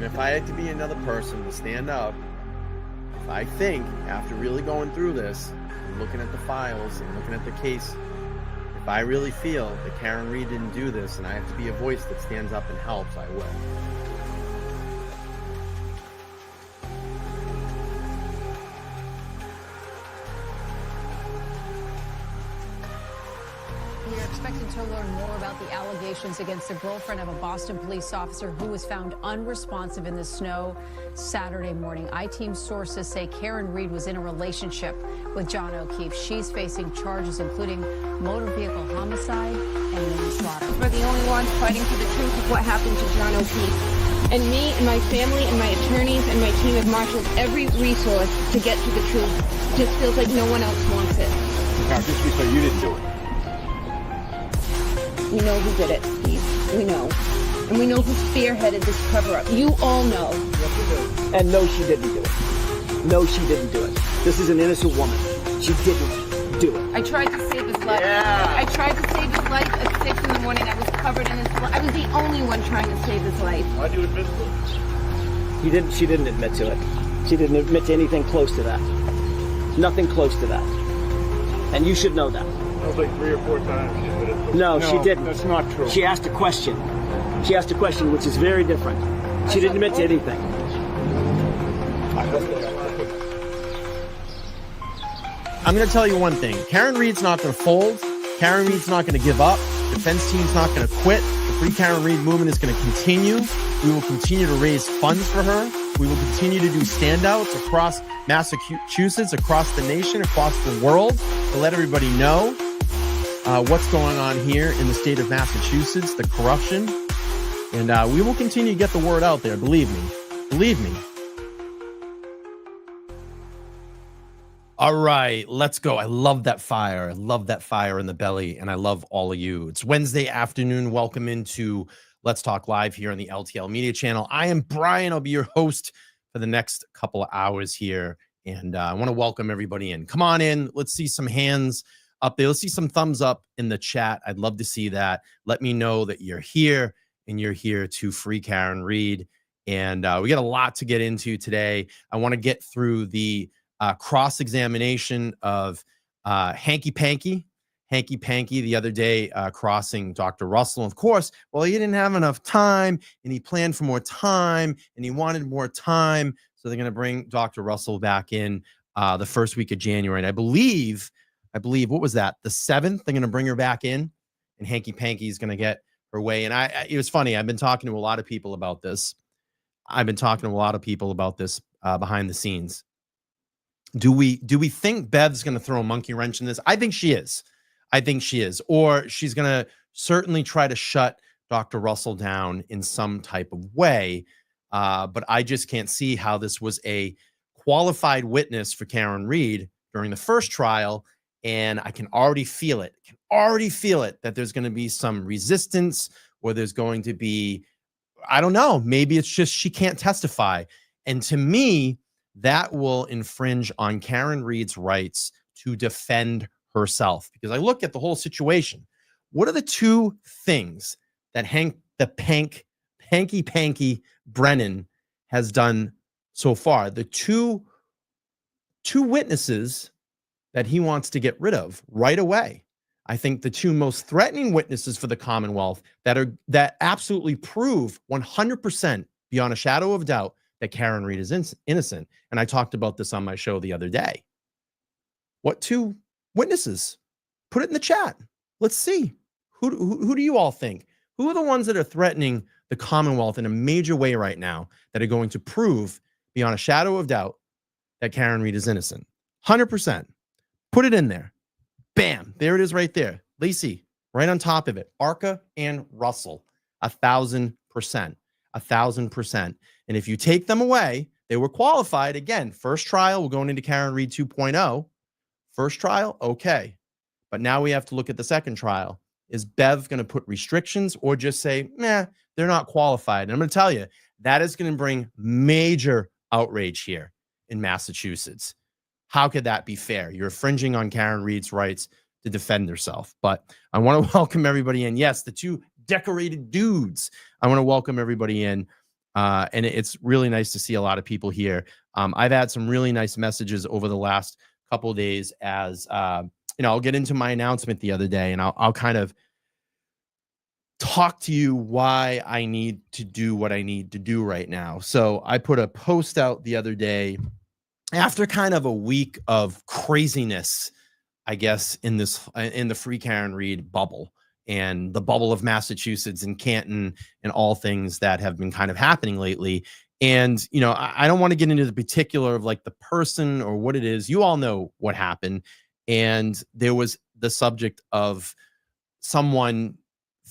And if I had to be another person to stand up, if I think, after really going through this, and looking at the files and looking at the case, if I really feel that Karen Reed didn't do this and I have to be a voice that stands up and helps, I will. We're expecting to learn more about the allegations against the girlfriend of a Boston police officer who was found unresponsive in the snow Saturday morning. I-Team sources say Karen Reed was in a relationship with John O'Keefe. She's facing charges including motor vehicle homicide and manslaughter. We're the only ones fighting for the truth of what happened to John O'Keefe. And me and my family and my attorneys and my team have marshaled every resource to get to the truth. Just feels like no one else wants it. Now, just to be clear, you didn't do it. We know who did it, Steve. We know. And we know who spearheaded this cover-up. You all know. And no, she didn't do it. No, she didn't do it. This is an innocent woman. She didn't do it. I tried to save his life. Yeah. I tried to save his life at 6 in the morning. I was covered in his blood. I was the only one trying to save his life. Why'd you admit to it? She didn't admit to it. She didn't admit to anything close to that. Nothing close to that. And you should know that. That was like 3 or 4 times she admitted to it. No, she didn't. That's not true. She asked a question. She asked a question, which is very different. She didn't admit to anything. I'm going to tell you one thing. Karen Reed's not going to fold. Karen Reed's not going to give up. Defense team's not going to quit. The Free Karen Reed movement is going to continue. We will continue to raise funds for her. We will continue to do standouts across Massachusetts, across the nation, across the world to let everybody know what's going on here in the state of Massachusetts, the corruption. And we will continue to get the word out there. Believe me. Believe me. All right, let's go. I love that fire. I love that fire in the belly, and I love all of you. It's Wednesday afternoon. Welcome into Let's Talk Live here on the LTL Media Channel. I am Brian. I'll be your host for the next couple of hours here, and I want to welcome everybody in. Come on in. Let's see some hands up there. Let's see some thumbs up in the chat. I'd love to see that. Let me know that you're here, and you're here to free Karen Reed. And we got a lot to get into today. I want to get through the cross-examination of Hanky Panky the other day, crossing Dr. Russell. Of course, well, he didn't have enough time, and he planned for more time, and he wanted more time, so they're going to bring Dr. Russell back in the first week of January. And I believe, what was that? The 7th, they're going to bring her back in, and Hanky Panky is going to get her way. And it was funny. I've been talking to a lot of people about this. Behind the scenes. Do we think Bev's going to throw a monkey wrench in this? I think she is. Or she's going to certainly try to shut Dr. Russell down in some type of way. But I just can't see how this was a qualified witness for Karen Reed during the first trial. And I can already feel it. That there's going to be some resistance, or there's going to be, I don't know, maybe it's just she can't testify. And to me, that will infringe on Karen Reed's rights to defend herself. Because I look at the whole situation. What are the two things that Panky Brennan has done so far? The two witnesses that he wants to get rid of right away. I think the two most threatening witnesses for the Commonwealth that absolutely prove 100% beyond a shadow of doubt that Karen Reed is innocent. And I talked about this on my show the other day. What two witnesses? Put it in the chat. Let's see. Who do you all think? Who are the ones that are threatening the Commonwealth in a major way right now that are going to prove beyond a shadow of doubt that Karen Reed is innocent? 100%. Put it in there. Bam. There it is right there. Lacey, right on top of it. Arca and Russell. 1,000%. 1,000%. And if you take them away, they were qualified. Again, first trial, we're going into Karen Reed 2.0. First trial, okay. But now we have to look at the second trial. Is Bev going to put restrictions or just say, nah, they're not qualified? And I'm going to tell you, that is going to bring major outrage here in Massachusetts. How could that be fair? You're infringing on Karen Reed's rights to defend herself. But I want to welcome everybody in. Yes, the two decorated dudes. I want to welcome everybody in. And it's really nice to see a lot of people here. I've had some really nice messages over the last couple of days as, I'll get into my announcement the other day, and I'll kind of talk to you why I need to do what I need to do right now. So I put a post out the other day after kind of a week of craziness, I guess, in the Free Karen Read bubble and the bubble of Massachusetts and Canton and all things that have been kind of happening lately. And, I don't want to get into the particular of like the person or what it is. You all know what happened. And there was the subject of someone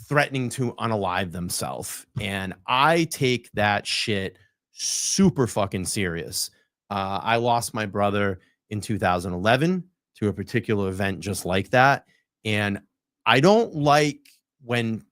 threatening to unalive themselves. And I take that shit super fucking serious. I lost my brother in 2011 to a particular event just like that. And I don't like when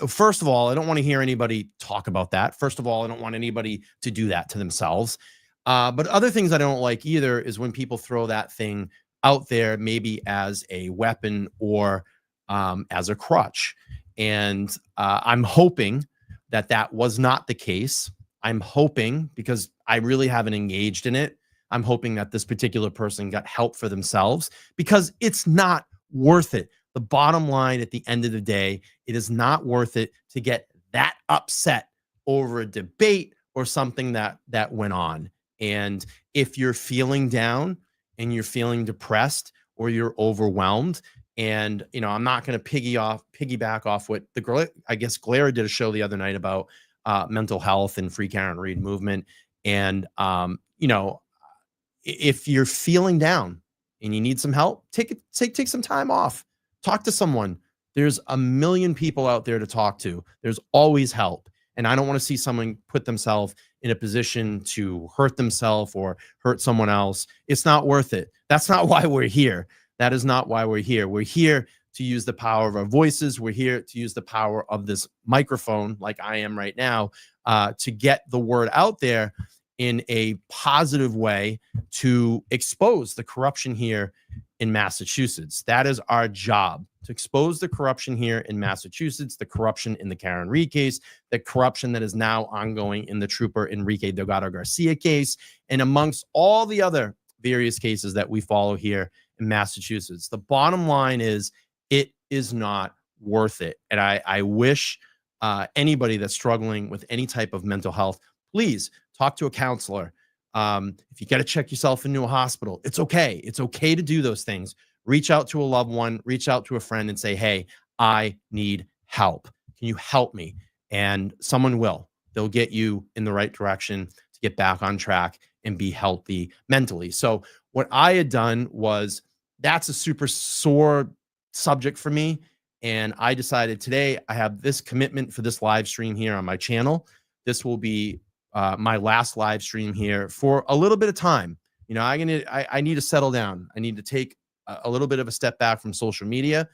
first of all, I don't want to hear anybody talk about that. First of all, I don't want anybody to do that to themselves. But other things I don't like either is when people throw that thing out there, maybe as a weapon or as a crutch. And I'm hoping that that was not the case. I'm hoping, because I really haven't engaged in it, I'm hoping that this particular person got help for themselves, because it's not worth it. The bottom line at the end of the day, it is not worth it to get that upset over a debate or something that went on. And if you're feeling down and you're feeling depressed or you're overwhelmed, and I'm not going to piggyback off what the girl, I guess Glera did a show the other night about mental health and Free Karen Read movement. And if you're feeling down and you need some help, take some time off. Talk to someone. There's a million people out there to talk to. There's always help. And I don't want to see someone put themselves in a position to hurt themselves or hurt someone else. It's not worth it. That's not why we're here. That is not why we're here. We're here to use the power of our voices. We're here to use the power of this microphone, like I am right now, to get the word out there in a positive way to expose the corruption here in Massachusetts. That is our job, to expose the corruption here in Massachusetts, the corruption in the Karen Read case, the corruption that is now ongoing in the trooper Enrique Delgado Garcia case, and amongst all the other various cases that we follow here in Massachusetts. The bottom line is, it is not worth it. And I wish anybody that's struggling with any type of mental health, please talk to a counselor. If you got to check yourself into a hospital, it's okay. It's okay to do those things. Reach out to a loved one, reach out to a friend and say, hey, I need help. Can you help me? And someone will. They'll get you in the right direction to get back on track and be healthy mentally. So what I had done was, that's a super sore subject for me. And I decided today I have this commitment for this live stream here on my channel. This will be my last live stream here for a little bit of time. I need to settle down. I need to take a little bit of a step back from social media,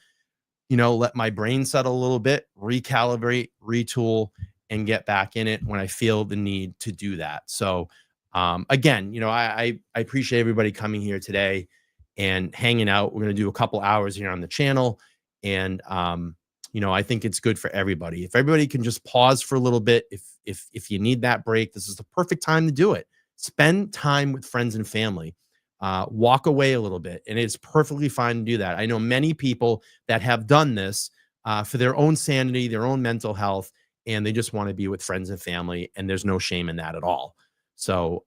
let my brain settle a little bit, recalibrate, retool, and get back in it when I feel the need to do that. So again, I appreciate everybody coming here today and hanging out. We're going to do a couple hours here on the channel. And, I think it's good for everybody. If everybody can just pause for a little bit, if you need that break, this is the perfect time to do it. Spend time with friends and family. Walk away a little bit. And it's perfectly fine to do that. I know many people that have done this for their own sanity, their own mental health, and they just want to be with friends and family. And there's no shame in that at all. So,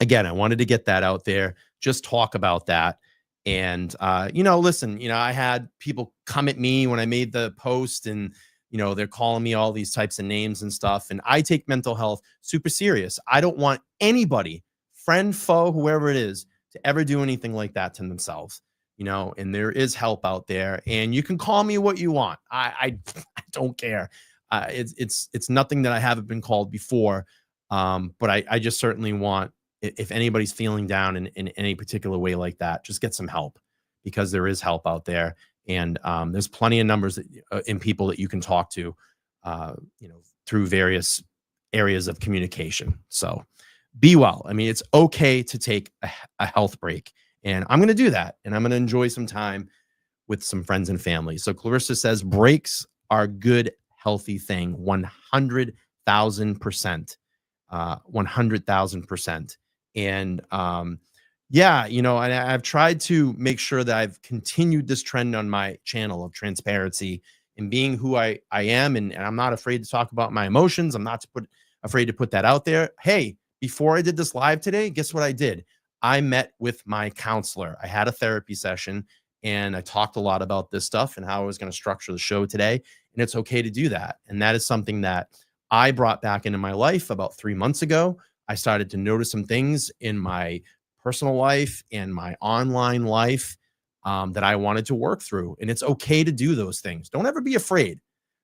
again, I wanted to get that out there, just talk about that. And, listen, I had people come at me when I made the post and, they're calling me all these types of names and stuff. And I take mental health super serious. I don't want anybody, friend, foe, whoever it is, to ever do anything like that to themselves, and there is help out there, and you can call me what you want. I don't care. It's nothing that I haven't been called before. But I just certainly want, if anybody's feeling down in any particular way like that, just get some help, because there is help out there. And there's plenty of numbers in people that you can talk to, through various areas of communication. So be well. I mean, it's okay to take a health break, and I'm going to do that. And I'm going to enjoy some time with some friends and family. So Clarissa says breaks are a good, healthy thing. 100 1,000%, 100,000%. And yeah, you know, and I've tried to make sure that I've continued this trend on my channel of transparency and being who I am. And I'm not afraid to talk about my emotions. I'm not afraid to put that out there. Hey, before I did this live today, guess what I did? I met with my counselor. I had a therapy session and I talked a lot about this stuff and how I was going to structure the show today. And it's okay to do that. And that is something that I brought back into my life about 3 months ago. I started to notice some things in my personal life and my online life that I wanted to work through. And it's okay to do those things. Don't ever be afraid.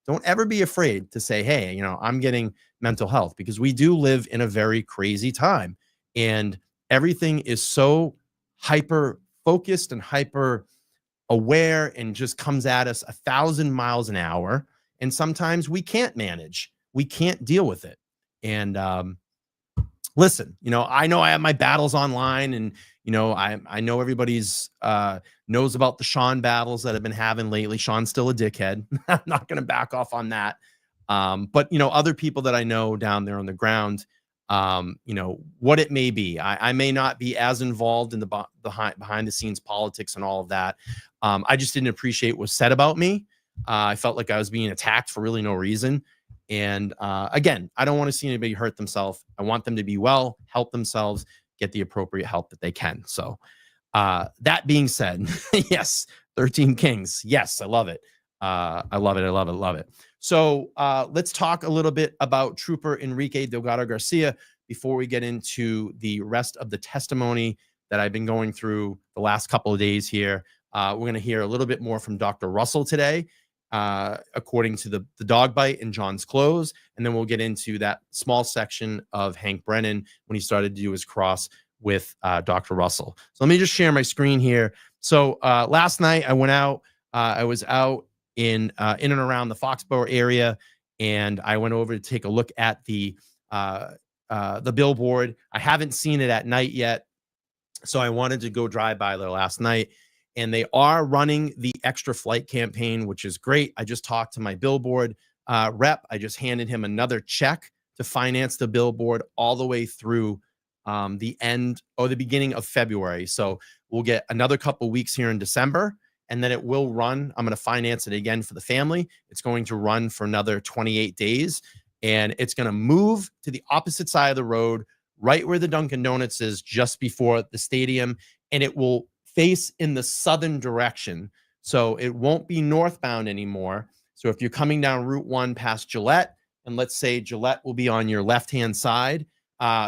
Don't ever be afraid to say, hey, you know, I'm getting mental health, because we do live in a very crazy time and everything is so hyper focused and hyper aware and just comes at us 1,000 miles an hour. And sometimes we can't manage, we can't deal with it. And listen, you know I have my battles online, and you know, I know everybody's knows about the Sean battles that I've been having lately. Sean's still a dickhead. I'm not going to back off on that. But you know, other people that I know down there on the ground, you know, what it may be, I may not be as involved in the behind the scenes politics and all of that. I just didn't appreciate what was said about me. I felt like I was being attacked for really no reason. And again, I don't want to see anybody hurt themselves. I want them to be well, help themselves, get the appropriate help that they can. So that being said, yes, 13 Kings. Yes, I love it. I love it. I love it. Love it. So let's talk a little bit about Trooper Enrique Delgado Garcia before we get into the rest of the testimony that I've been going through the last couple of days here. We're going to hear a little bit more from Dr. Russell today, according to the dog bite and John's clothes. And then we'll get into that small section of Hank Brennan when he started to do his cross with Dr. Russell. So let me just share my screen here. So last night I went out, I was out in and around the Foxborough area, and I went over to take a look at the Billboard. I haven't seen it at night yet, so I wanted to go drive by there last night. And they are running the extra flight campaign, which is great. I just talked to my Billboard rep. I just handed him another check to finance the Billboard all the way through the end or the beginning of February. So we'll get another couple weeks here in December, and then it will run. I'm going to finance it again for the family. It's going to run for another 28 days, and it's going to move to the opposite side of the road, right where the Dunkin' Donuts is, just before the stadium, and it will face in the southern direction. So it won't be northbound anymore. So if you're coming down Route 1 past Gillette, and let's say Gillette will be on your left-hand side,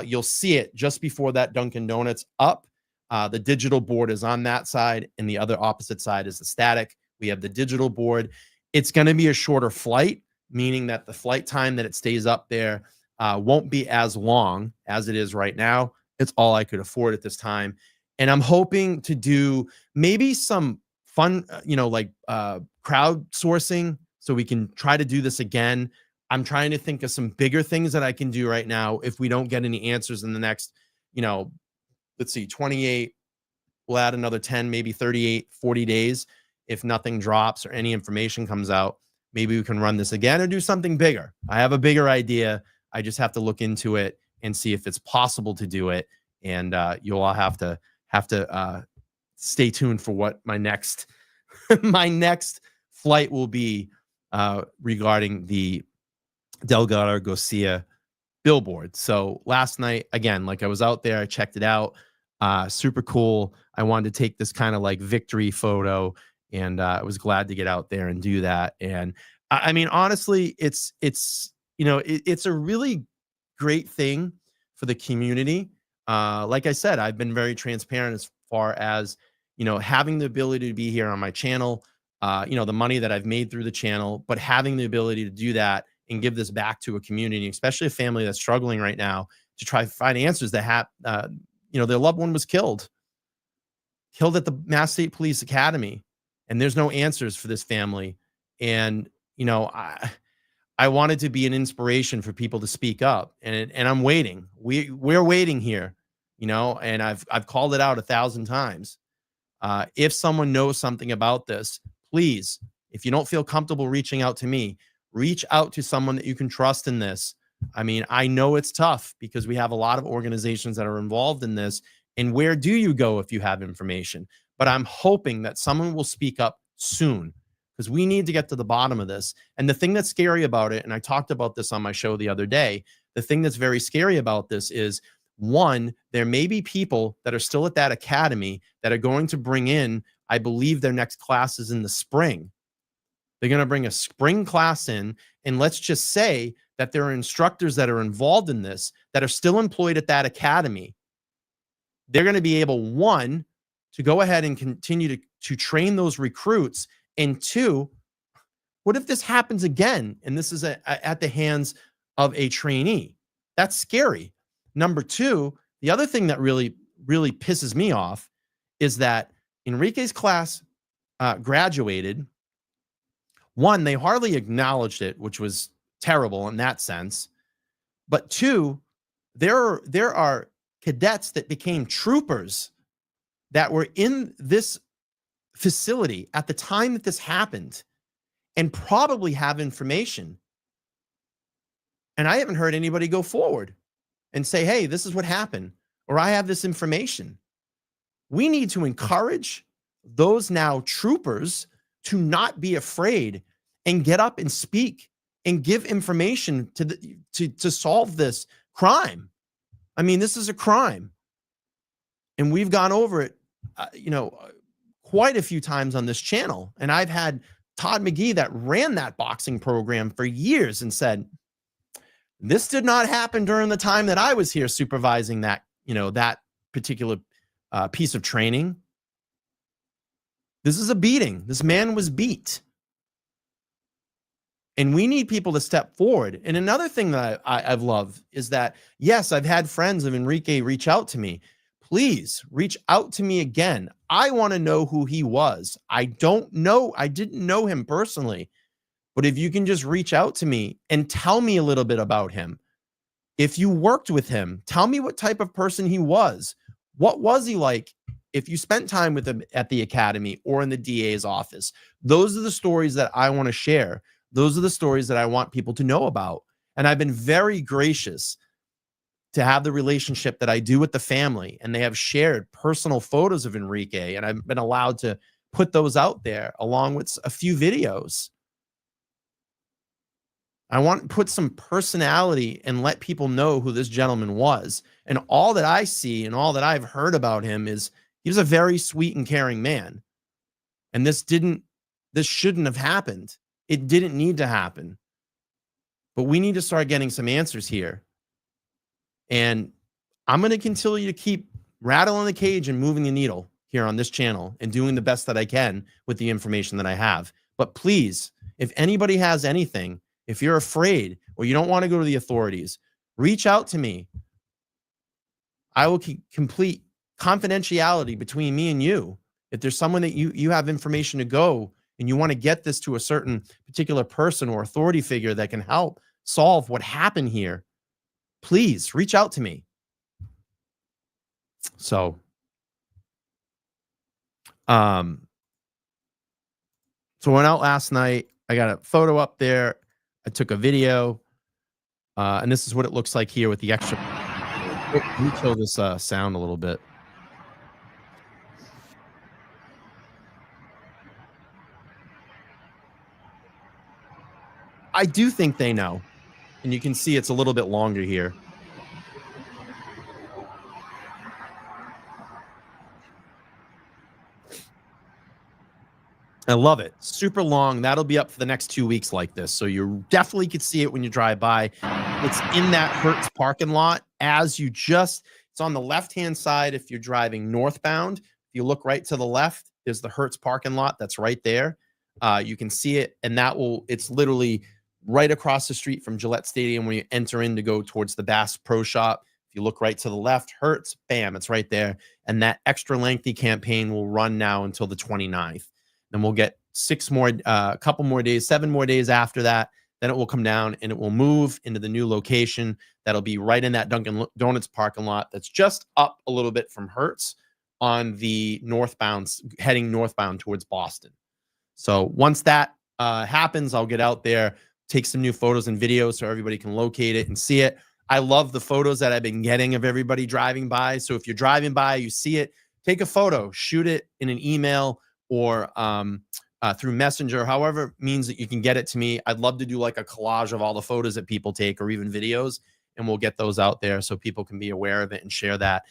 you'll see it just before that Dunkin' Donuts up. The digital board is on that side, and the other opposite side is the static. We have the digital board. It's going to be a shorter flight, meaning that the flight time that it stays up there won't be as long as it is right now. It's all I could afford at this time. And I'm hoping to do maybe some fun, you know, like crowdsourcing, so we can try to do this again. I'm trying to think of some bigger things that I can do right now. If we don't get any answers in the next, you know, let's see, 28, we'll add another 10, maybe 38, 40 days. If nothing drops or any information comes out, maybe we can run this again or do something bigger. I have a bigger idea. I just have to look into it and see if it's possible to do it. And you'll all have to stay tuned for what my next my next flight will be regarding the Delgado Garcia Billboard. So last night, again, like I was out there, I checked it out. Super cool. I wanted to take this kind of like victory photo, and I was glad to get out there and do that. And I mean, honestly, it's you know, it's a really great thing for the community. Like I said, I've been very transparent as far as, you know, having the ability to be here on my channel, you know, the money that I've made through the channel, but having the ability to do that and give this back to a community, especially a family that's struggling right now, to try to find answers that have, you know, their loved one was killed at the Mass State Police Academy, and there's no answers for this family. And, you know, I wanted to be an inspiration for people to speak up, and I'm waiting. We're waiting here, you know, and I've called it out 1,000 times. If someone knows something about this, please, if you don't feel comfortable reaching out to me, reach out to someone that you can trust in this. I mean, I know it's tough because we have a lot of organizations that are involved in this. And where do you go if you have information? But I'm hoping that someone will speak up soon because we need to get to the bottom of this. And the thing that's scary about it, and I talked about this on my show the other day, the thing that's very scary about this is, one, there may be people that are still at that academy that are going to bring in, I believe their next class is in the spring. They're going to bring a spring class in, and let's just say that there are instructors that are involved in this that are still employed at that academy. They're going to be able, one, to go ahead and continue to train those recruits, and two, what if this happens again and this is at the hands of a trainee? That's scary. Number two, the other thing that really, really pisses me off is that Enrique's class graduated. One, they hardly acknowledged it, which was terrible in that sense. But two, there are cadets that became troopers that were in this facility at the time that this happened and probably have information. And I haven't heard anybody go forward and say, hey, this is what happened, or I have this information. We need to encourage those now troopers to not be afraid and get up and speak and give information to solve this crime. I mean, this is a crime. And we've gone over it, quite a few times on this channel. And I've had Todd McGee that ran that boxing program for years and said, this did not happen during the time that I was here supervising that, that particular piece of training. This is a beating. This man was beat. And we need people to step forward. And another thing that I've loved is that, yes, I've had friends of Enrique reach out to me. Please reach out to me again. I want to know who he was. I don't know. I didn't know him personally. But if you can just reach out to me and tell me a little bit about him. If you worked with him, tell me what type of person he was. What was he like if you spent time with him at the academy or in the DA's office? Those are the stories that I want to share. Those are the stories that I want people to know about. And I've been very gracious to have the relationship that I do with the family. And they have shared personal photos of Enrique. And I've been allowed to put those out there along with a few videos. I want to put some personality and let people know who this gentleman was. And all that I see and all that I've heard about him is he was a very sweet and caring man. And this shouldn't have happened. It didn't need to happen. But we need to start getting some answers here. And I'm going to continue to keep rattling the cage and moving the needle here on this channel and doing the best that I can with the information that I have. But please, if anybody has anything, if you're afraid or you don't want to go to the authorities, reach out to me. I will keep complete confidentiality between me and you. If there's someone that you have information to go and you want to get this to a certain particular person or authority figure that can help solve what happened here, please reach out to me. So, so went out last night. I got a photo up there. I took a video, and this is what it looks like here with the extra. Let me kill this sound a little bit. I do think they know. And you can see it's a little bit longer here. I love it. Super long. That'll be up for the next 2 weeks like this. So you definitely could see it when you drive by. It's in that Hertz parking lot it's on the left-hand side if you're driving northbound. If you look right to the left, there's the Hertz parking lot that's right there. You can see it, and it's literally right across the street from Gillette Stadium when you enter in to go towards the Bass Pro Shop. If you look right to the left, Hertz, bam, it's right there. And that extra lengthy campaign will run now until the 29th. Then we'll get 7 more days after that. Then it will come down and it will move into the new location. That'll be right in that Dunkin' Donuts parking lot that's just up a little bit from Hertz on the heading northbound towards Boston. So once that happens, I'll get out there, take some new photos and videos so everybody can locate it and see it. I love the photos that I've been getting of everybody driving by. So if you're driving by, you see it, take a photo, shoot it in an email or through Messenger, however means that you can get it to me. I'd love to do like a collage of all the photos that people take or even videos, and we'll get those out there so people can be aware of it and share that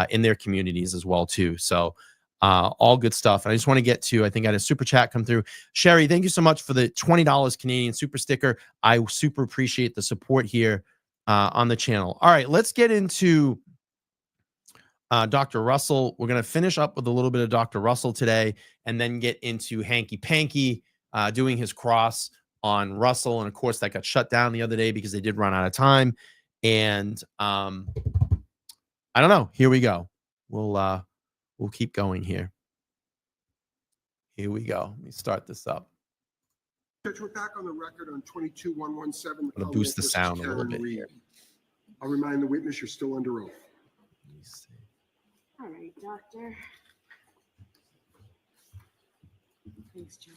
in their communities as well too. So all good stuff. And I just want to get to, I think I had a super chat come through. Sherry, thank you so much for the $20 Canadian super sticker. I super appreciate the support here on the channel. All right, let's get into Dr. Russell. We're going to finish up with a little bit of Dr. Russell today and then get into Hanky Panky doing his cross on Russell. And of course, that got shut down the other day because they did run out of time. And I don't know. Here we go. We'll keep going here. Here we go. Let me start this up. Judge, we're back on the record on 22117. I'm going to boost the sound a little bit here. I'll remind the witness you're still under oath. Let me see. All right, doctor. Thanks, Joe.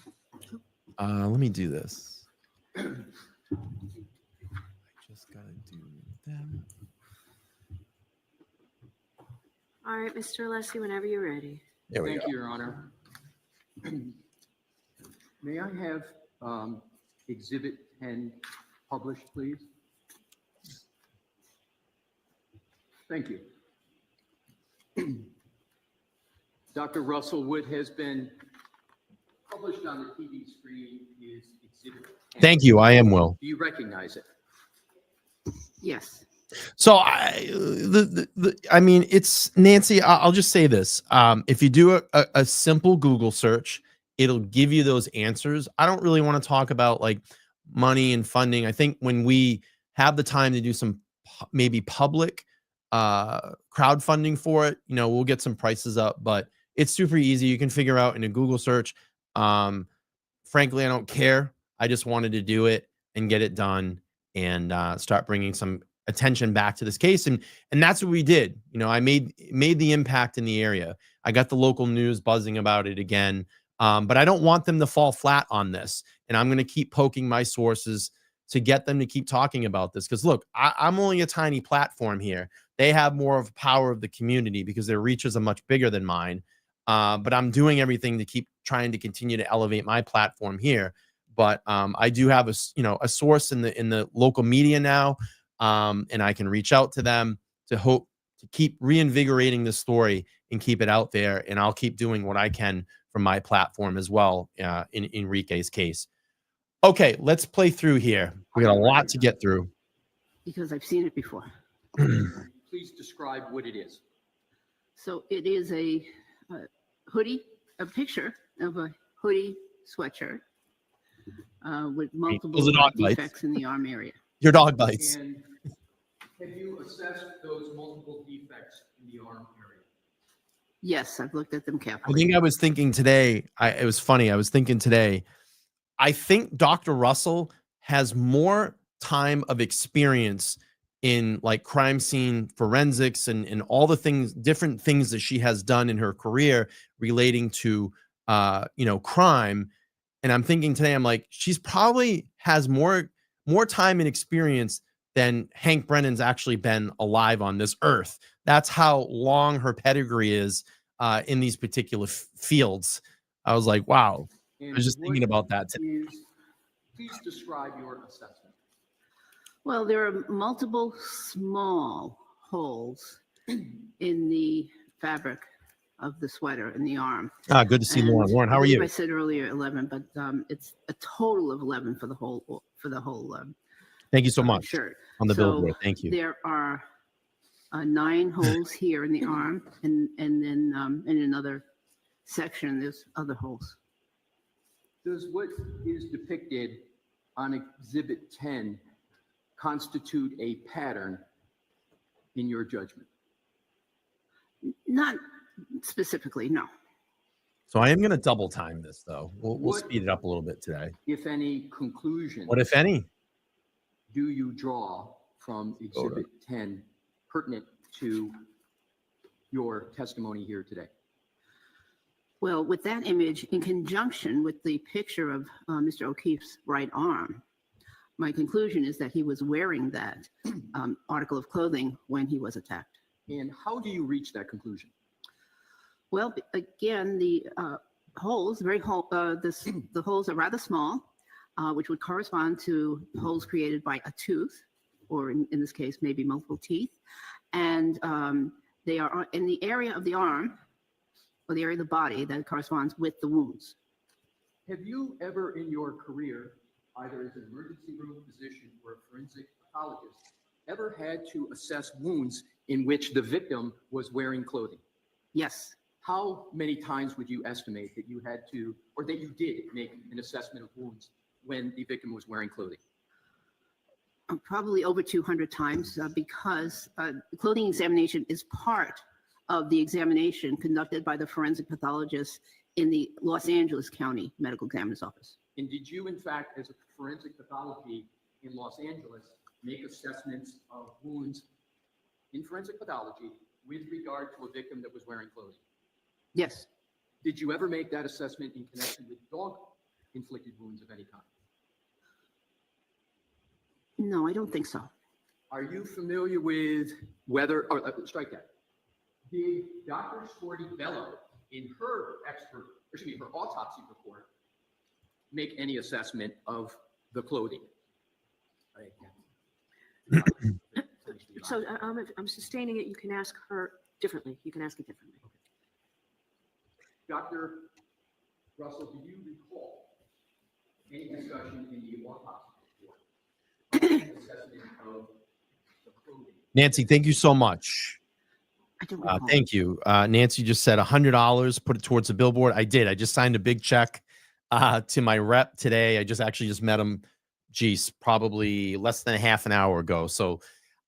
Let me do this. I just got to do that. All right, Mr. Alessi, whenever you're ready. There we Thank go. you, Your Honor. May I have Exhibit 10 published, please? Thank you. Dr. Russell, what has been published on the TV screen is Exhibit 10. Thank you. I am Will. Do you recognize it? Yes. So I mean, it's Nancy. I'll just say this. If you do a simple Google search, it'll give you those answers. I don't really want to talk about like money and funding. I think when we have the time to do some maybe public crowdfunding for it, you know, we'll get some prices up, but it's super easy. You can figure out in a Google search. Frankly, I don't care. I just wanted to do it and get it done and start bringing some attention back to this case. And that's what we did. You know, I made the impact in the area. I got the local news buzzing about it again. But I don't want them to fall flat on this. And I'm going to keep poking my sources to get them to keep talking about this. Because look, I'm only a tiny platform here. They have more of power of the community because their reaches are much bigger than mine. But I'm doing everything to keep trying to continue to elevate my platform here. But I do have a source in the local media now. And I can reach out to them to hope to keep reinvigorating this story and keep it out there. And I'll keep doing what I can from my platform as well in Enrique's case. Okay, let's play through here. We got a lot to get through. Because I've seen it before. Please describe what it is. So it is a hoodie, a picture of a hoodie sweatshirt with multiple defects in the arm area. Your dog bites. And have you assessed those multiple defects in the arm area? Yes, I've looked at them I carefully. think I was thinking today, it was funny. I was thinking today, I think Dr. Russell has more time of experience in like crime scene forensics and all the things, different things that she has done in her career relating to, crime. And I'm thinking today, I'm like, she's probably has more time and experience than Hank Brennan's actually been alive on this earth. That's how long her pedigree is in these particular fields. I was like, wow. And I was just thinking about that today. Please describe your assessment. Well, there are multiple small holes in the fabric of the sweater in the arm. Good to see And Lauren. Lauren, how are you? I said earlier 11, but it's a total of 11 for the whole Thank you so much shirt. on the So billboard. Thank you. There are 9 holes here in the arm, and then in another section there's other holes. Does what is depicted on Exhibit 10 constitute a pattern in your judgment? Not specifically, no. So I am going to double time this, though. We'll speed it up a little bit today. If any conclusions What, if any? do you draw from Exhibit 10 pertinent to your testimony here today? Well, with that image, in conjunction with the picture of Mr. O'Keefe's right arm, my conclusion is that he was wearing that article of clothing when he was attacked. And how do you reach that conclusion? Well, again, the holes, the holes are rather small, which would correspond to holes created by a tooth, or in this case, maybe multiple teeth. And they are in the area of the arm, or the area of the body that corresponds with the wounds. Have you ever in your career, either as an emergency room physician or a forensic pathologist, ever had to assess wounds in which the victim was wearing clothing? Yes. How many times would you estimate that you had to, or that you did make an assessment of wounds when the victim was wearing clothing? Probably over 200 times, because clothing examination is part of the examination conducted by the forensic pathologist in the Los Angeles County Medical Examiner's Office. And did you, in fact, as a forensic pathology in Los Angeles, make assessments of wounds in forensic pathology with regard to a victim that was wearing clothing? Yes. Did you ever make that assessment in connection with dog-inflicted wounds of any kind? No, I don't think so. Are you familiar with whether, or strike that. Did Dr. Sporty Bello, in her her autopsy report, make any assessment of the clothing? So if I'm sustaining it, you can ask her differently. You can ask it differently. Dr. Russell, do you recall any discussion in the autopsy report? Assessment of the clothing? Nancy, thank you so much. I don't recall. Thank you. Nancy just said $100, put it towards the billboard. I did. I just signed a big check to my rep today. I just met him, geez, probably less than a half an hour ago. So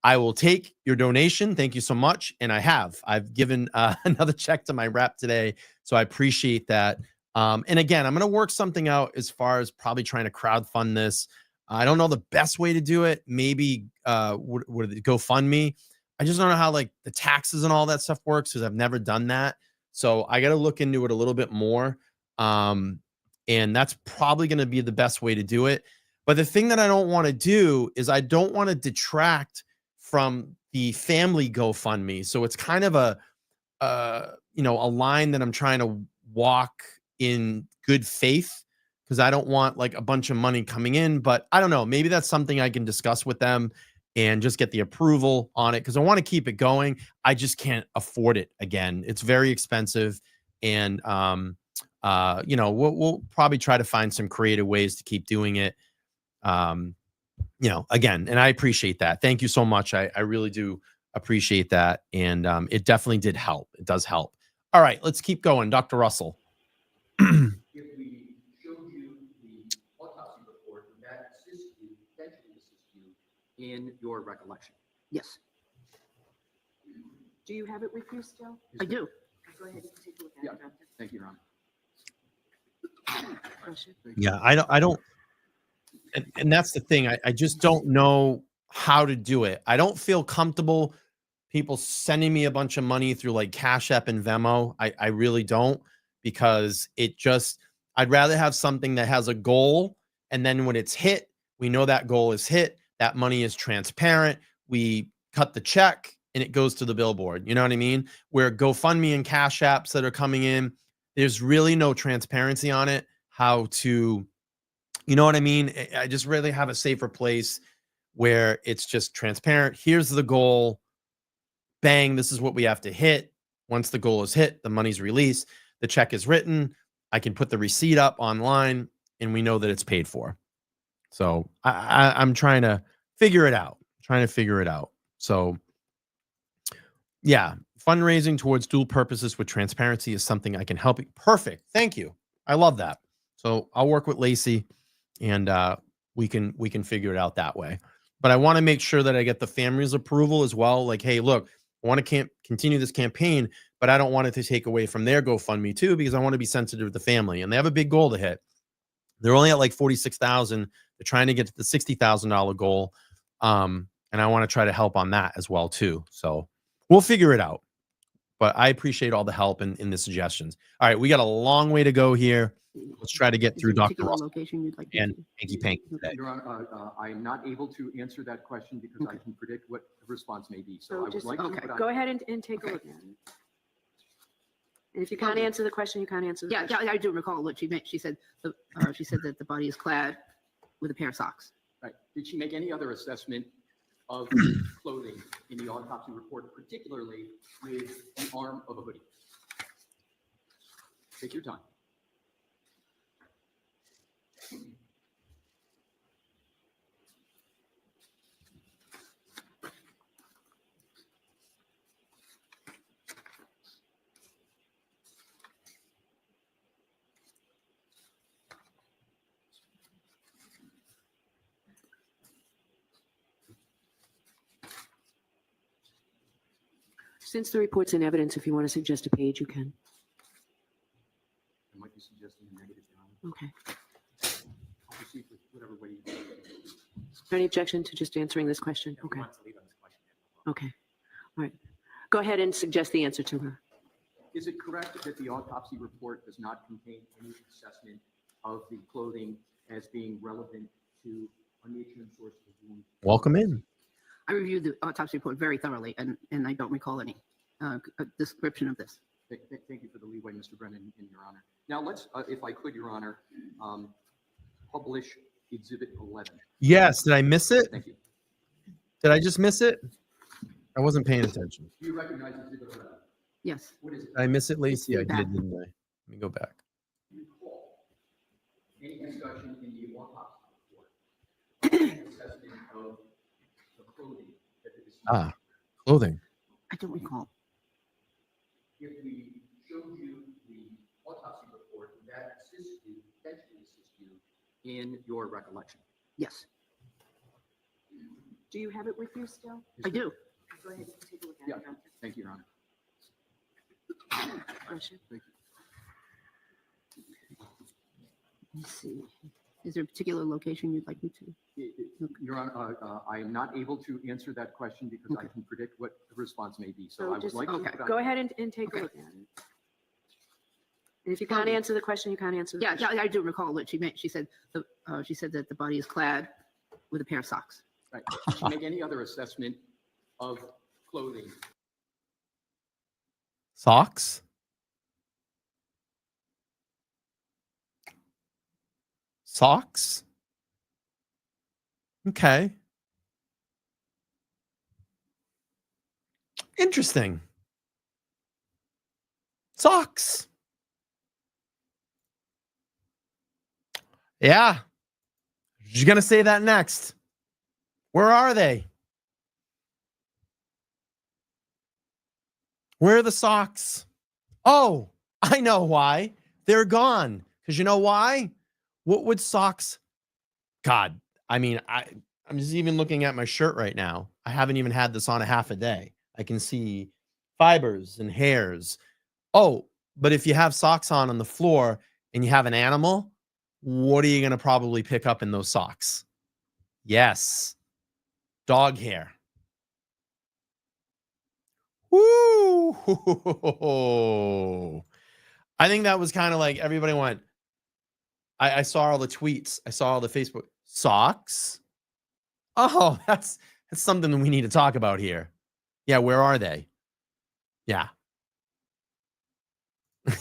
I will take your donation. Thank you so much. And I've given another check to my rep today. So I appreciate that. And again, I'm going to work something out as far as probably trying to crowdfund this. I don't know the best way to do it. Maybe would it GoFundMe? I just don't know how like the taxes and all that stuff works because I've never done that. So I got to look into it a little bit more. And that's probably going to be the best way to do it. But the thing that I don't want to do is I don't want to detract from the family GoFundMe. So it's kind of a line that I'm trying to walk in good faith because I don't want like a bunch of money coming in. But I don't know. Maybe that's something I can discuss with them and just get the approval on it because I want to keep it going. I just can't afford it again. It's very expensive. And, we'll probably try to find some creative ways to keep doing it. Again, and I appreciate that. Thank you so much. I really do appreciate that. And it definitely did help. It does help. All right, let's keep going. Dr. Russell. If we showed you the autopsy report, would that potentially assist you in your recollection? Yes, Do you have it with you still? I do. Go ahead and take a look at Yeah. it, Doctor. Thank you, Your Honor. Bless you. Yeah, I don't. And that's the thing. I just don't know how to do it. I don't feel comfortable people sending me a bunch of money through like Cash App and Venmo. I really don't because I'd rather have something that has a goal. And then when it's hit, we know that goal is hit. That money is transparent. We cut the check and it goes to the billboard. You know what I mean? Where GoFundMe and Cash Apps that are coming in, there's really no transparency on it. How to, you know what I mean? I just really have a safer place where it's just transparent. Here's the goal. Bang, this is what we have to hit. Once the goal is hit, the money's released, the check is written. I can put the receipt up online and we know that it's paid for. So I'm trying to figure it out. So yeah, fundraising towards dual purposes with transparency is something I can help you. Perfect. Thank you. I love that. So I'll work with Lacey and we can figure it out that way. But I want to make sure that I get the family's approval as well. Like, hey, look, I want to continue this campaign, but I don't want it to take away from their GoFundMe too, because I want to be sensitive to the family. And they have a big goal to hit. They're only at like 46,000. They're trying to get to the $60,000 goal. And I want to try to help on that as well too. So we'll figure it out. But I appreciate all the help in the suggestions. All right, we got a long way to go here. Let's try to get Is through there a Dr. particular Russell location you'd like me and to? Hanky Panky today. Your Honor, I am not able to answer that question because I can predict what the response may be. So I So would just, like to, okay. but I- go ahead and take a look at it. And if you can't answer the question, you can't answer the Yeah, question. yeah, I do recall what she meant. She said she said that the body is clad with a pair of socks. Right. Did she make any other assessment of clothing in the autopsy report, particularly with the arm of a hoodie? Take your time. Since the report's in evidence, if you want to suggest a page, you can. I might be suggesting a negative, Your Honor. Okay. I'll proceed with whatever way you want. Is there any objection to just answering this question? Okay. Okay. All right. Go ahead and suggest the answer to her. Is it correct that the autopsy report does not contain any assessment of the clothing as being relevant to a nature and source of the wound? Welcome in. I reviewed the autopsy report very thoroughly, and I don't recall any description of this. Thank you for the leeway, Mr. Brennan, in Your Honor. Now let's, if I could, Your Honor, publish Exhibit 11. Yes. Did I miss it? Thank you. Did I just miss it? I wasn't paying attention. Do you recognize Exhibit 11? Yes. What is it? Did I miss it, Lacey? I Back. did, didn't I? Let me go back. Recall any discussion in the autopsy report, assessment of the clothing that the deceased. Ah, clothing. I don't recall. If we showed you the autopsy report, would that assist you, potentially assist you in your recollection? Yes, Do you have it with you still? I do. Go ahead and take a look at Yeah. it. Doctor. Thank you, Your Honor. Bless you. Thank you. Let's see. Is there a particular location you'd like me to? Your Honor, I am not able to answer that question because I Okay. can predict what the response may be. So So I would just, like to. okay. but I- go ahead and take a Okay. look at it. And if you can't answer the question, you can't answer the Yeah, question. yeah, I do recall what she meant. She said that the body is clad with a pair of socks. Right. Did you make any other assessment of clothing? Socks? Socks? Okay. Interesting. Socks. Yeah. She's going to say that next. Where are they? Where are the socks? Oh, I know why. They're gone. Because you know why? What would socks? God, I mean, I'm just even looking at my shirt right now. I haven't even had this on a half a day. I can see fibers and hairs. Oh, but if you have socks on the floor and you have an animal, what are you going to probably pick up in those socks? Yes. Dog hair. Woo! I think that was kind of like everybody went. I saw all the tweets. I saw all the Facebook socks. Oh, that's something that we need to talk about here. Yeah, where are they? Yeah.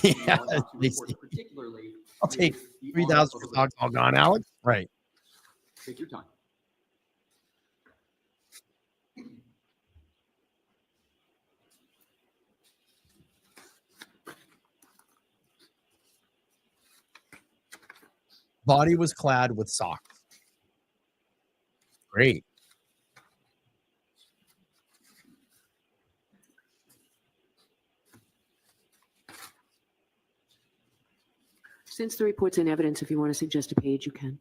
Yeah. Particularly. I'll take with the 3,000 arm for of a- socks all gone, Alex. Right. Take your time. Body was clad with socks. Great. Since the report's in evidence, if you want to suggest a page, you can.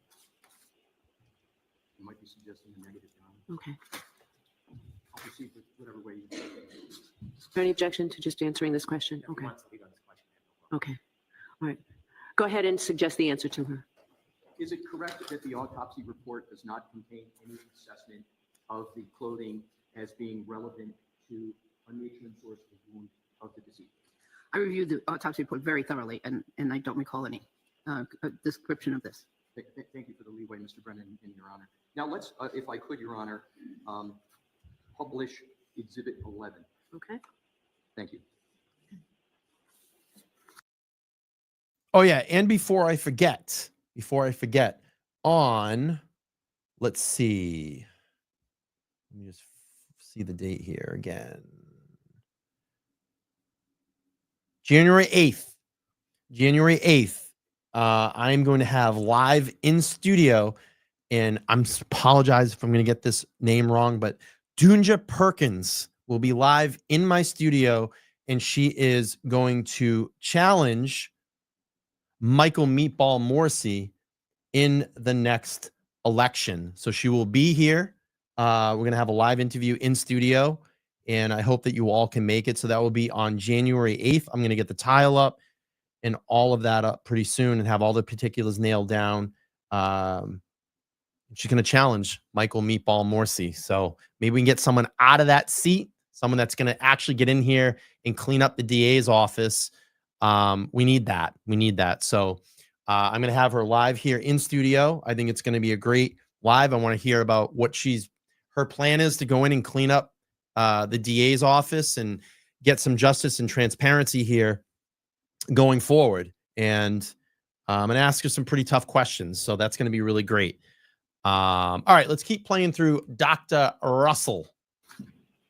You might be suggesting a negative, Your Honor. Okay. I'll proceed with whatever way you want. Is there any objection to just answering this question? If you Okay. want to lead on this question. Okay. All right. Go ahead and suggest the answer to her. Is it correct that the autopsy report does not contain any assessment of the clothing as being relevant to a nature and source of the wound of the deceased? I reviewed the autopsy report very thoroughly, and I don't recall any description of this. Thank you for the leeway, Mr. Brennan, in Your Honor. Now let's, if I could, Your Honor, publish Exhibit 11. Okay. Thank you. Oh yeah, and before I forget, on, let's see. Let me just see the date here again. January 8th. I'm going to have live in studio, and I'm apologize if I'm going to get this name wrong, but Dunja Perkins will be live in my studio, and she is going to challenge Michael Meatball Morsi in the next election. So she will be here. We're going to have a live interview in studio, and I hope that you all can make it. So that will be on January 8th. I'm going to get the tile up and all of that up pretty soon and have all the particulars nailed down. She's going to challenge Michael Meatball Morsi. So maybe we can get someone out of that seat, someone that's going to actually get in here and clean up the DA's office. We need that. So I'm going to have her live here in studio. I think it's going to be a great live. I want to hear about what her plan is to go in and clean up the DA's office and get some justice and transparency here going forward. And I'm going to ask her some pretty tough questions. So that's going to be really great. All right, let's keep playing through Dr. Russell.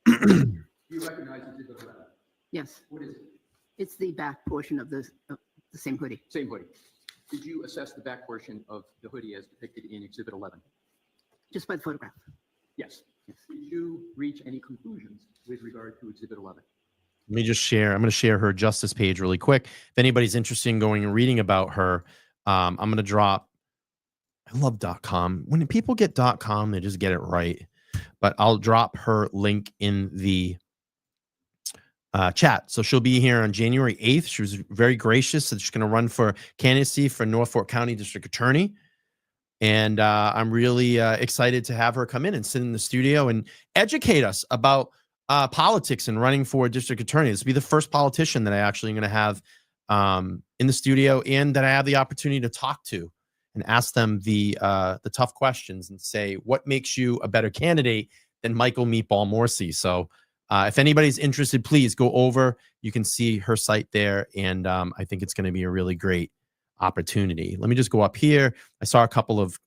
Do you recognize Exhibit 11? Yes, What is it? it's the back portion of the same hoodie. Same hoodie. Did you assess the back portion of the hoodie as depicted in Exhibit 11? Just by the photograph. Yes. Did you reach any conclusions with regard to Exhibit 11? Let me just share. I'm going to share her justice page really quick. If anybody's interested in going and reading about her, I'm going to drop. I love .com. When people get .com, they just get it right. But I'll drop her link in the chat. So she'll be here on January 8th. She was very gracious that she's going to run for candidacy for Norfolk County District Attorney. And I'm really excited to have her come in and sit in the studio and educate us about politics and running for district attorney. This will be the first politician that I actually am going to have in the studio, and that I have the opportunity to talk to and ask them the tough questions and say, what makes you a better candidate than Michael Meatball Morsi? So if anybody's interested, please go over. You can see her site there, and I think it's going to be a really great opportunity. Let me just go up here. I saw a couple of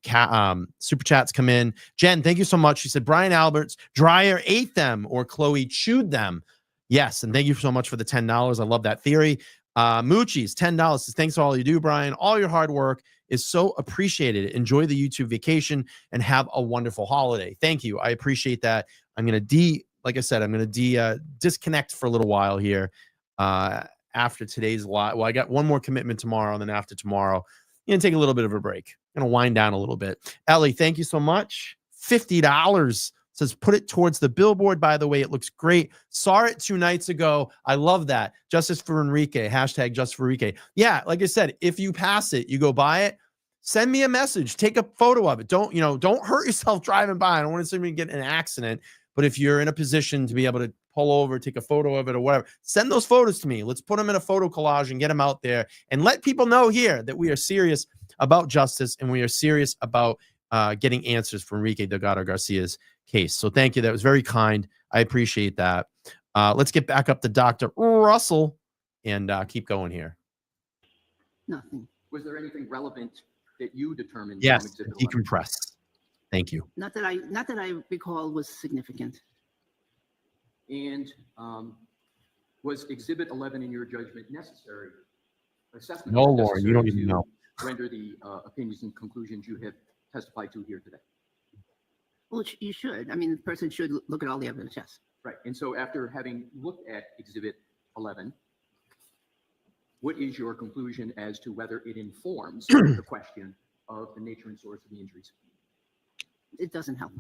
super chats come in. Jen, thank you so much. She said Brian Alberts, Dreyer ate them or Chloe chewed them. Yes, and thank you so much for the $10. I love that theory. Moochie's $10 says, thanks for all you do, Brian. All your hard work is so appreciated. Enjoy the YouTube vacation and have a wonderful holiday. Thank you. I appreciate that. I'm going to like I said, I'm going to disconnect for a little while here after today's live. Well, I got one more commitment tomorrow, and then after tomorrow, I'm going to take a little bit of a break. I'm going to wind down a little bit. Ellie, thank you so much. $50 says, put it towards the billboard. By the way, it looks great. Saw it 2 nights ago. I love that. Justice for Enrique. Hashtag Justice for Enrique. Yeah, like I said, if you pass it, you go by it, send me a message. Take a photo of it. Don't hurt yourself driving by. I don't want somebody to get in an accident. But if you're in a position to be able to pull over, take a photo of it or whatever, send those photos to me. Let's put them in a photo collage and get them out there and let people know here that we are serious about justice and we are serious about getting answers for Enrique Delgado Garcia's case. So thank you. That was very kind. I appreciate that. Let's get back up to Dr. Russell and keep going here. Nothing. Was there anything relevant that you determined? Yes, decompress. Thank you. Not that I recall was significant. And was Exhibit 11, in your judgment, necessary assessment? No, Lauren, you don't even know. Render the opinions and conclusions you have testified to here today. Well, you should. I mean, the person should look at all the evidence, yes. Right. And so after having looked at Exhibit 11, what is your conclusion as to whether it informs the question of the nature and source of the injuries? It doesn't help.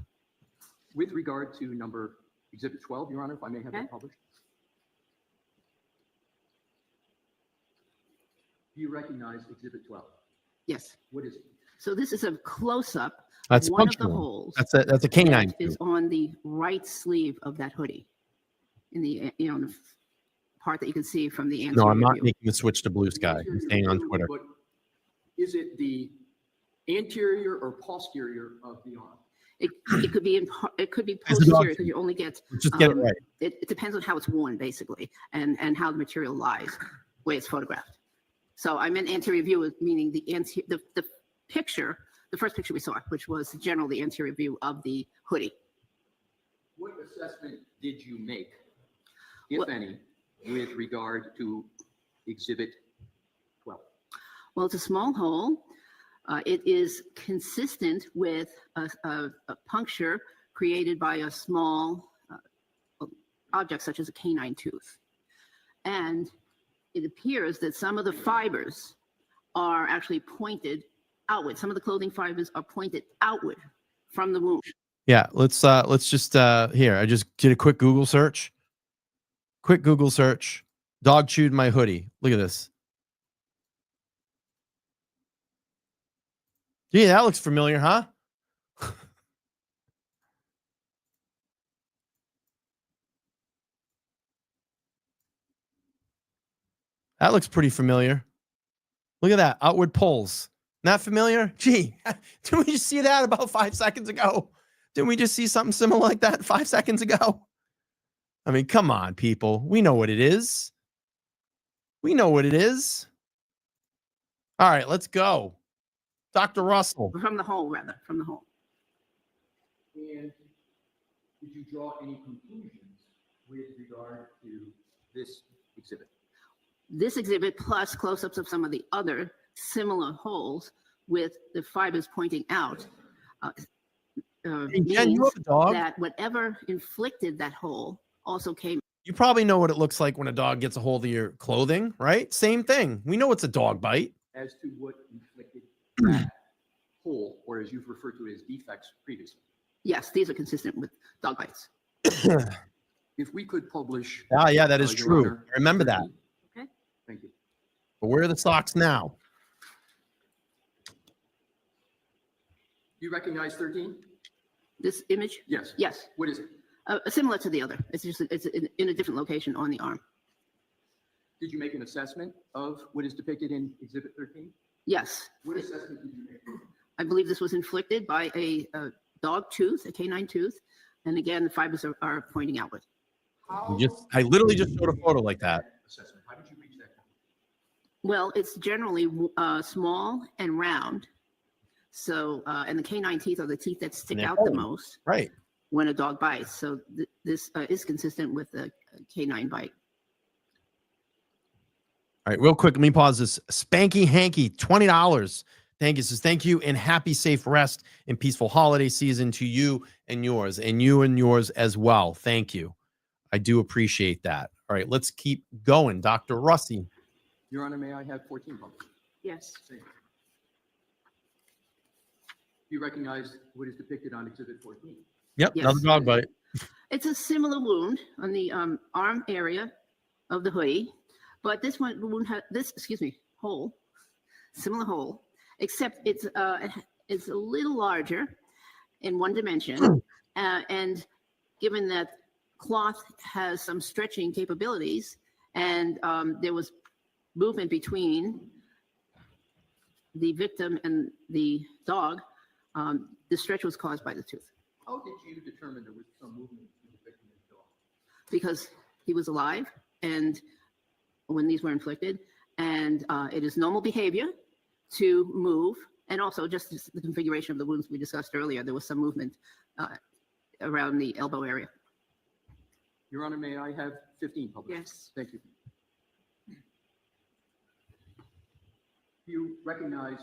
With regard to Exhibit 12, Your Honor, if I may have that published. Do you recognize Exhibit 12? Yes. What is it? So this is a close-up That's of one of the functional. holes. That's a canine. That is on the right sleeve of that hoodie, in the part that you can see from the No, anterior I'm not view. making the switch to blue sky. I'm staying on Twitter. But is it the anterior or posterior of the arm? It could be it could be It's a dog posterior because shoe. you only get. Let's just get it right. It depends on how it's worn, basically, and how the material lies, the way it's photographed. So I meant anterior view, meaning the picture, the first picture we saw, which was generally the anterior view of the hoodie. What assessment did you make, if any, with regard to Exhibit 12? Well, it's a small hole. It is consistent with a puncture created by a small object such as a canine tooth. And it appears that some of the fibers are actually pointed outward. Some of the clothing fibers are pointed outward from the wound. Yeah, let's just here. I just did a quick Google search. Quick Google search. Dog chewed my hoodie. Look at this. Gee, that looks familiar, huh? That looks pretty familiar. Look at that. Outward pulls. Not familiar? Gee, didn't we just see that about 5 seconds ago? Didn't we just see something similar like that 5 seconds ago? I mean, come on, people. We know what it is. We know what it is. All right, let's go. Dr. Russell. From the hole, rather, from the hole. And did you draw any conclusions with regard to this exhibit? This exhibit plus close-ups of some of the other similar holes with the fibers pointing out Hey, Jen, you means have a dog? that whatever inflicted that hole also came. You probably know what it looks like when a dog gets a hold of your clothing, right? Same thing. We know it's a dog bite. As to what inflicted that hole, or as you've referred to it as defects previously. Yes, these are consistent with dog bites. If we could publish. Yeah, that is Your true. Honor, I remember that. Okay. Thank you. But where are the socks now? You recognize 13? This image? Yes. Yes, What is it? similar to the other. It's just it's in a different location on the arm. Did you make an assessment of what is depicted in Exhibit 13? Yes, What assessment did you make? I believe this was inflicted by a dog tooth, a canine tooth, and again the fibers are pointing outward. I literally just showed a photo like that. Assessment. How did you reach that? Well, it's generally small and round. So, and the canine teeth are the teeth that stick they're out the pointing. most Right. when a dog bites. So this is consistent with the canine bite. All right, real quick, let me pause this. Spanky Hanky, $20. Thank you. Says thank you and happy, safe rest and peaceful holiday season to you and yours as well. Thank you. I do appreciate that. All right, let's keep going. Dr. Russi. Your Honor, may I have 14 published? Yes. Thank you. You recognize what is depicted on Exhibit 14? Yep, Yes. another dog bite. It's a similar wound on the arm area of the hoodie, but this one wound has hole, similar hole, except it's a little larger in one dimension, and given that cloth has some stretching capabilities, and there was movement between the victim and the dog, the stretch was caused by the tooth. How did you determine there was some movement between the victim and the dog? Because he was alive and when these were inflicted, and it is normal behavior to move, and also just the configuration of the wounds we discussed earlier, there was some movement around the elbow area. Your Honor, may I have 15 published? Yes. Thank you. You recognize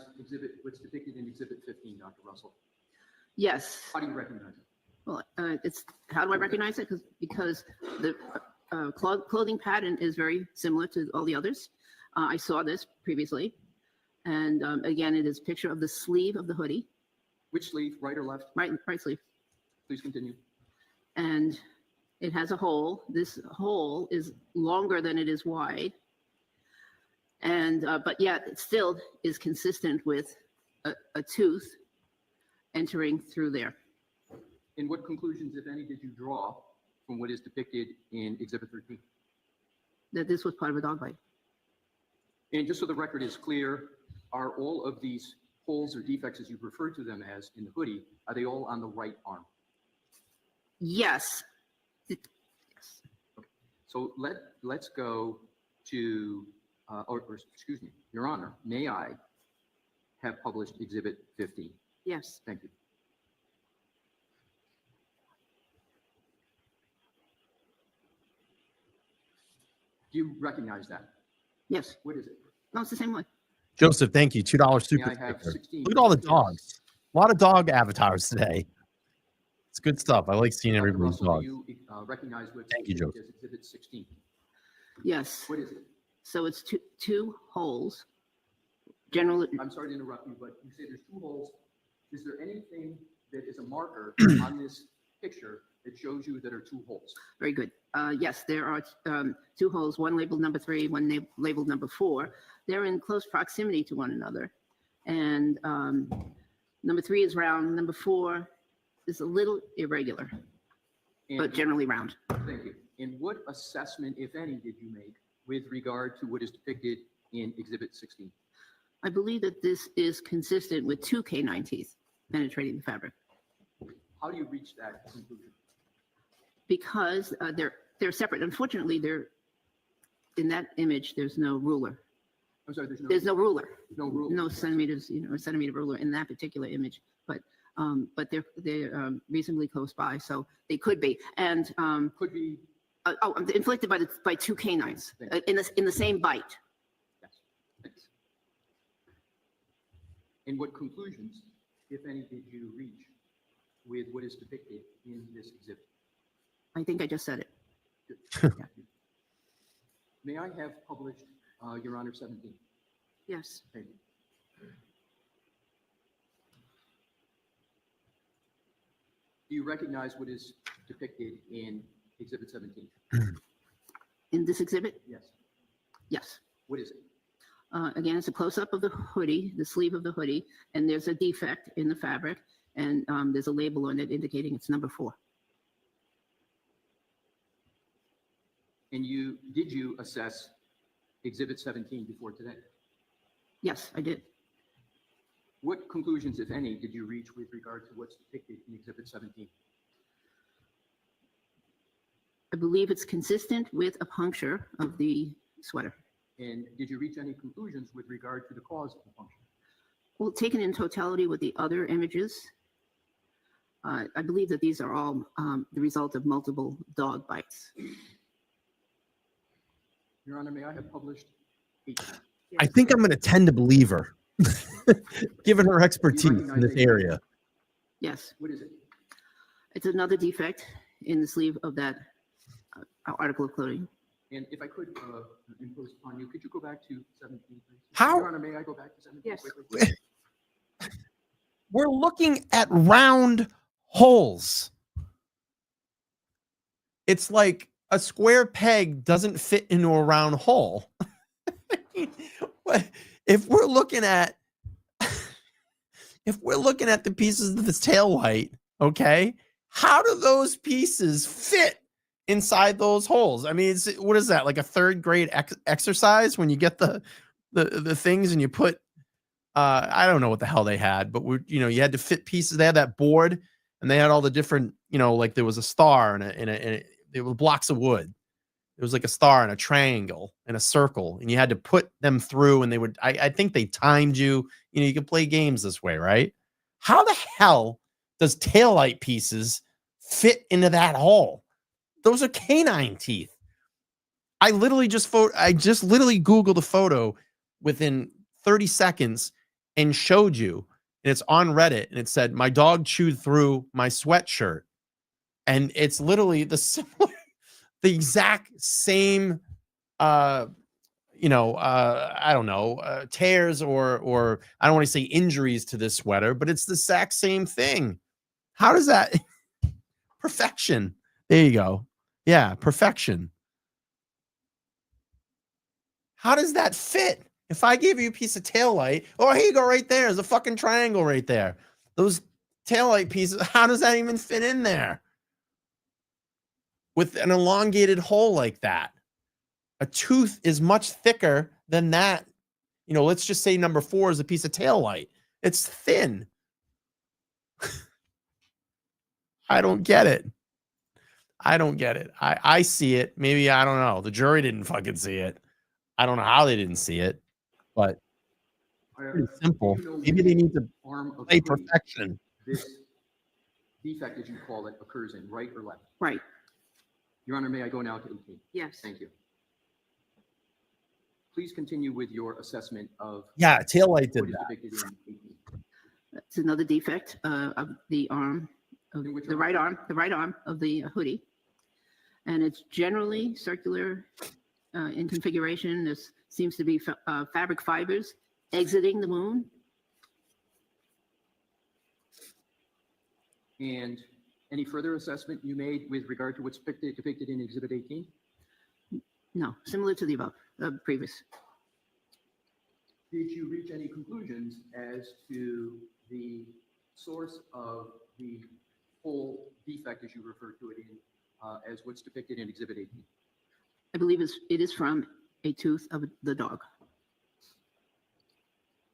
what's depicted in Exhibit 15, Dr. Russell? Yes. How do you recognize it? Well, how do I recognize it? Because the clothing pattern is very similar to all the others. I saw this previously. And again, it is a picture of the sleeve of the hoodie. Which sleeve, right or left? Right sleeve. Please continue. And it has a hole. This hole is longer than it is wide. And but yet it still is consistent with a tooth entering through there. And what conclusions, if any, did you draw from what is depicted in Exhibit 13? that this was part of a dog bite. And just so the record is clear, are all of these holes or defects, as you refer to them as in the hoodie, are they all on the right arm? Yes. Okay. So let's go to, or excuse me, Your Honor, may I have published Exhibit 15? Yes. Thank you. Do you recognize that? Yes. What is it? No, it's the same one. Joseph, thank you. $2 super. May I have sticker. 16? Look at all the Yes. dogs. A lot of dog avatars today. It's good stuff. I like seeing Dr. everybody's Russell, dogs. do you recognize what Thank you, Joseph. is Exhibit 16? Yes. What is it? So it's two holes. Generally, I'm sorry to interrupt you, but you say there's two holes. Is there anything that is a marker on this picture that shows you that are two holes? very good. Yes, there are two holes, one labeled number 3, one labeled number 4. They're in close proximity to one another. And number 3 is round, number 4 is a little irregular, but And generally round. thank you. And what assessment, if any, did you make with regard to what is depicted in Exhibit 16? I believe that this is consistent with 2 canine teeth penetrating the fabric, How do you reach that conclusion? because they're separate. Unfortunately, they're in that image. There's no ruler. I'm sorry, There's no ruler. no rule. No centimeters, a centimeter ruler in that particular image, but they're reasonably close by, so they could be. And Could be, inflicted by 2 canines in the same bite. yes. Thanks. And what conclusions, if any, did you reach with what is depicted in this exhibit? I think I just said it. Thank you. May I have published, Your Honor, 17? Yes. Thank you. Do you recognize what is depicted in Exhibit 17? In this exhibit, Yes. yes. What is it? Again, it's a close-up of the hoodie, the sleeve of the hoodie, and there's a defect in the fabric, and there's a label on it indicating it's number 4. And did you assess Exhibit 17 before today? Yes, I did. What conclusions, if any, did you reach with regard to what's depicted in Exhibit 17? I believe it's consistent with a puncture of the sweater. And did you reach any conclusions with regard to the cause of the puncture? Well, taken in totality with the other images, I believe that these are all the result of multiple dog bites. Your Honor, may I have published 18? I think I'm going to tend to believe her, given her expertise in this area. Yes, What is it? it's another defect in the sleeve of that article of clothing. And if I could impose upon you, could you go back to 17, please? How- Your Honor, may I go back to 17 Yes. quickly? We're looking at round holes. It's like a square peg doesn't fit into a round hole. If we're looking at the pieces of this tail light, okay, how do those pieces fit inside those holes? I mean, what is that, like a third grade exercise when you get the things and you put I don't know what the hell they had, but you had to fit pieces. They had that board and they had all the different, like there was a star and it was blocks of wood. It was like a star and a triangle and a circle, and you had to put them through, and they would, I think they timed you, you could play games this way, right? How the hell does taillight pieces fit into that hole? Those are canine teeth. I just literally Googled a photo within 30 seconds and showed you, and it's on Reddit, and it said, my dog chewed through my sweatshirt. And it's literally the exact same, I don't know, tears or I don't want to say injuries to this sweater, but it's the exact same thing. How does that perfection? There you go. Yeah. Perfection. How does that fit? If I gave you a piece of taillight, here you go, right there. There's a fucking triangle right there. Those taillight pieces, how does that even fit in there? With an elongated hole like that, A tooth is much thicker than that. You know, let's just say number 4 is a piece of tail light. It's thin. I don't get it. I don't get it. I see it. Maybe, I don't know. The jury didn't fucking see it. I don't know how they didn't see it, but pretty simple. Maybe they need to play perfection. This defect, as you call it, occurs in, right or left? Right. Your Honor, may I go now to 18? Yes. Thank you. Please continue with your assessment of Yeah, tail light did what is that. depicted in 18. It's another defect of the arm, of In which the right arm of the hoodie. And it's generally circular in configuration. There seems to be fabric fibers exiting the wound. And any further assessment you made with regard to what's depicted in Exhibit 18? No, similar to the above, previous. Did you reach any conclusions as to the source of the whole defect, as you refer to it in, as what's depicted in Exhibit 18? I believe it is from a tooth of the dog.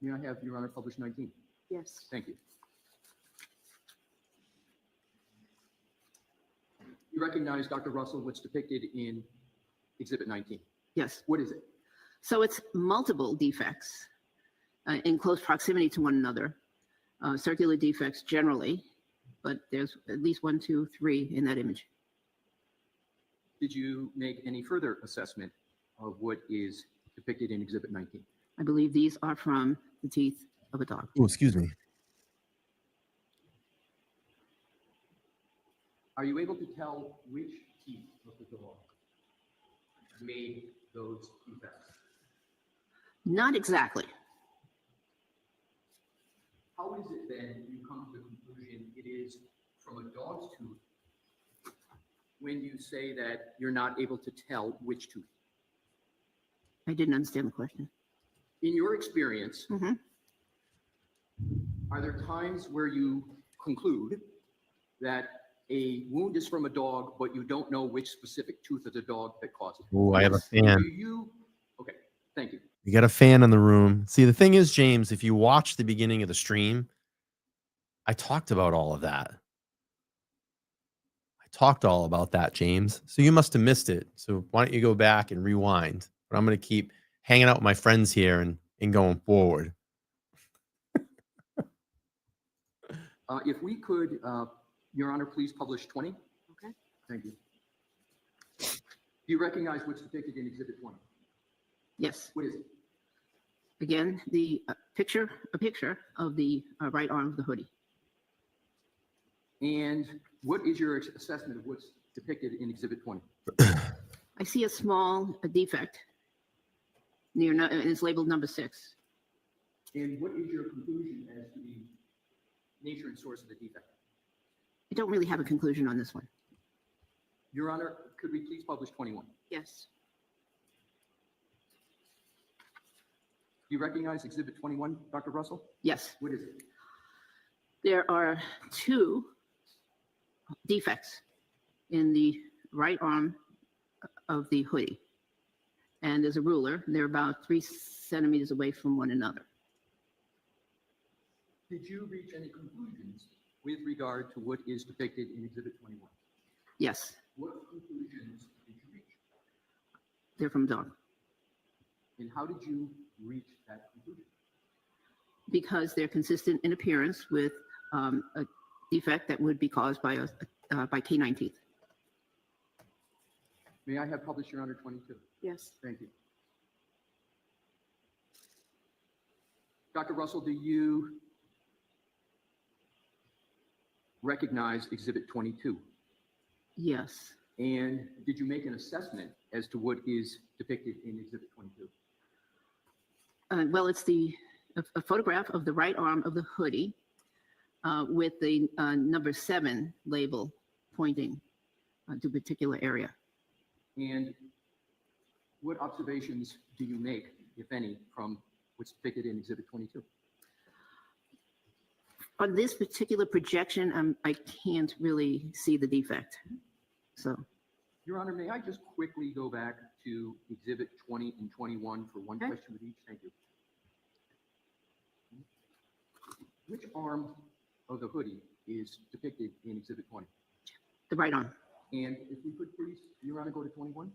May I have, Your Honor, published 19? Yes. Thank you. You recognize, Dr. Russell, what's depicted in Exhibit 19? Yes. What is it? So it's multiple defects in close proximity to one another. Circular defects generally, but there's at least 1, 2, 3 in that image. Did you make any further assessment of what is depicted in Exhibit 19? I believe these are from the teeth of a dog. Oh, excuse me. Are you able to tell which teeth of the dog made those defects? Not exactly. How is it then you come to the conclusion it is from a dog's tooth when you say that you're not able to tell which tooth? I didn't understand the question. In your experience, Mhm. are there times where you conclude that a wound is from a dog, but you don't know which specific tooth of the dog that caused it? Oh, I have a Yes. fan. Do you? Okay, thank you. You got a fan in the room. See, the thing is, James, if you watch the beginning of the stream, I talked about all of that. I talked all about that, James. So you must have missed it. So why don't you go back and rewind? But I'm going to keep hanging out with my friends here and going forward. If we could, Your Honor, please publish 20. Okay. Thank you. Do you recognize what's depicted in Exhibit 20? Yes. What is it? Again, the a picture of the right arm of the hoodie. And what is your assessment of what's depicted in Exhibit 20? I see a small defect near, and it's labeled number 6. And what is your conclusion as to the nature and source of the defect? I don't really have a conclusion on this one. Your Honor, could we please publish 21? Yes. Do you recognize Exhibit 21, Dr. Russell? Yes, What is it? there are 2 defects in the right arm of the hoodie. And there's a ruler. They're about 3 centimeters away from one another. Did you reach any conclusions with regard to what is depicted in Exhibit 21? Yes, What conclusions did you reach? they're from dog. And how did you reach that conclusion? Because they're consistent in appearance with a defect that would be caused by canine teeth. May I have published, Your Honor, 22? Yes. Thank you. Dr. Russell, do you recognize Exhibit 22? Yes, And did you make an assessment as to what is depicted in Exhibit 22? well, it's a photograph of the right arm of the hoodie with the number 7 label pointing to a particular area. And what observations do you make, if any, from what's depicted in Exhibit 22? On this particular projection, I can't really see the defect. So Your Honor, may I just quickly go back to Exhibit 20 and 21 for one question with each? Thank you. Which arm of the hoodie is depicted in Exhibit 20? The right arm. And if we could please, Your Honor, go to 21.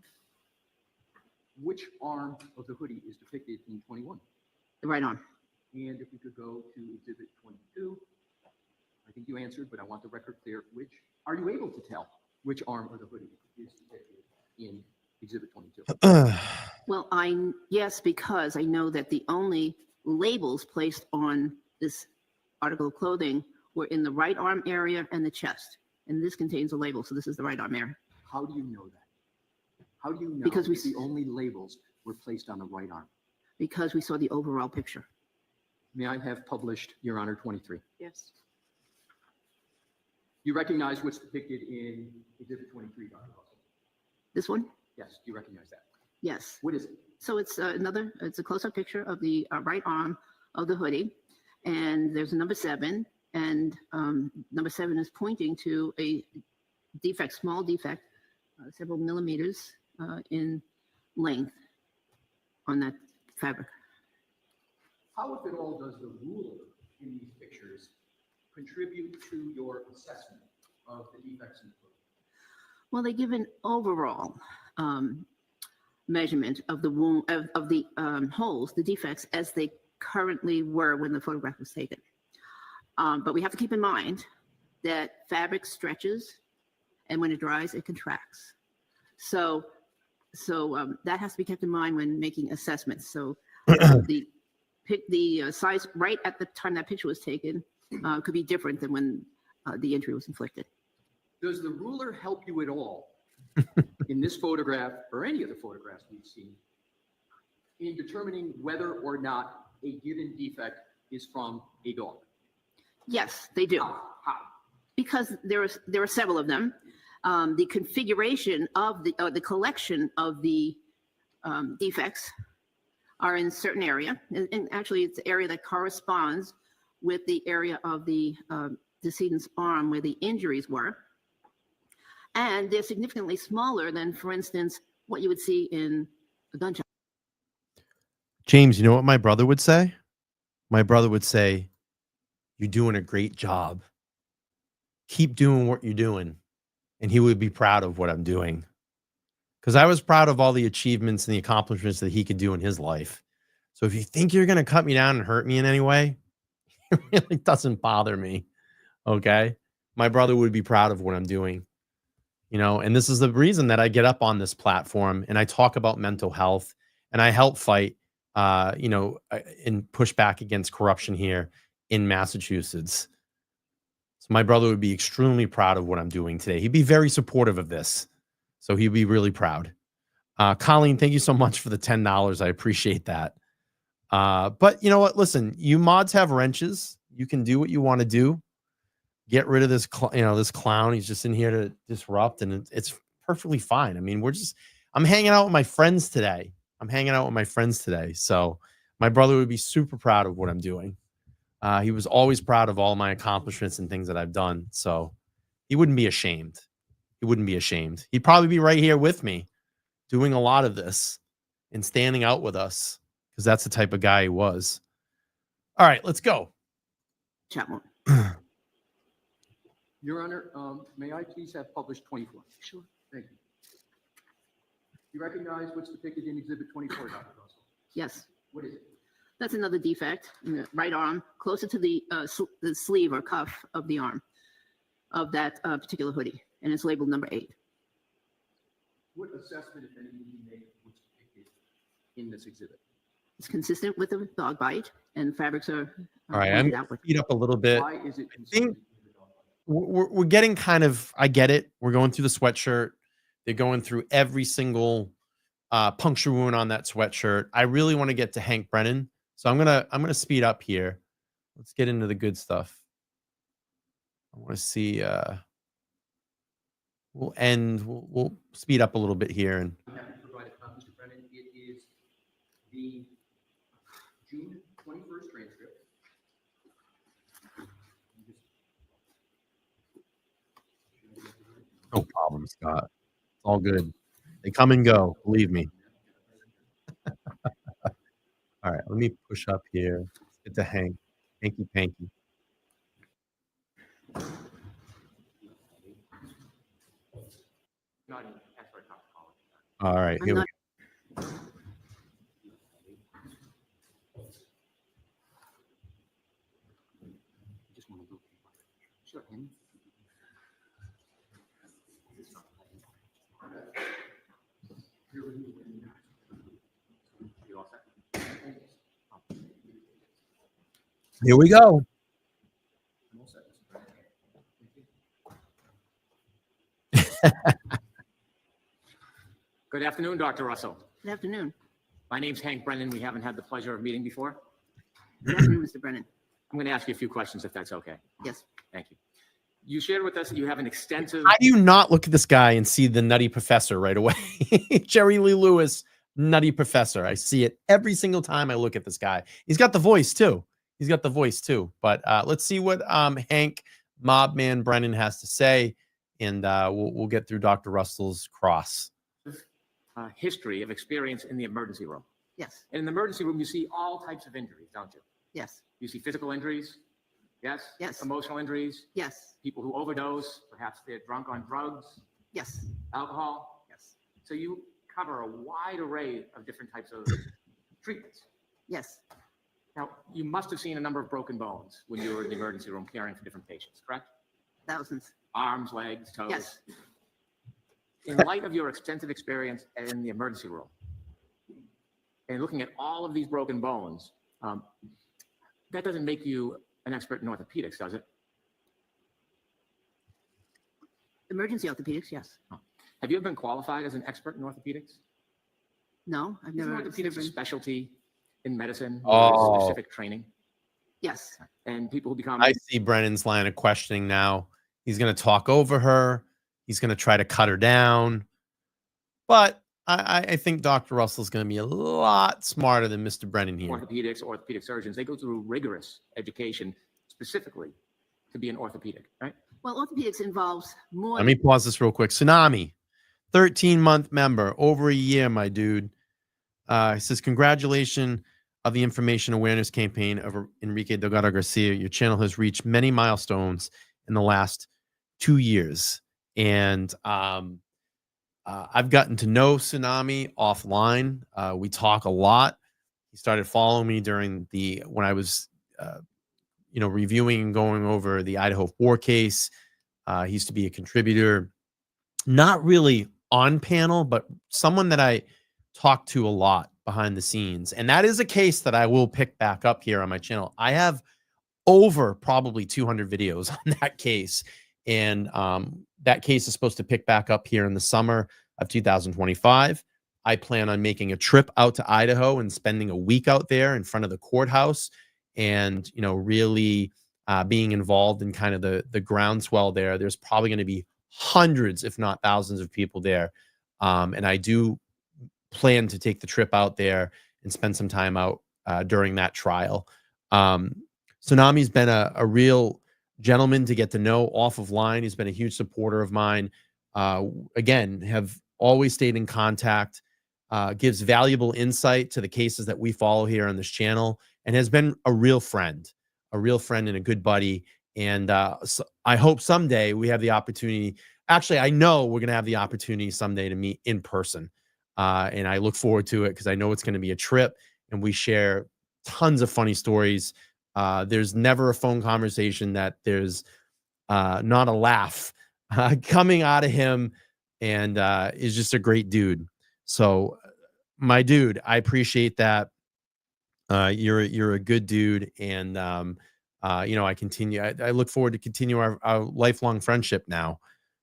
Which arm of the hoodie is depicted in 21? The right arm. And if we could go to Exhibit 22. I think you answered, but I want the record clear. Which, are you able to tell which arm of the hoodie is depicted in Exhibit 22? Well, yes, because I know that the only labels placed on this article of clothing were in the right arm area and the chest. And this contains a label, so this is the right arm area. How do you know that? How do you know Because that the only labels were placed on the right arm? Because we saw the overall picture. May I have published, Your Honor, 23? Yes. You recognize what's depicted in Exhibit 23, Dr. Russell? This one? Yes, do you recognize that? Yes. What is it? So it's it's a close-up picture of the right arm of the hoodie. And there's a number 7. And number 7 is pointing to a defect, small defect, several millimeters in length on that fabric. How, if at all, does the ruler in these pictures contribute to your assessment of the defects in the clothing? Well, they give an overall measurement of the wound, of the holes, the defects, as they currently were when the photograph was taken. But we have to keep in mind that fabric stretches, and when it dries, it contracts. So that has to be kept in mind when making assessments. So the size right at the time that picture was taken could be different than when the injury was inflicted. Does the ruler help you at all in this photograph or any of the photographs we've seen in determining whether or not a given defect is from a dog? Yes, they do. How? Because there are several of them. The configuration of the collection of the defects are in certain area, and actually it's the area that corresponds with the area of the decedent's arm where the injuries were. And they're significantly smaller than, for instance, what you would see in a gunshot. James, you know what my brother would say? My brother would say, "You're doing a great job. Keep doing what you're doing." And he would be proud of what I'm doing. Because I was proud of all the achievements and the accomplishments that he could do in his life. So if you think you're going to cut me down and hurt me in any way, it really doesn't bother me. Okay? My brother would be proud of what I'm doing. You know, and this is the reason that I get up on this platform and I talk about mental health and I help fight, and push back against corruption here in Massachusetts. So my brother would be extremely proud of what I'm doing today. He'd be very supportive of this. So he'd be really proud. Colleen, thank you so much for the $10. I appreciate that. But you know what? Listen, you mods have wrenches. You can do what you want to do. Get rid of this, this clown. He's just in here to disrupt, and it's perfectly fine. I mean, I'm hanging out with my friends today. So my brother would be super proud of what I'm doing. He was always proud of all my accomplishments and things that I've done. So he wouldn't be ashamed. He'd probably be right here with me doing a lot of this and standing out with us because that's the type of guy he was. All right, let's go. Chapman. Your Honor, may I please have published 24? Sure. Thank you. You recognize what's depicted in Exhibit 24, Dr. Russell? Yes. What is it? That's another defect in the right arm, closer to the sleeve or cuff of the arm of that particular hoodie, and it's labeled number 8. What assessment, if any, did you make of what's depicted in this exhibit? It's consistent with the dog bite, and fabrics are. All right, I'm going to speed up a little bit. Why is it consistent? We're getting kind of, I get it. We're going through the sweatshirt. They're going through every single puncture wound on that sweatshirt. I really want to get to Hank Brennan. So I'm gonna speed up here. Let's get into the good stuff. I want to see. We'll speed up a little bit here. And I'm happy to provide a Mr. Brennan. It is the June 21st transcript. no problem, Scott. all good. They come and go, believe me. All right, let me push up here. Get to Hank. Hanky Panky. All right, here we go. Here we go. Good afternoon, Dr. Russell. Good afternoon. My name's Hank Brennan. We haven't had the pleasure of meeting before. Good afternoon, Mr. Brennan. I'm going to ask you a few questions, if that's okay. Yes. Thank you. You shared with us that you have an extensive... How do you not look at this guy and see the Nutty Professor right away? Jerry Lee Lewis, Nutty Professor. I see it every single time I look at this guy. He's got the voice too. But let's see what Hank Mobman Brennan has to say, and we'll get through Dr. Russell's cross. History of experience in the emergency room. Yes. And in the emergency room, you see all types of injuries, don't you? Yes. You see physical injuries. Yes. Yes. Emotional injuries. Yes. People who overdose, perhaps they're drunk on drugs. Yes. Alcohol. Yes. So you cover a wide array of different types of treatments. Yes. Now, you must have seen a number of broken bones when you were in the emergency room caring for different patients, correct? Thousands. Arms, legs, toes. Yes. In light of your extensive experience in the emergency room, and looking at all of these broken bones, that doesn't make you an expert in orthopedics, does it? Emergency orthopedics, yes. Oh. Have you ever been qualified as an expert in orthopedics? No, I've never. Isn't orthopedics a specialty in medicine? Oh. Specific training? Yes. And people who become... I see Brennan's line of questioning now. He's going to talk over her. He's going to try to cut her down. But I think Dr. Russell's going to be a lot smarter than Mr. Brennan here. Orthopedics, orthopedic surgeons, they go through rigorous education specifically to be an orthopedic, right? Well, orthopedics involves more. Let me pause this real quick. Tsunami, 13-month member, over a year, my dude. He says, congratulations of the information awareness campaign of Enrique Delgado Garcia. Your channel has reached many milestones in the last 2 years. And I've gotten to know Tsunami offline. We talk a lot. He started following me during when I was, reviewing and going over the Idaho 4 case. He used to be a contributor, not really on panel, but someone that I talked to a lot behind the scenes. And that is a case that I will pick back up here on my channel. I have over probably 200 videos on that case. And that case is supposed to pick back up here in the summer of 2025. I plan on making a trip out to Idaho and spending a week out there in front of the courthouse and, really being involved in kind of the groundswell there. There's probably going to be hundreds, if not thousands of people there. And I do plan to take the trip out there and spend some time out during that trial. Tsunami's been a real gentleman to get to know off of line. He's been a huge supporter of mine. Again, have always stayed in contact, gives valuable insight to the cases that we follow here on this channel, and has been a real friend and a good buddy. And so I hope someday we have the opportunity. Actually, I know we're going to have the opportunity someday to meet in person. And I look forward to it because I know it's going to be a trip and we share tons of funny stories. There's never a phone conversation that there's not a laugh coming out of him, and is just a great dude. So my dude, I appreciate that. You're a good dude. And, I look forward to continue our lifelong friendship now.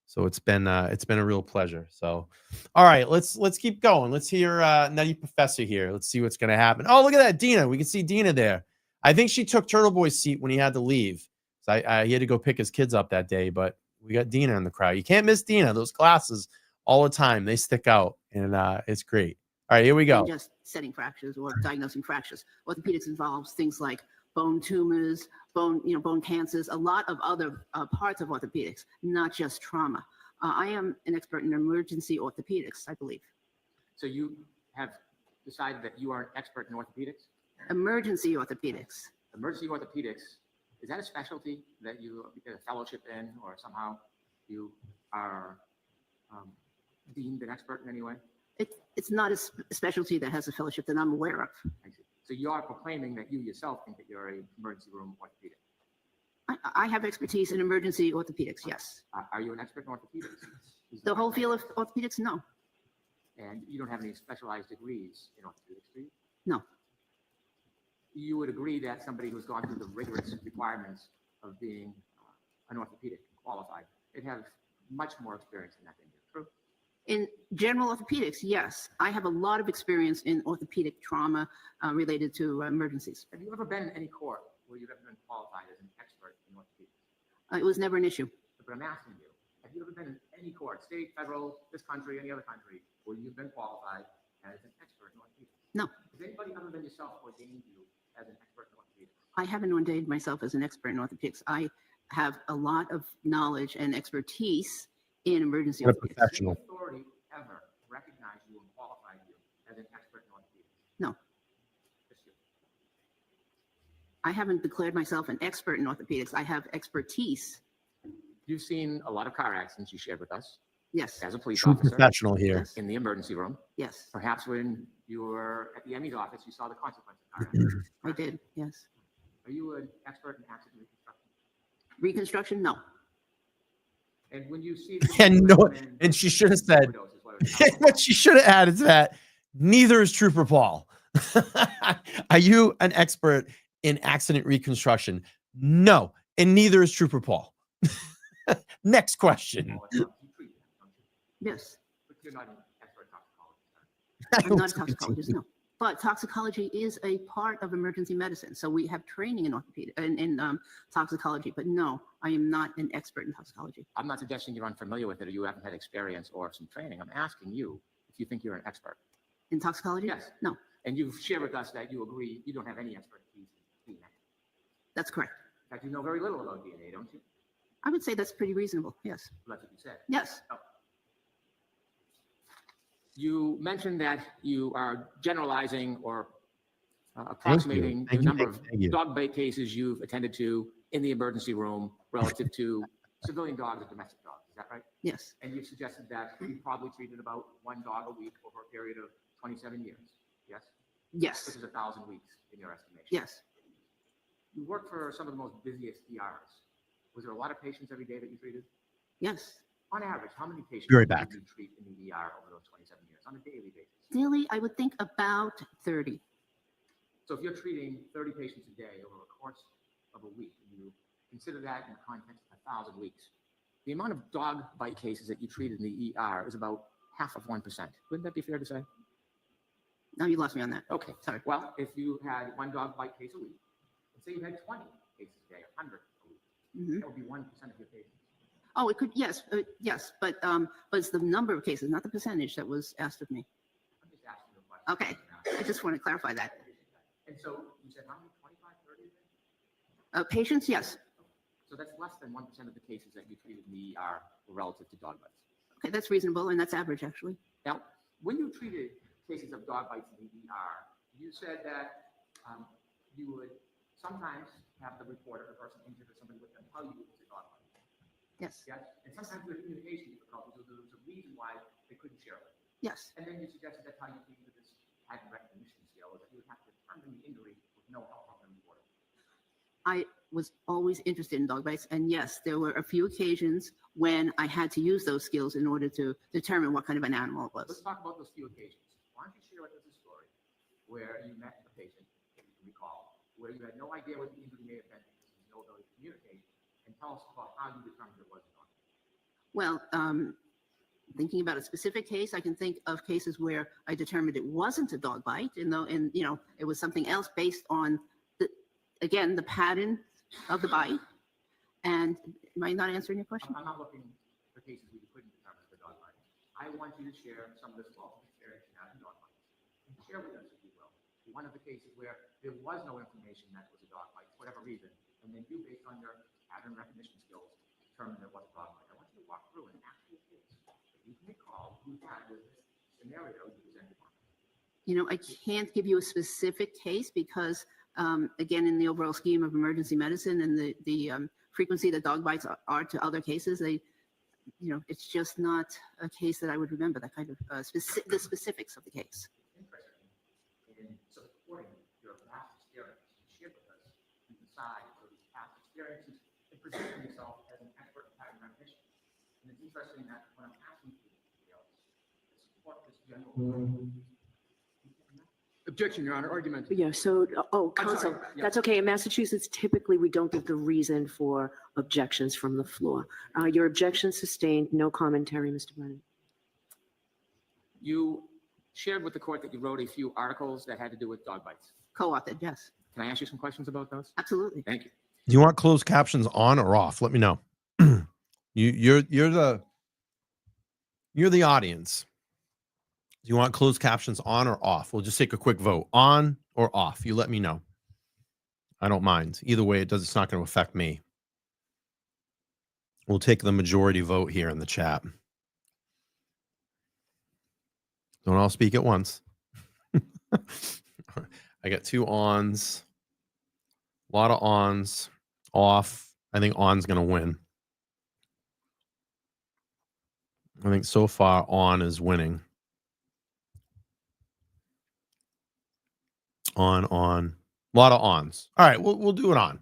So it's been a real pleasure. So, all right, let's keep going. Let's hear Nutty Professor here. Let's see what's going to happen. Oh, look at that. Dina. We can see Dina there. I think she took Turtle Boy's seat when he had to leave. So he had to go pick his kids up that day, but we got Dina in the crowd. You can't miss Dina. Those classes all the time, they stick out, and it's great. All right, here we go. Just setting fractures or diagnosing fractures. Orthopedics involves things like bone tumors, bone cancers, a lot of other parts of orthopedics, not just trauma. I am an expert in emergency orthopedics, I believe. So you have decided that you are an expert in orthopedics? Emergency orthopedics. Emergency orthopedics, is that a specialty that you get a fellowship in, or somehow you are deemed an expert in any way? It's not a specialty that has a fellowship that I'm aware of. I see. So you are proclaiming that you yourself think that you're a emergency room orthopedic. I have expertise in emergency orthopedics, yes. Are you an expert in orthopedics? The whole field of orthopedics, no. And you don't have any specialized degrees in orthopedics, do you? No. You would agree that somebody who's gone through the rigorous requirements of being an orthopedic qualified, they'd have much more experience in that than you. True? In general orthopedics, yes. I have a lot of experience in orthopedic trauma related to emergencies. Have you ever been in any court where you've ever been qualified as an expert in orthopedics? It was never an issue. But I'm asking you, have you ever been in any court, state, federal, this country, any other country, where you've been qualified as an expert in orthopedics? No. Has anybody other than yourself ordained you as an expert in orthopedics? I haven't ordained myself as an expert in orthopedics. I have a lot of knowledge and expertise in emergency What a orthopedics. professional. Has any authority ever recognized you and qualified you as an expert in orthopedics? No. Just you. I haven't declared myself an expert in orthopedics. I have expertise. You've seen a lot of car accidents you shared with us Yes. as a police True officer professional here. Yes. in the emergency room. Yes, Perhaps when you were at the ME's office, you saw the consequence of car accidents. I did. Yes. Are you an expert in accident reconstruction? Reconstruction? No. And when you see And no, and she should have said, what she should have added to that, neither is Trooper Paul. Are you an expert in accident reconstruction? No, and neither is Trooper Paul. Next question. Yes. But you're not an expert in toxicology. I I'm don't not a think toxicologist, no. But toxicology is a part of emergency medicine. So we have training in orthopedic in toxicology. But no, I am not an expert in toxicology. I'm not suggesting you're unfamiliar with it or you haven't had experience or some training. I'm asking you if you think you're an expert. In toxicology? Yes. No, And you've shared with us that you agree you don't have any expertise in DNA. that's correct. In fact, you know very little about DNA, don't you? I would say that's pretty reasonable. Yes. That's what you said. Yes. You mentioned that you are generalizing or approximating Thank the you. number of Thank you. dog bite cases you've attended to in the emergency room relative to civilian dogs and domestic dogs. Is that right? Yes. And you've suggested that you probably treated about one dog a week over a period of 27 years. Yes? Which Yes. is 1,000 weeks in your estimation. Yes. You worked for some of the most busiest ERs. Was there a lot of patients every day that you treated? Yes. On average, how many patients Be right did back. you treat in the ER over those 27 years on a daily basis? Daily, I would think about 30. So if you're treating 30 patients a day over a course of a week, and you consider that in the context of 1,000 weeks, the amount of dog bite cases that you treated in the ER is about half of 1%. Wouldn't that be fair to say? No, you lost me on that. Okay. Sorry. Well, if you had one dog bite case a week, let's say you had 20 cases a day, 100 a week, Mhm. that would be 1% of your patients. Oh, it could. Yes. Yes. But it's the number of cases, not the percentage that was asked of me. I'm just asking you a question. Okay. I just want to clarify that. And so you said how many? 25, 30 a day? Patients, yes. So that's less than 1% of the cases that you treated in the ER were relative to dog bites. Okay, that's reasonable, and that's average, actually. Now, when you treated cases of dog bites in the ER, you said that you would sometimes have the report of the person injured or somebody with them tell you it was a dog bite. Yes. Yes? And sometimes you had communication difficulties, so there was a reason why they couldn't share it. Yes. And then you suggested that's how you came to this pattern recognition skill, is that you would have to determine the injury with no help from the reporter. I was always interested in dog bites, and yes, there were a few occasions when I had to use those skills in order to determine what kind of an animal it Let's was. talk about those few occasions. Why don't you share with us a story where you met a patient, if you can recall, where you had no idea what the injury may have been because there was no ability to communicate, and tell us about how you determined it was a dog bite. Well, thinking about a specific case, I can think of cases where I determined it wasn't a dog bite, and it was something else based on the pattern of the bite. And am I not answering your question? I'm not looking for cases where you couldn't determine the dog bite. I want you to share some of this wealth of experience you have in dog bites. And share with us, if you will, one of the cases where there was no information that it was a dog bite, for whatever reason, and then you, based on your pattern recognition skills, determined it was a dog bite. I want you to walk through an actual case. you had with this scenario you presented. You know, I can't give you a specific case because, again, in the overall scheme of emergency medicine and the frequency that dog bites are to other cases, it's just not a case that I would remember, that kind of the specifics of the case. Interesting in supporting your past experience. You shared with us the side of these past experiences and presenting yourself as an expert in pattern recognition. And it's interesting that when I'm asking you details to support this general. Objection, Your Honor. Argument. Yeah, so, I'm counsel, sorry, yeah. that's okay. In Massachusetts, typically, we don't give the reason for objections from the floor. Your objection sustained. No commentary, Mr. Brennan. You shared with the court that you wrote a few articles that had to do with dog bites. Co-authored, yes. Can I ask you some questions about those? Absolutely. Thank you. Do you want closed captions on or off? Let me know. You're the audience. Do you want closed captions on or off? We'll just take a quick vote. On or off? You let me know. I don't mind. Either way, it's not going to affect me. We'll take the majority vote here in the chat. Don't all speak at once. I got 2 ons. A lot of ons. Off. I think on's going to win. I think so far on is winning. On. A lot of ons. All right, we'll do it on.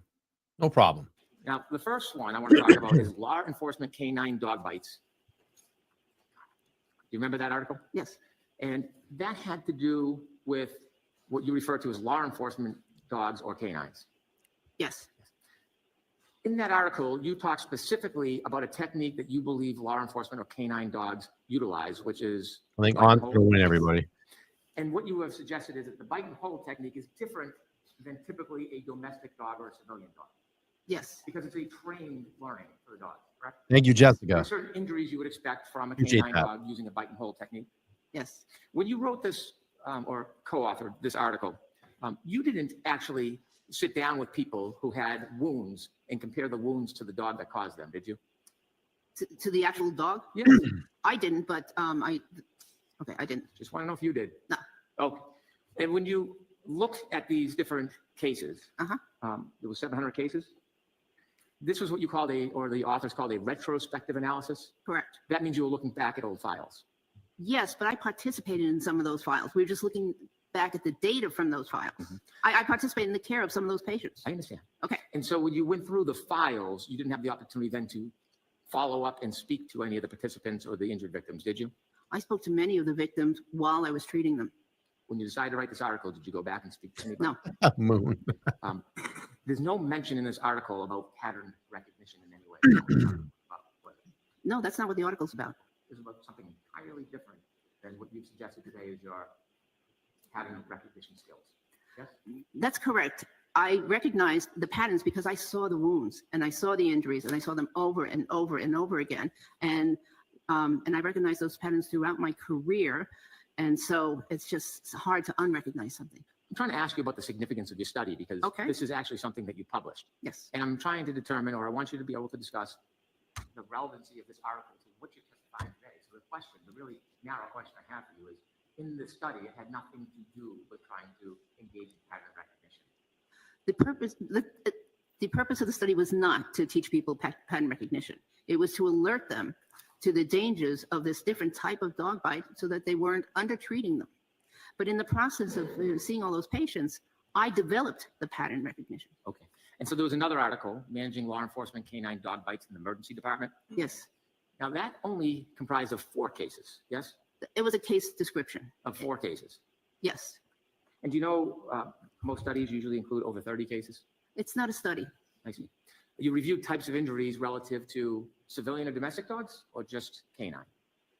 No problem. Now, the first one I want to talk about is law enforcement canine dog bites. Do you remember that article? Yes. And that had to do with what you refer to as law enforcement dogs or canines. Yes. In that article, you talk specifically about a technique that you believe law enforcement or canine dogs utilize, which is... I think on's going to win, everybody. And what you have suggested is that the bite and hold technique is different than typically a domestic dog or a civilian dog. Yes. Because it's a trained learning for the dog, correct? Thank you, Jessica. There are certain injuries you would expect from a Appreciate canine that. dog using a bite and hold technique. Yes. When you wrote this or co-authored this article, you didn't actually sit down with people who had wounds and compare the wounds to the dog that caused them, did you? To the actual dog? Yeah. I didn't, but I didn't. Just want to know if you did. No. Okay. And when you look at these different cases, there was 700 cases. This was what you called or the authors called a retrospective analysis. Correct. That means you were looking back at old files. Yes, but I participated in some of those files. We were just looking back at the data from those files. I participated in the care of some of those patients. I understand. Okay. And so when you went through the files, you didn't have the opportunity then to follow up and speak to any of the participants or the injured victims, did you? I spoke to many of the victims while I was treating them. When you decided to write this article, did you go back and speak to anybody? No. Moon. There's no mention in this article about pattern recognition in any way. No, that's not what the article's about. It's about something entirely different than what you've suggested today is your pattern recognition skills. Yes? That's correct. I recognized the patterns because I saw the wounds and I saw the injuries and I saw them over and over and over again. And I recognized those patterns throughout my career. And so it's just hard to unrecognize something. I'm trying to ask you about the significance of your study because this is actually something that you published. Yes. And I'm trying to determine, or I want you to be able to discuss the relevancy of this article to what you're testifying today. So the really narrow question I have for you is, in this study, it had nothing to do with trying to engage in pattern recognition. The purpose of the study was not to teach people pattern recognition. It was to alert them to the dangers of this different type of dog bite so that they weren't undertreating them. But in the process of seeing all those patients, I developed the pattern recognition. Okay. And so there was another article, Managing Law Enforcement Canine Dog Bites in the Emergency Department. Yes. Now that only comprised of 4 cases, yes? It was a case description. Of 4 cases. Yes. And do you know most studies usually include over 30 cases? It's not a study. I see. You reviewed types of injuries relative to civilian or domestic dogs or just canine?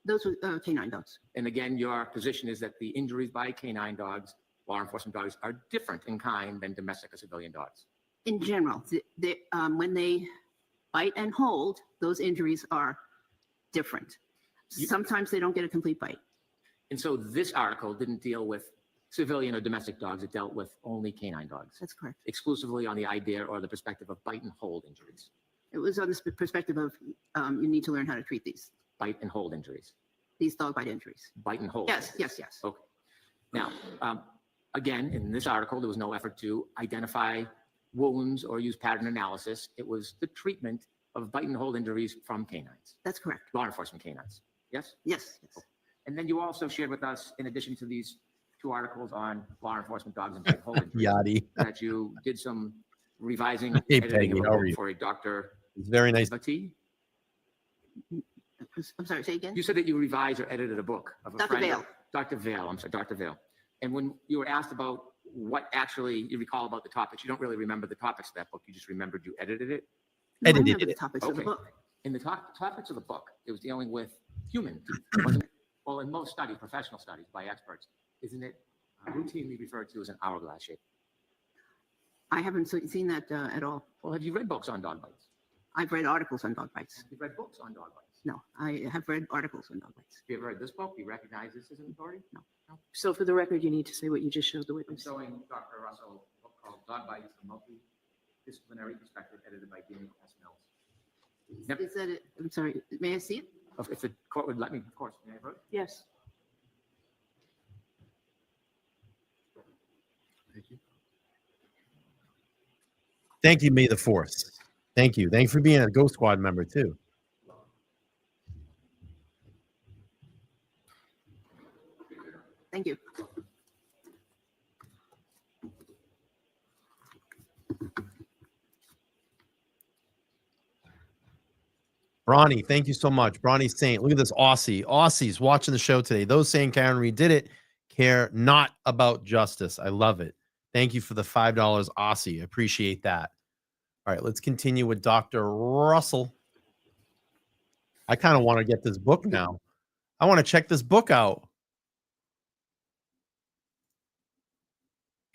Those were canine dogs. And again, your position is that the injuries by canine dogs, law enforcement dogs, are different in kind than domestic or civilian dogs. In general, when they bite and hold, those injuries are different. Sometimes they don't get a complete bite. And so this article didn't deal with civilian or domestic dogs. It dealt with only canine dogs. That's correct. Exclusively on the idea or the perspective of bite and hold injuries. It was on the perspective of you need to learn how to treat these. Bite and hold injuries. these dog bite injuries. Bite and hold. Yes, yes, yes. Okay. Now, again, in this article, there was no effort to identify wounds or use pattern analysis. It was the treatment of bite and hold injuries from canines, That's correct. law enforcement canines. Yes? Yes, yes. And then you also shared with us, in addition to these 2 articles on law enforcement dogs and bite and hold injuries, Yachty. that you did some revising, Hey, editing Peggy, of a how are book you? for a Dr. It's very nice. Bati. I'm sorry, say again? You said that you revised or edited a book of a Dr. friend. Vail. Dr. Vail, I'm sorry, Dr. Vail. And when you were asked about what actually you recall about the topics, you don't really remember the topics of that book. You just remembered you edited it. No, I Edited remember the it. topics of the Okay. book. In the topics of the book, it was dealing with human teeth, wasn't it? Well, in most studies, professional studies by experts, isn't it routinely referred to as an hourglass shape? I haven't seen that at all. Well, have you read books on dog bites? I've read articles on dog bites. You've read books on dog bites. No, I have read articles on dog bites. Have you ever read this book? Do you recognize this as an authority? No. So for the record, you need to say what you just showed the I'm witness. showing Dr. Russell a book called Dog Bites, a multidisciplinary perspective, edited by Daniel S. Mills. Yep. Is that it? I'm sorry, may I see it? If the court would let me, of course. May I approach? Yes. Thank you, May the Force. Thank you. Thanks for being a Ghost Squad member too. Thank you. Bronny, thank you so much. Bronny Saint, look at this Aussie. Aussies watching the show today. Those saying Karen Reed did it care not about justice. I love it. Thank you for the $5 Aussie. I appreciate that. All right, let's continue with Dr. Russell. I kind of want to get this book now. I want to check this book out.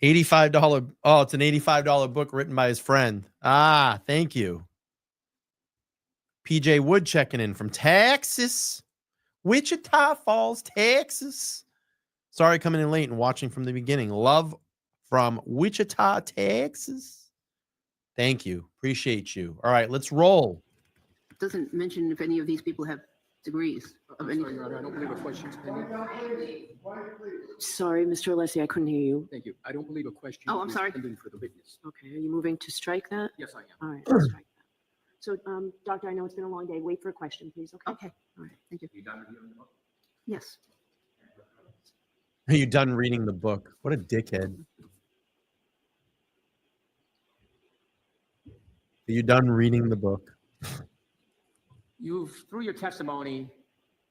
$85. Oh, it's an $85 book written by his friend. Ah, thank you. PJ Wood checking in from Texas. Wichita Falls, Texas. Sorry coming in late and watching from the beginning. Love from Wichita, Texas. Thank you. Appreciate you. All right, let's roll. Doesn't mention if any of these people have degrees of any. Sorry, Your Honor, I don't believe a question's pending. Sorry, Mr. Alessi, I couldn't hear you. Thank you. I don't believe a question Oh, I'm is sorry. pending for the witness. Okay, are you moving to strike that? Yes, I am. All right, let's strike that. So, doctor, I know it's been a long day. Wait for a question, please, okay? Okay, all right, thank you. You done reviewing the book? Yes. Are you done reading the book? What a dickhead. Are you done reading the book? You've, through your testimony,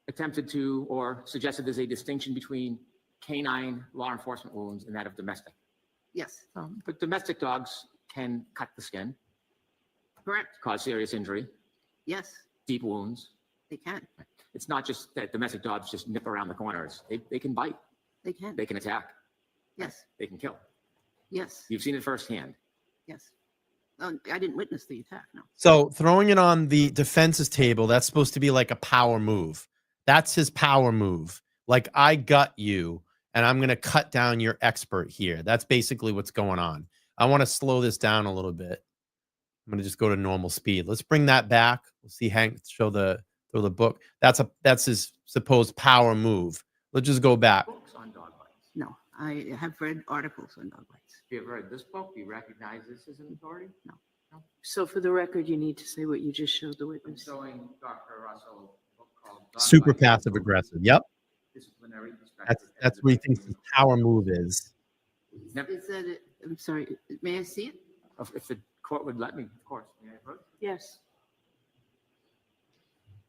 attempted to or suggested there's a distinction between canine law enforcement wounds and that of domestic. Yes, But domestic dogs can cut the skin, correct. cause serious injury, Yes, deep wounds. they can. It's not just that domestic dogs just nip around the corners. They can bite, They can. they can attack, Yes, they can kill. yes, You've seen it firsthand. yes. Oh, I didn't witness the attack, no. So throwing it on the defense's table, that's supposed to be like a power move. That's his power move. Like, I gut you and I'm going to cut down your expert here. That's basically what's going on. I want to slow this down a little bit. I'm going to just go to normal speed. Let's bring that back. We'll see Hank show the book. That's his supposed power move. Let's just go back. Books on dog bites. No, I have read articles on dog bites. If you have read this book, do you recognize this as an authority? No. So for the record, you need to say what you just showed the I'm witness. showing Dr. Russell a book called Dog Super Bites, passive aggressive. Yep. Disciplinary Perspective. That's what he thinks his power move is. Never, Is that it? I'm sorry, may I see it? if the court would let me, of course. May I approach? Yes.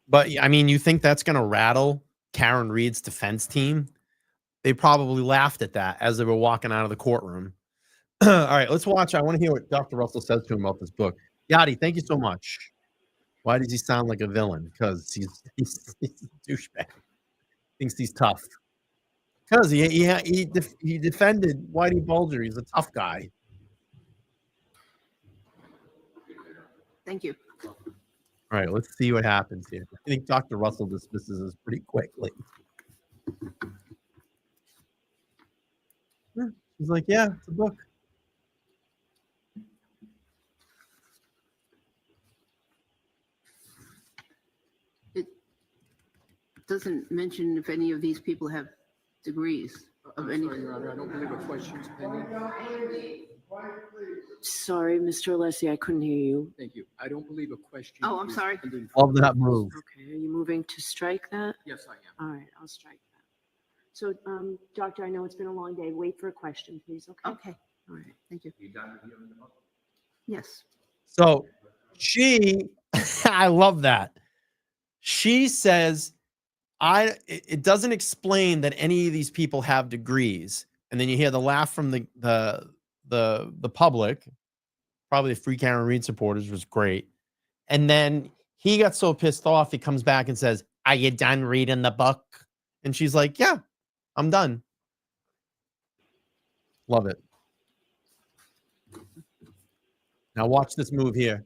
But I mean, you think that's going to rattle Karen Reed's defense team? They probably laughed at that as they were walking out of the courtroom. All right, let's watch. I want to hear what Dr. Russell says to him about this book. Yachty, thank you so much. Why does he sound like a villain? Because he's a douchebag. Thinks he's tough. Because he defended Whitey Bulger. He's a tough guy. Thank you. All right, let's see what happens here. I think Dr. Russell dismisses this pretty quickly. Yeah, he's like, yeah, it's a book. It doesn't mention if any of these people have degrees of I'm any. sorry, Your Honor, I don't believe a question's pending. Sorry, Mr. Alessi, I couldn't hear you. Thank you. I don't believe a question. Oh, I'm is sorry. pending. Love that move. Okay, are you moving to strike that? Yes, I am. All right, I'll strike that. So, Doctor, I know it's been a long day. Wait for a question, please, okay? Okay, All right. thank you. You done reviewing the motion? Yes. So she, I love that. She says, it doesn't explain that any of these people have degrees. And then you hear the laugh from the public, probably the Free Karen Reed supporters, was great. And then he got so pissed off, he comes back and says, "Are you done reading the book?" And she's like, "Yeah, I'm done." Love it. Now watch this move here.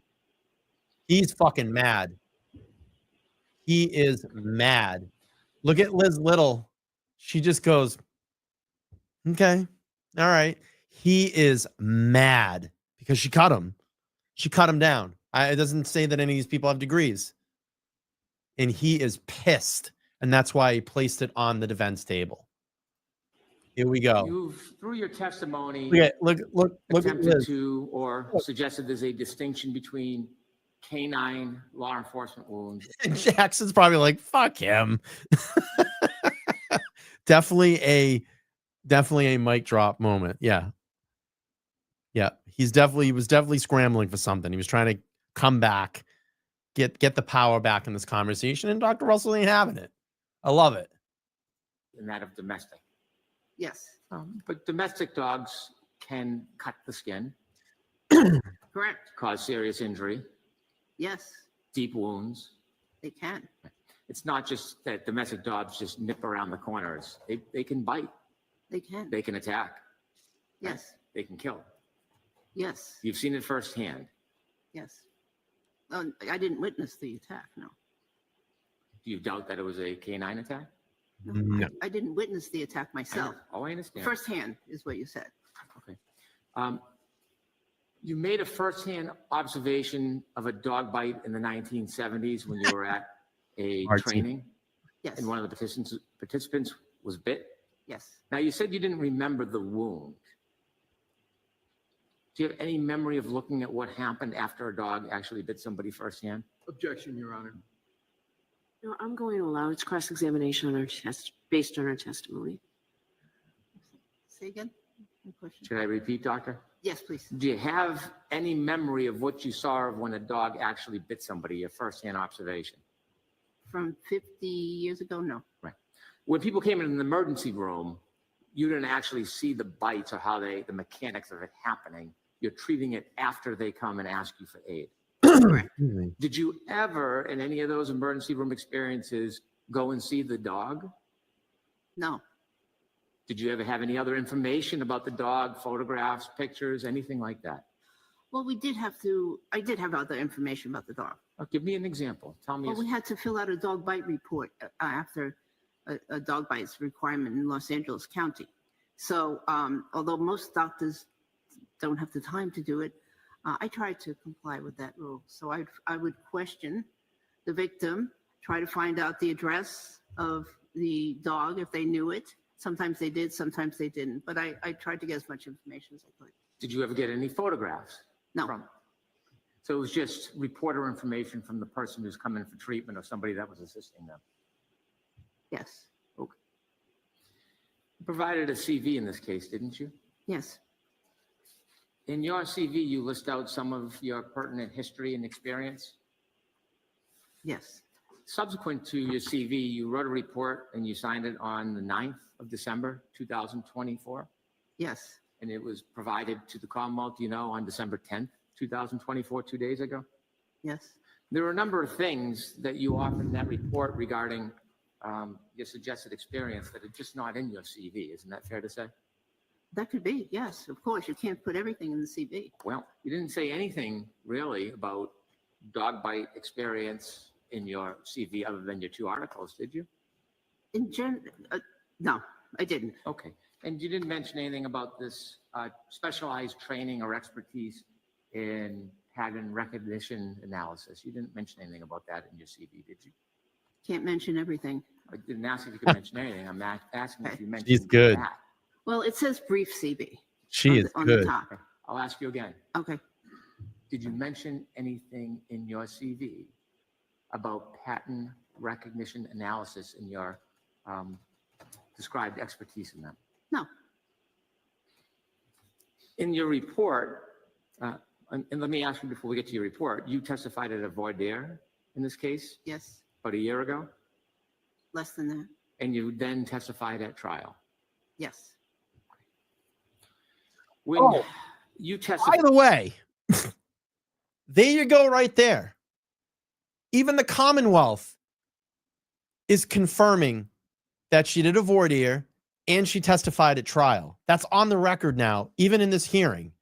He's fucking mad. He is mad. Look at Liz Little. She just goes, "Okay, all right." He is mad because she cut him. She cut him down. It doesn't say that any of these people have degrees. And he is pissed. And that's why he placed it on the defense table. Here we go. You've, through your testimony, Look at attempted Liz. to or suggested there's a distinction between canine law enforcement wounds. And Jackson's probably like, fuck him. Definitely a mic drop moment. Yeah. Yeah. He was definitely scrambling for something. He was trying to come back, get the power back in this conversation. And Dr. Russell ain't having it. I love it. And that of domestic. Yes. But domestic dogs can cut the skin, Correct. cause serious injury, Yes, deep wounds. they can. It's not just that domestic dogs just nip around the corners. They can bite. They can. They can attack. Yes. They can kill. Yes. You've seen it firsthand. Yes. I didn't witness the attack. No. Do you doubt that it was a canine attack? No. I didn't witness the attack myself. Oh, I understand. Firsthand is what you said. Okay. You made a firsthand observation of a dog bite in the 1970s when you were at a Artsy. training Yes. and one of the participants was bit. Yes. Now, you said you didn't remember the wound. Do you have any memory of looking at what happened after a dog actually bit somebody firsthand? Objection, Your Honor. No, I'm going to allow its cross-examination on our test, based on our testimony. Say again. No question. Should I repeat, Doctor? Yes, please. Do you have any memory of what you saw of when a dog actually bit somebody, your firsthand observation? From 50 years ago, no. Right. When people came in an emergency room, you didn't actually see the bites or how the mechanics of it happening. You're treating it after they come and ask you for aid. Did you ever, in any of those emergency room experiences, go and see the dog? No. Did you ever have any other information about the dog, photographs, pictures, anything like that? Well, I did have other information about the dog. Give me an example. Tell me. Well, we had to fill out a dog bite report after a dog bite's requirement in Los Angeles County. So although most doctors don't have the time to do it, I tried to comply with that rule. So I would question the victim, try to find out the address of the dog if they knew it. Sometimes they did, sometimes they didn't. But I tried to get as much information as I could. Did you ever get any photographs? No. So it was just reporter information from the person who's coming for treatment or somebody that was assisting them? Yes. Okay. You provided a CV in this case, didn't you? Yes. In your CV, you list out some of your pertinent history and experience. Yes. Subsequent to your CV, you wrote a report and you signed it on the 9th of December, 2024. Yes. And it was provided to the Commonwealth, on December 10th, 2024, 2 days ago. Yes. There were a number of things that you offered in that report regarding your suggested experience that are just not in your CV. Isn't that fair to say? That could be. Yes. Of course, you can't put everything in the CV. Well, you didn't say anything really about dog bite experience in your CV other than your 2 articles, did you? No, I didn't. Okay. And you didn't mention anything about this specialized training or expertise in pattern recognition analysis. You didn't mention anything about that in your CV, did you? Can't mention everything. I didn't ask if you could mention anything. I'm asking if you mentioned She's good. that. Well, it says brief CB. She is on good. the top. I'll ask you again. Okay. Did you mention anything in your CV about pattern recognition analysis in your described expertise in them? No. In your report, and let me ask you before we get to your report, you testified at a voir dire in this case Yes. about a year ago, Less than that. and you then testified at trial. Yes. When you By testified, the way, there you go right there. Even the Commonwealth is confirming that she did a voir dire and she testified at trial. That's on the record now, even in this hearing.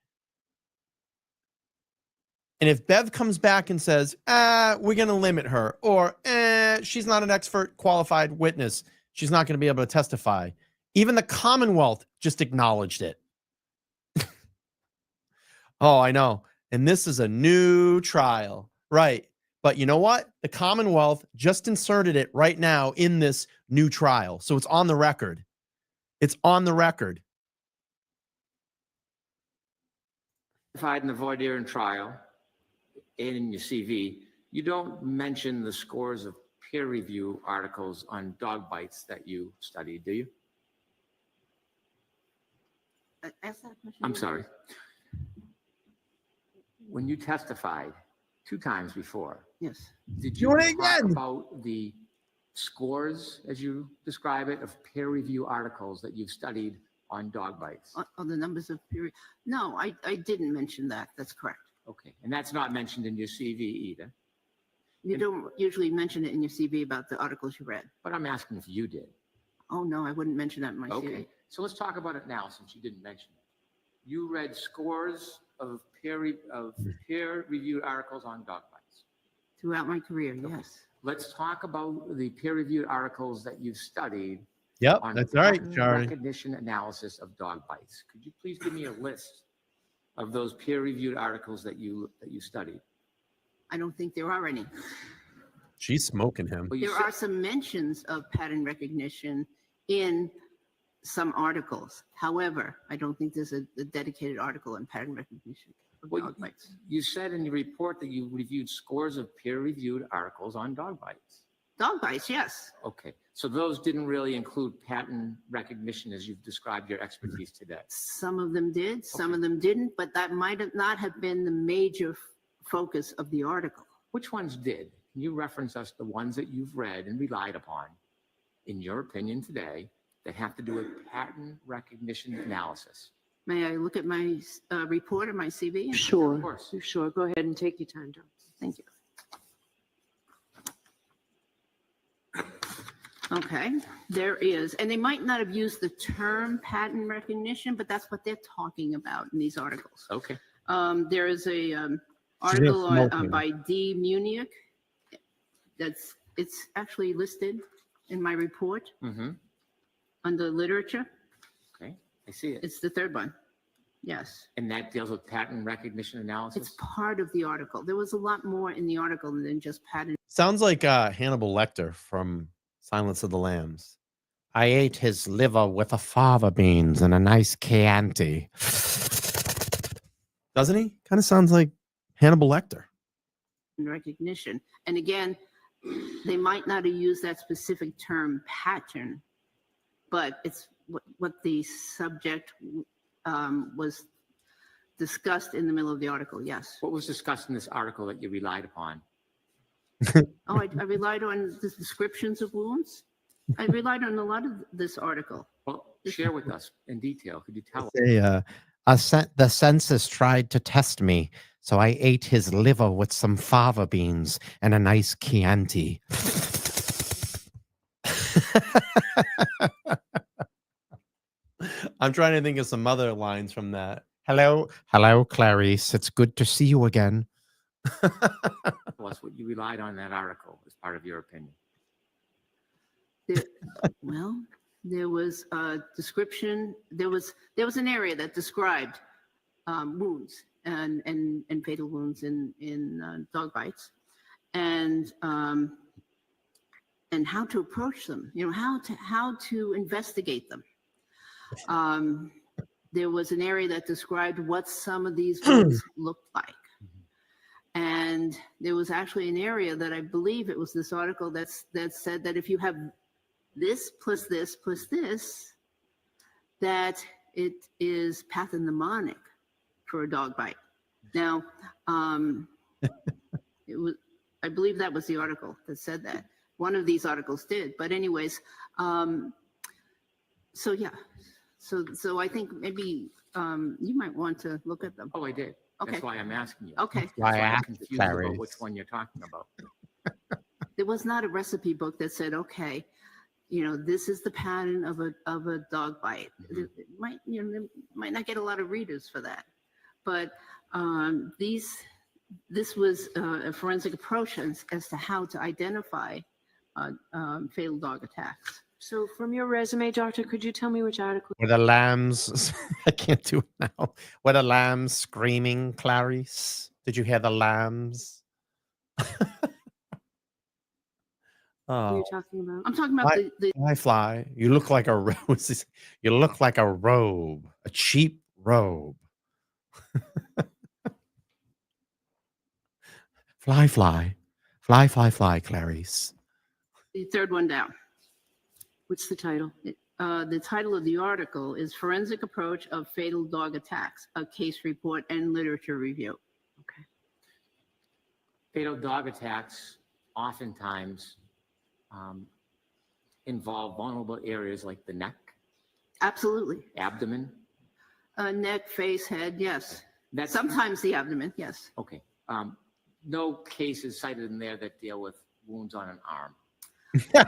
And if Bev comes back and says, we're going to limit her, or she's not an expert qualified witness, she's not going to be able to testify, even the Commonwealth just acknowledged it. Oh, I know. And this is a new trial. Right. But you know what? The Commonwealth just inserted it right now in this new trial. So it's on the record. It's on the record. testified in the voir dire and trial and in your CV, you don't mention the scores of peer review articles on dog bites that you studied, do you? Ask that question I'm again. sorry. When you testified 2 times before, Yes. did Do you it talk again. about the scores, as you describe it, of peer review articles that you've studied on dog bites? On the numbers of period. No, I didn't mention that. That's correct. Okay, and that's not mentioned in your CV either, You don't usually mention it in your CV about the articles you read. but I'm asking if you did. Oh, no, I wouldn't mention that in my CV. Okay, so let's talk about it now since you didn't mention it. You read scores of peer-reviewed articles on dog bites. Throughout my career, yes. Let's talk about the peer-reviewed articles that you've studied Yep, on that's right, pattern Charlie. recognition analysis of dog bites. Could you please give me a list of those peer-reviewed articles that you studied? I don't think there are any. She's smoking him. Well, you There said- are some mentions of pattern recognition in some articles. However, I don't think there's a dedicated article on pattern recognition of well, dog bites. you said in your report that you reviewed scores of peer-reviewed articles on dog bites. Dog bites, yes. Okay, so those didn't really include pattern recognition as you've described your expertise today. Some of them did, some Okay. of them didn't, but that might have not have been the major focus of the article. Which ones did? Can you reference us the ones that you've read and relied upon, in your opinion today, that have to do with pattern recognition analysis? May I look at my report or my CV? Sure, Of course. sure. Go ahead and take your time, John. Thank you. Okay, there is, and they might not have used the term pattern recognition, but that's what they're talking about in these articles. Okay. There is a gonna article smoke him. by D. Munich. It's actually listed in my report Mm-hmm. under literature. Okay, I see it. It's the third one. Yes, And that deals with pattern recognition it's analysis? part of the article. There was a lot more in the article than just pattern. Sounds like Hannibal Lecter from Silence of the Lambs. I ate his liver with a fava beans and a nice Chianti. Doesn't he? Kind of sounds like Hannibal Lecter. Recognition. And again, they might not have used that specific term pattern, but it's what the subject was discussed in the middle of the article. Yes. What was discussed in this article that you relied upon? Oh, I relied on the descriptions of wounds. I relied on a lot of this article. Well, share with us in detail. Could you tell us? The census tried to test me, so I ate his liver with some fava beans and a nice Chianti. I'm trying to think of some other lines from that. Hello, Clarice. It's good to see you again. Tell us what you relied on in that article as part of your opinion. Well, there was a description. There was an area that described wounds and fatal wounds in dog bites, and and how to approach them, how to investigate them. There was an area that described what some of these wounds looked like. And there was actually an area that I believe it was this article that said that if you have this plus this plus this, that it is pathognomonic for a dog bite. Now, it was, I believe that was the article that said that. One of these articles did, but anyways, so yeah, so I think maybe you might want to look at them. Oh, I did. Okay. That's why I'm asking you. Okay. That's why I'm confused about Clarice. which one you're talking about. There was not a recipe book that said, okay, this is the pattern of a dog bite. It might not get a lot of readers for that, but this was a forensic approach as to how to identify fatal dog attacks. So from your resume, doctor, could you tell me which article? Were the lambs? I can't do it now. Were the lambs screaming, Clarice? Did you hear the lambs? Are you Oh, talking about? I'm talking about the fly. You look like a rose. You look like a robe, a cheap robe. Fly, Clarice. third one down. What's the title? The title of the article is Forensic Approach of Fatal Dog Attacks, a Case Report and Literature Review. Okay. Fatal dog attacks oftentimes involve vulnerable areas like the neck, Absolutely. abdomen. Neck, face, head, yes. That's Sometimes the abdomen, yes. okay. No cases cited in there that deal with wounds on an arm.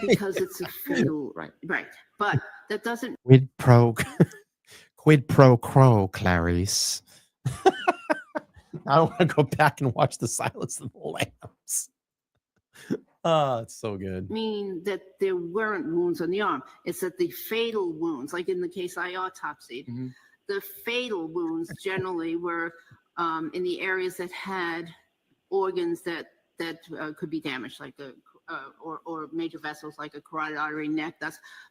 Because it's a fatal, Right. right. But that doesn't, Quid pro quo, Clarice. I want to go back and watch The Silence of the Lambs. Oh, it's so good. mean that there weren't wounds on the arm. It's that the fatal wounds, like in the case I autopsied, Mhm. the fatal wounds generally were in the areas that had organs that could be damaged, like or major vessels like a carotid artery, neck.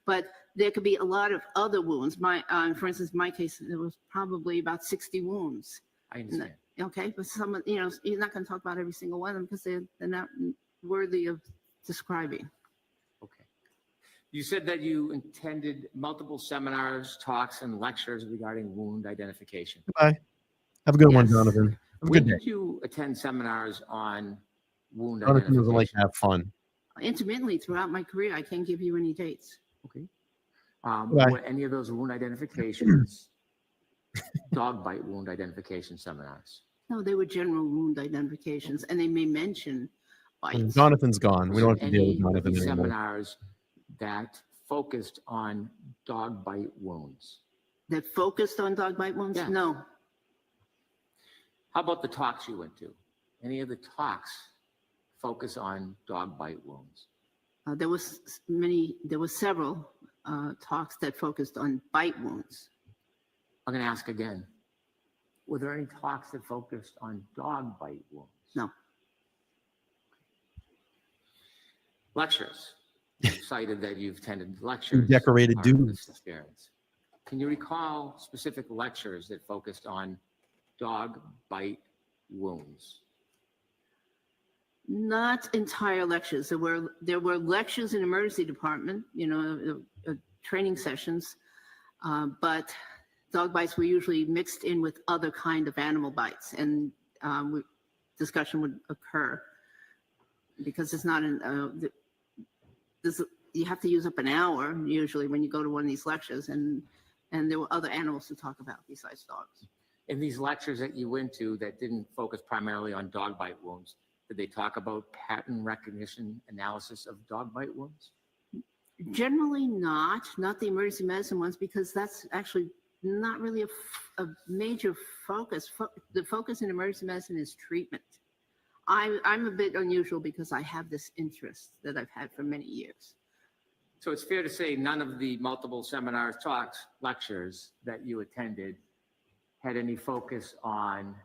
But there could be a lot of other wounds. For instance, in my case, there was probably about 60 wounds. I understand. Okay, but some, you're not going to talk about every single one of them because they're not worthy of describing. Okay. You said that you attended multiple seminars, talks, and lectures regarding wound identification. Goodbye. Have a good one, Yes. Jonathan. Have a When good day. did you attend seminars on wound Jonathan doesn't like identification? to have fun. Intermittently throughout my career, I can't give you any dates. Okay. Goodbye. Were any of those wound identifications dog bite wound identification seminars? No, they were general wound identifications, and they may mention bites. Jonathan's gone. We don't have to Was deal there with any of Jonathan these anymore. seminars that focused on dog bite wounds? That focused on dog bite wounds? Yes. No. How about the talks you went to? Any of the talks focus on dog bite wounds? There were several talks that focused on bite wounds. I'm going to ask again. Were there any talks that focused on dog bite wounds? No. Lectures. You cited that you've attended lectures. decorated part of dudes. this experience. Can you recall specific lectures that focused on dog bite wounds? Not entire lectures. There were lectures in emergency department, training sessions, but dog bites were usually mixed in with other kind of animal bites, and discussion would occur because it's not you have to use up an hour usually when you go to one of these lectures, and there were other animals to talk about besides dogs. In these lectures that you went to that didn't focus primarily on dog bite wounds, did they talk about pattern recognition analysis of dog bite wounds? Generally not the emergency medicine ones, because that's actually not really a major focus. The focus in emergency medicine is treatment. I'm a bit unusual because I have this interest that I've had for many years. So it's fair to say none of the multiple seminars, talks, lectures that you attended had any focus on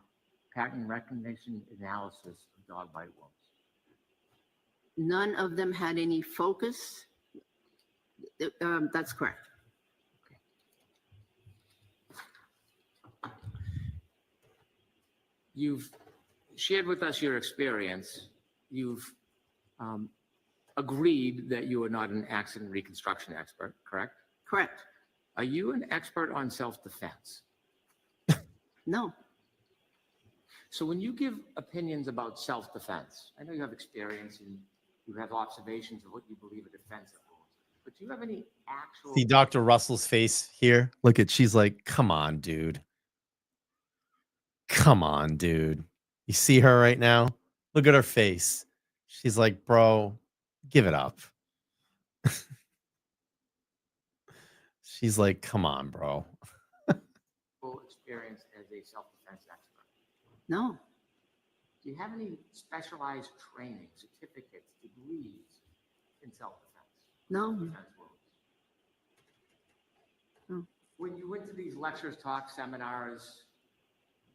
pattern recognition analysis of dog bite wounds. None of them had any focus. That's correct. You've shared with us your experience. You've agreed that you are not an accident reconstruction expert, correct? Correct. Are you an expert on self-defense? No. So when you give opinions about self-defense, I know you have experience and you have observations of what you believe are defensive rules, but do you have any actual... See Dr. Russell's face here? Look at, she's like, come on, dude. Come on, dude. You see her right now? Look at her face. She's like, bro, give it up. She's like, come on, bro. Full experience as a self-defense expert? No. Do you have any specialized training, certificates, degrees in self-defense? No. Defense rules? No. When you went to these lectures, talks, seminars,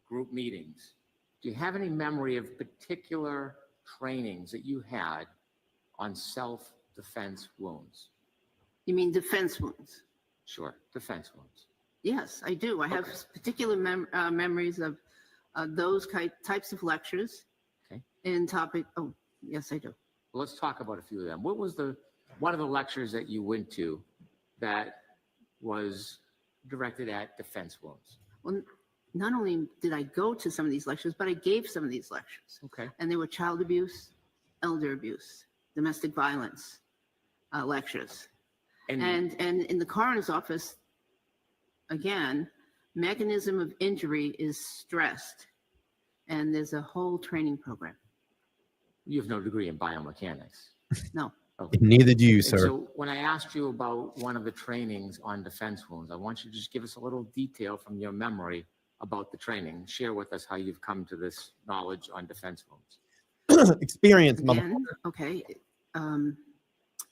group meetings, do you have any memory of particular trainings that you had on self-defense wounds? You mean defense wounds? Sure, defense wounds. Yes, I do. I have particular memories of those types of lectures. Okay. In topic. Oh, yes, I do. Well, let's talk about a few of them. What was one of the lectures that you went to that was directed at defense wounds? Well, not only did I go to some of these lectures, but I gave some of these lectures. Okay. And they were child abuse, elder abuse, domestic violence lectures. And in the coroner's office, again, mechanism of injury is stressed. And there's a whole training program. You have no degree in biomechanics. No. Okay. Neither do you, And sir. so when I asked you about one of the trainings on defense wounds, I want you to just give us a little detail from your memory about the training. Share with us how you've come to this knowledge on defense wounds. Experience, Again, okay.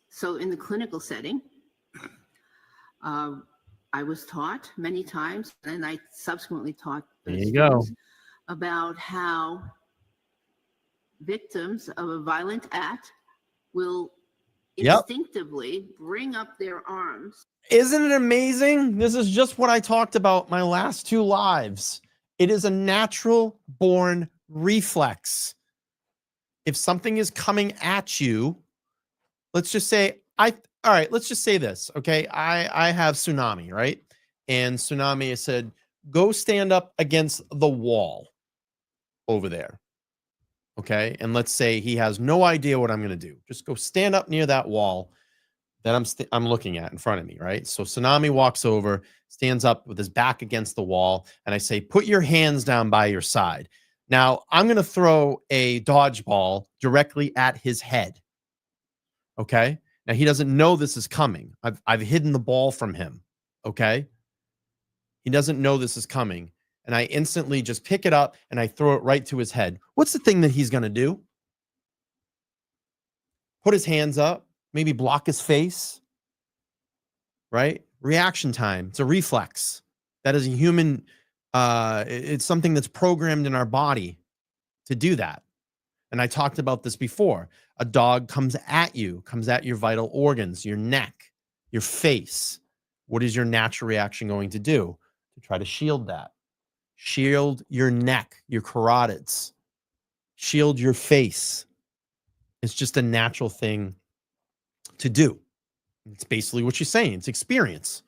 So in the clinical setting, I was taught many times, and I subsequently taught the There you go. students about how victims of a violent act will instinctively bring up their arms. Isn't it amazing? This is just what I talked about my last two lives. It is a natural born reflex. If something is coming at you, let's just say, all right, let's just say this, okay? I have Tsunami, right? And Tsunami has said, go stand up against the wall over there, okay? And let's say he has no idea what I'm going to do. Just go stand up near that wall that I'm looking at in front of me, right? So Tsunami walks over, stands up with his back against the wall, and I say, put your hands down by your side. Now, I'm going to throw a dodgeball directly at his head, okay? Now, he doesn't know this is coming. I've hidden the ball from him, okay? He doesn't know this is coming. And I instantly just pick it up and I throw it right to his head. What's the thing that he's going to do? Put his hands up, maybe block his face, right? Reaction time. It's a reflex. That is a human, it's something that's programmed in our body to do that. And I talked about this before. A dog comes at your vital organs, your neck, your face. What is your natural reaction going to do? To try to shield that. Shield your neck, your carotids. Shield your face. It's just a natural thing to do. It's basically what you're saying. It's experience.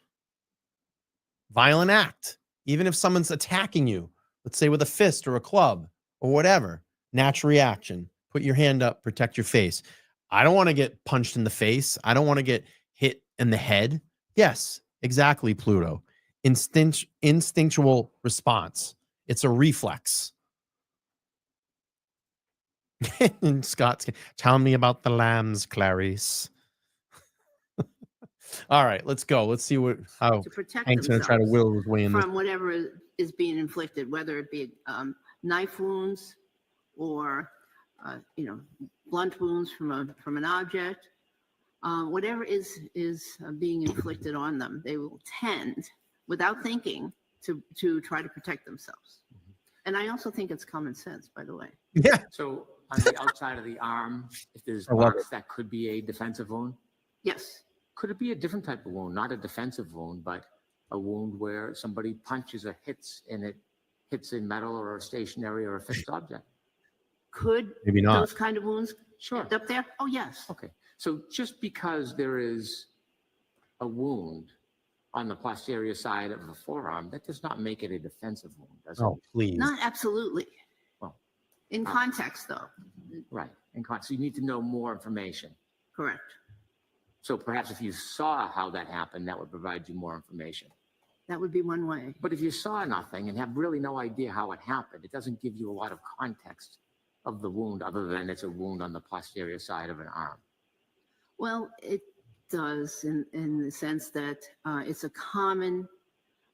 Violent act. Even if someone's attacking you, let's say with a fist or a club or whatever, natural reaction. Put your hand up, protect your face. I don't want to get punched in the face. I don't want to get hit in the head. Yes, exactly, Pluto. Instinctual response. It's a reflex. And Scott's, tell me about the lambs, Clarice. All right, let's go. Let's see how To protect Hank's going to try to themselves will his way in this. from whatever is being inflicted, whether it be knife wounds or blunt wounds from an object, whatever is being inflicted on them, they will tend, without thinking, to try to protect themselves. And I also think it's common sense, by the way. Yeah. So on the outside of the arm, if there's I love marks, that could be a defensive wound? Yes. Could it be a different type of wound, not a defensive wound, but a wound where somebody punches or hits and it hits a metal or a stationary or a fixed object? Could Maybe not. those kind of wounds Sure. end up there? Oh, yes. Okay. So just because there is a wound on the posterior side of the forearm, that does not make it a defensive wound, does it? Oh, please. Not absolutely. Well, In context, though. right. So you need to know more information. Correct. So perhaps if you saw how that happened, that would provide you more information. That would be one way. But if you saw nothing and have really no idea how it happened, it doesn't give you a lot of context of the wound other than it's a wound on the posterior side of an arm. Well, it does in the sense that it's a common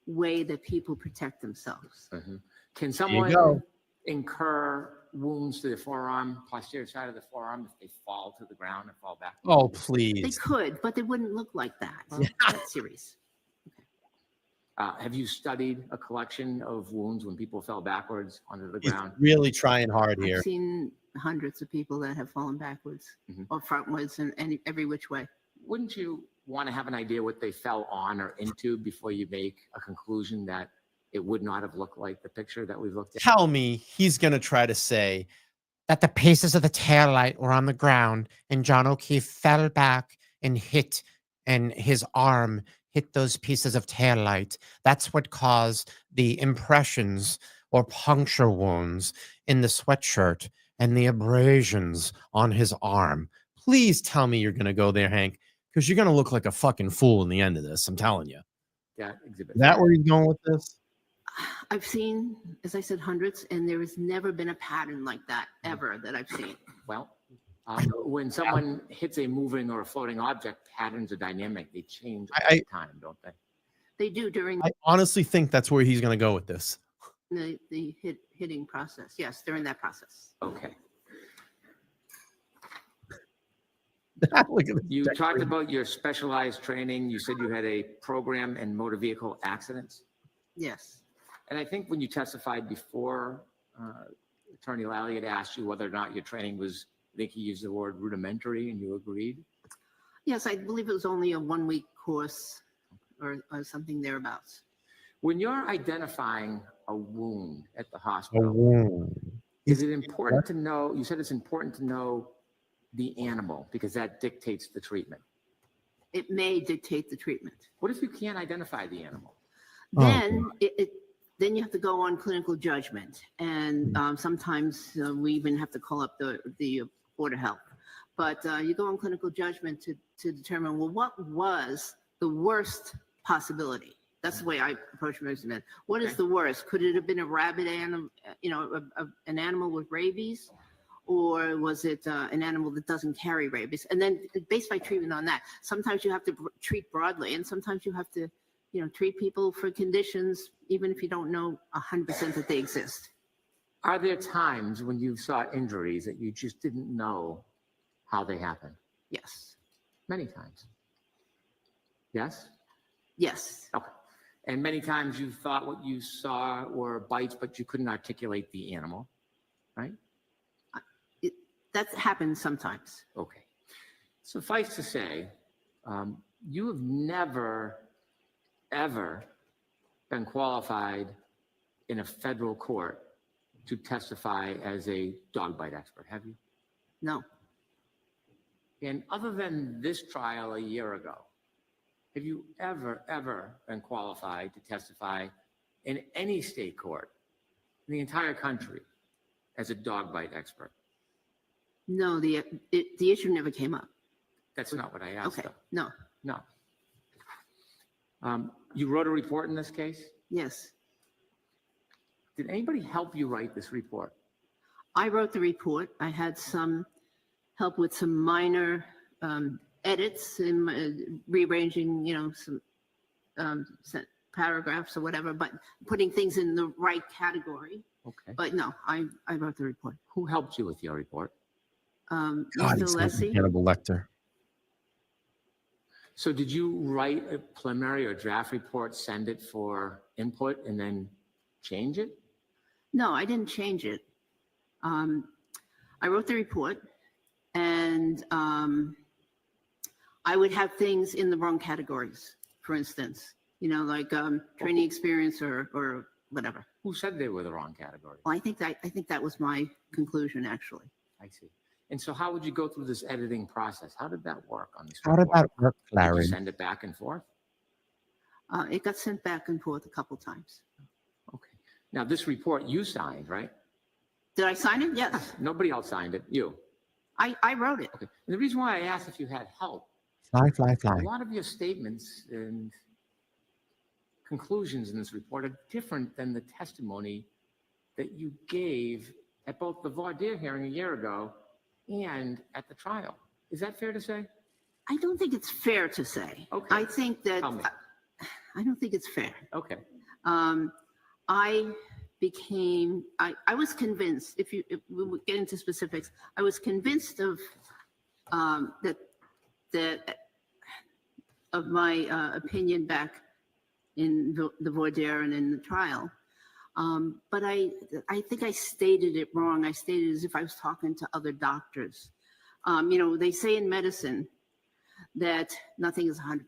way that people protect themselves. Can go. someone incur wounds to the forearm, posterior side of the forearm, if they fall to the ground and fall back? Oh, They please. could, but they wouldn't look like that. That series. Have you studied a collection of wounds when people fell backwards onto the He's ground? really trying hard here. I've seen hundreds of people that have fallen backwards or frontwards and every which way. Wouldn't you want to have an idea what they fell on or into before you make a conclusion that it would not have looked like the picture that we've looked at? Tell me he's going to try to say that the pieces of the taillight were on the ground and John O'Keefe fell back and his arm hit those pieces of taillight. That's what caused the impressions or puncture wounds in the sweatshirt and the abrasions on his arm. Please tell me you're going to go there, Hank, because you're going to look like a fucking fool in the end of this. I'm telling you. That exhibit. Is that where he's going with this? I've seen, as I said, hundreds, and there has never been a pattern like that ever that I've seen. Well, when someone hits a moving or a floating object, patterns are dynamic. They change over time, don't they? They do during I honestly think that's where he's going to go with this. the hitting process. Yes, during that process. Okay. Look at this. You talked about your specialized training. You said you had a program in motor vehicle accidents. Yes. And I think when you testified before, Attorney Lally had asked you whether or not your training was, I think he used the word rudimentary, and you agreed. Yes, I believe it was only a 1-week course or something thereabouts. When you're identifying a wound at the hospital, is it important to know, you said it's important to know the animal because that dictates the treatment. It may dictate the treatment. What if you can't identify the animal? Then then you have to go on clinical judgment, and sometimes we even have to call up the Board of Health. But you go on clinical judgment to determine, well, what was the worst possibility? That's the way I approach measurement. What is the worst? Could it have been a rabid animal, an animal with rabies? Or was it an animal that doesn't carry rabies? And then based by treatment on that, sometimes you have to treat broadly, and sometimes you have to, treat people for conditions, even if you don't know 100% that they exist. Are there times when you saw injuries that you just didn't know how they happened? Yes. Many times. Yes? Yes. Okay. And many times you thought what you saw were bites, but you couldn't articulate the animal, right? That happens sometimes. Okay. Suffice to say, you have never, ever been qualified in a federal court to testify as a dog bite expert, have you? No. And other than this trial a year ago, have you ever been qualified to testify in any state court in the entire country as a dog bite expert? No, the issue never came up. That's not what I asked. Okay. Though. No. You wrote a report in this case? Yes. Did anybody help you write this report? I wrote the report. I had some help with some minor edits and rearranging, some paragraphs or whatever, but putting things in the right category. Okay. But no, I wrote the report. Who helped you with your report? God, Mr. he's like Lessie. Hannibal Lecter. So did you write a preliminary or draft report, send it for input, and then change it? No, I didn't change it. I wrote the report, and I would have things in the wrong categories. For instance, like training experience or whatever. Who said they were the wrong category? Well, I think that was my conclusion, actually. I see. And so how would you go through this editing process? How did that work on this How did report? that work, Did Larry? you send it back and forth? It got sent back and forth a couple times. Okay. Now, this report you signed, right? Did I sign it? Yes. Nobody else signed it. You. I wrote it. Okay. And the reason why I asked if you had help, Fly, fly, fly. a lot of your statements and conclusions in this report are different than the testimony that you gave at both the voir dire hearing a year ago and at the trial. Is that fair to say? I don't think it's fair to say. Okay. I think that Tell me. I don't think it's fair. Okay. I was convinced, if we would get into specifics, I was convinced of of my opinion back in the voir dire and in the trial. But I think I stated it wrong. I stated it as if I was talking to other doctors. They say in medicine that nothing is 100%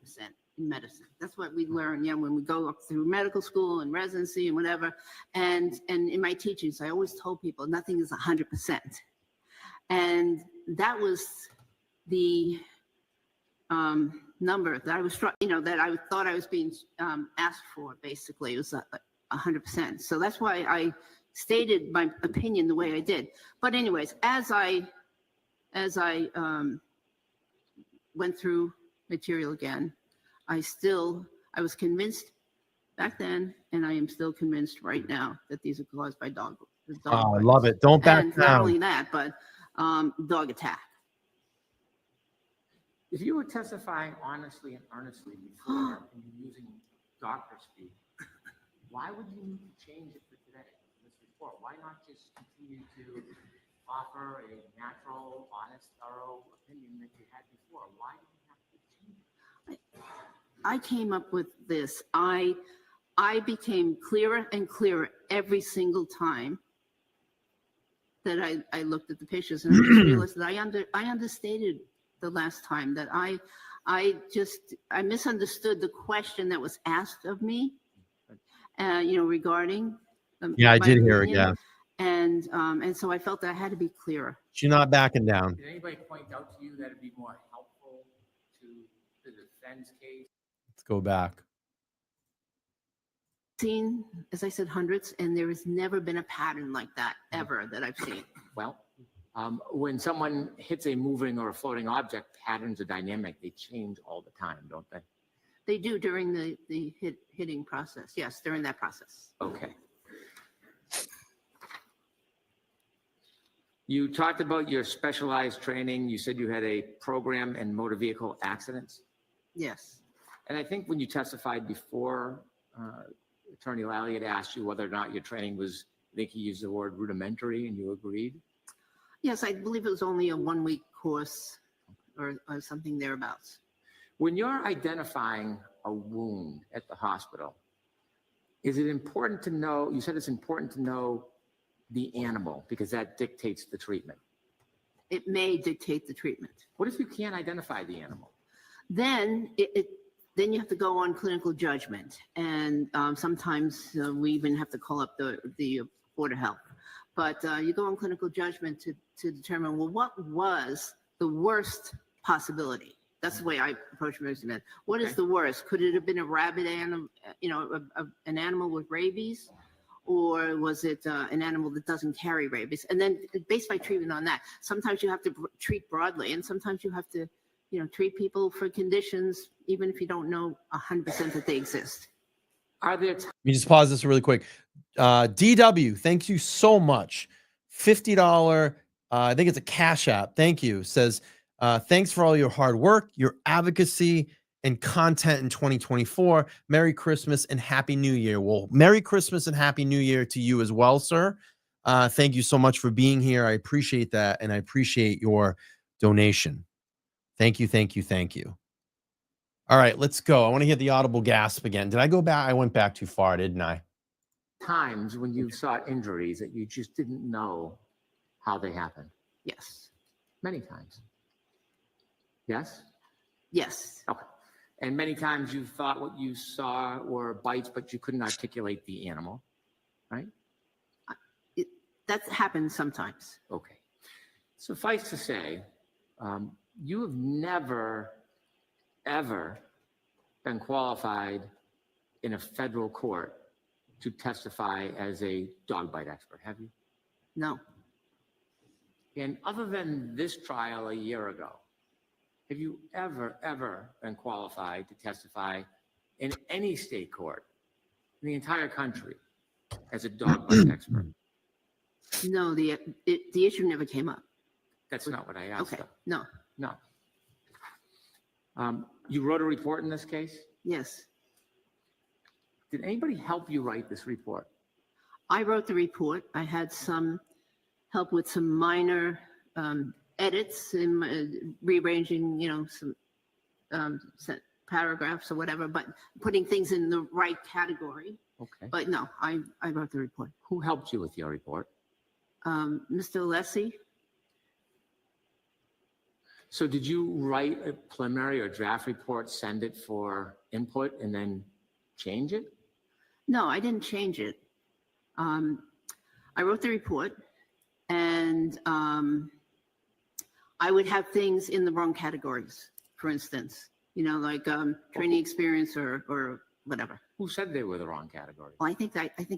in medicine. That's what we learn, when we go up through medical school and residency and whatever. And in my teachings, I always told people nothing is 100%. And that was the number that I was, that I thought I was being asked for. Basically, it was 100%. So that's why I stated my opinion the way I did. But anyways, as I went through material again, I was convinced back then, and I am still convinced right now that these are caused by dog. Oh, I love it. Don't back and down. not only that, but dog attack. If you were testifying honestly and earnestly before and you're using doctor speak, why would you need to change it for today, this report? Why not just continue to offer a natural, honest, thorough opinion that you had before? Why do you have to change it? I came up with this. I became clearer and clearer every single time that I looked at the pictures, and I just realized that I understated the last time, that I misunderstood the question that was asked of me, regarding. Yeah, I my did hear it. opinion. Yeah. And so I felt that I had to be clearer. She's not backing down. Did anybody point out to you that it'd be more helpful to the defense case? Let's go back. Seen, as I said, hundreds, and there has never been a pattern like that ever that I've seen. Well, when someone hits a moving or a floating object, patterns are dynamic. They change all the time, don't they? They do during the hitting process. Yes, during that process. Okay. You talked about your specialized training. You said you had a program in motor vehicle accidents. Yes. And I think when you testified before, Attorney Lally had asked you whether or not your training was, I think he used the word rudimentary, and you agreed? Yes, I believe it was only a 1-week course or something thereabouts. When you're identifying a wound at the hospital, is it important to know, you said it's important to know the animal because that dictates the treatment. It may dictate the treatment. What if you can't identify the animal? Then then you have to go on clinical judgment, and sometimes we even have to call up the Board of Health. But you go on clinical judgment to determine, well, what was the worst possibility? That's the way I approach it. What is the worst? Could it have been a rabid animal, an animal with rabies? Or was it an animal that doesn't carry rabies? And then based by treatment on that, sometimes you have to treat broadly, and sometimes you have to, treat people for conditions, even if you don't know 100% that they exist. Are there Let me just pause this really quick. DW, thank you so much. $50, I think it's a Cash App. Thank you. Says, thanks for all your hard work, your advocacy, and content in 2024. Merry Christmas and Happy New Year. Well, Merry Christmas and Happy New Year to you as well, sir. Thank you so much for being here. I appreciate that, and I appreciate your donation. Thank you, thank you, thank you. All right, let's go. I want to hear the audible gasp again. Did I go back? I went back too far, didn't I? times when you saw injuries that you just didn't know how they happened? Yes. Many times. Yes? Yes. Okay. And many times you thought what you saw were bites, but you couldn't articulate the animal, right? That happens sometimes. Okay. Suffice to say, you have never, ever been qualified in a federal court to testify as a dog bite expert, have you? No. And other than this trial a year ago, have you ever been qualified to testify in any state court in the entire country as a dog bite expert? No, the issue never came up. That's not what I asked. Okay. Though. No. No. You wrote a report in this case? Yes. Did anybody help you write this report? I wrote the report. I had some help with some minor edits in rearranging, some paragraphs or whatever, but putting things in the right category. Okay. But no, I wrote the report. Who helped you with your report? Mr. Alessi. So did you write a preliminary or draft report, send it for input, and then change it? No, I didn't change it. I wrote the report, and I would have things in the wrong categories, for instance, like training experience or whatever. Who said they were the wrong category? Well, I think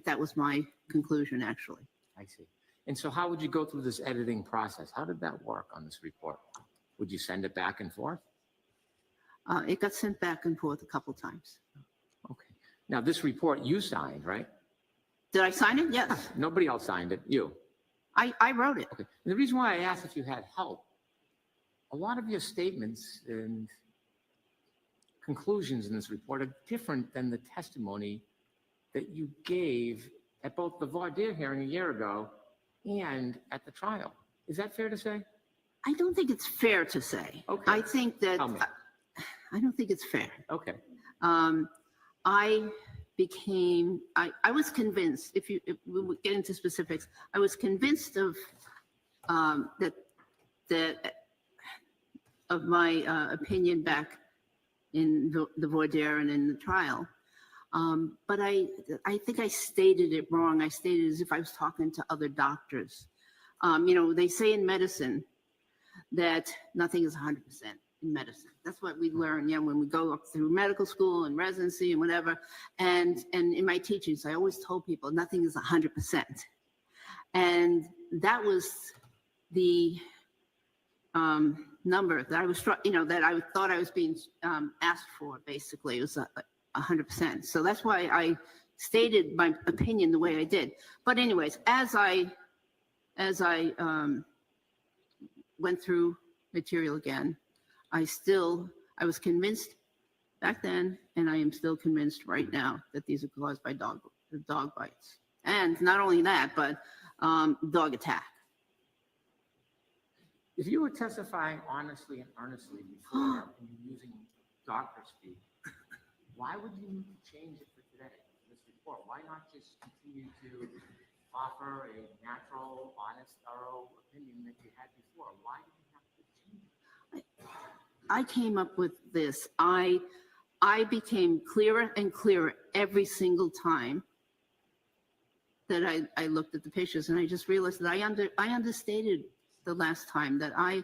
that was my conclusion, actually. I see. And so how would you go through this editing process? How did that work on this report? Would you send it back and forth? It got sent back and forth a couple times. Okay. Now, this report you signed, right? Did I sign it? Yes. Nobody else signed it. You. I wrote it. Okay. And the reason why I asked if you had help, a lot of your statements and conclusions in this report are different than the testimony that you gave at both the voir dire hearing a year ago and at the trial. Is that fair to say? I don't think it's fair to say. Okay. I think that Tell me. I don't think it's fair. Okay. I was convinced, if we would get into specifics, I was convinced of of my opinion back in the voir dire and in the trial. But I think I stated it wrong. I stated it as if I was talking to other doctors. They say in medicine that nothing is 100% in medicine. That's what we learn, when we go up through medical school and residency and whatever. And in my teachings, I always told people nothing is 100%. And that was the number that I was, that I thought I was being asked for. Basically, it was 100%. So that's why I stated my opinion the way I did. But anyways, as I went through material again, I was convinced back then, and I am still convinced right now that these are caused by dog bites. And not only that, but dog attack. If you were testifying honestly and earnestly before and using doctor speak, why would you need to change it for today, this report? Why not just continue to offer a natural, honest, thorough opinion that you had before? Why did you have to change it? I came up with this. I became clearer and clearer every single time that I looked at the pictures, and I just realized that I understated the last time, that I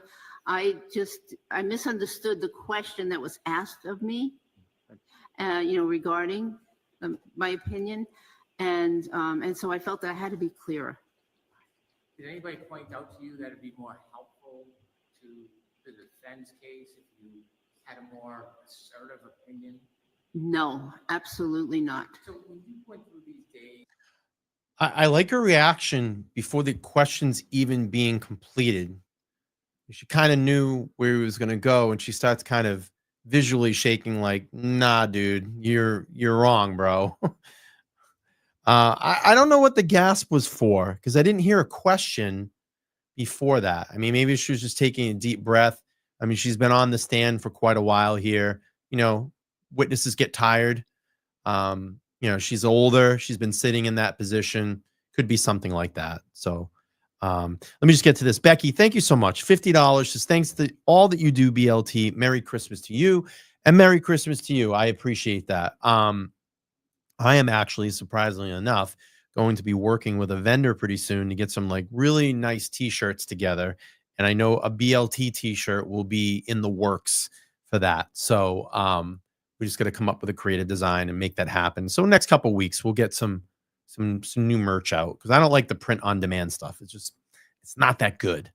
misunderstood the question that was asked of me, regarding my opinion, and so I felt that I had to be clearer. Did anybody point out to you that it'd be more helpful to the defense case if you had a more assertive opinion? No, absolutely not. So when you went through these days, I like her reaction before the questions even being completed. She kind of knew where he was going to go, and she starts kind of visually shaking like, nah, dude, you're wrong, bro. I don't know what the gasp was for, because I didn't hear a question before that. I mean, maybe she was just taking a deep breath. I mean, she's been on the stand for quite a while here. Witnesses get tired. She's older. She's been sitting in that position. Could be something like that. So Let me just get to this. Becky, thank you so much. $50. Just thanks to all that you do, BLT. Merry Christmas to you, and Merry Christmas to you. I appreciate that. I am actually, surprisingly enough, going to be working with a vendor pretty soon to get some like really nice t-shirts together. And I know a BLT t-shirt will be in the works for that. So we're just going to come up with a creative design and make that happen. So next couple of weeks, we'll get some new merch out, because I don't like the print on demand stuff. It's not that good,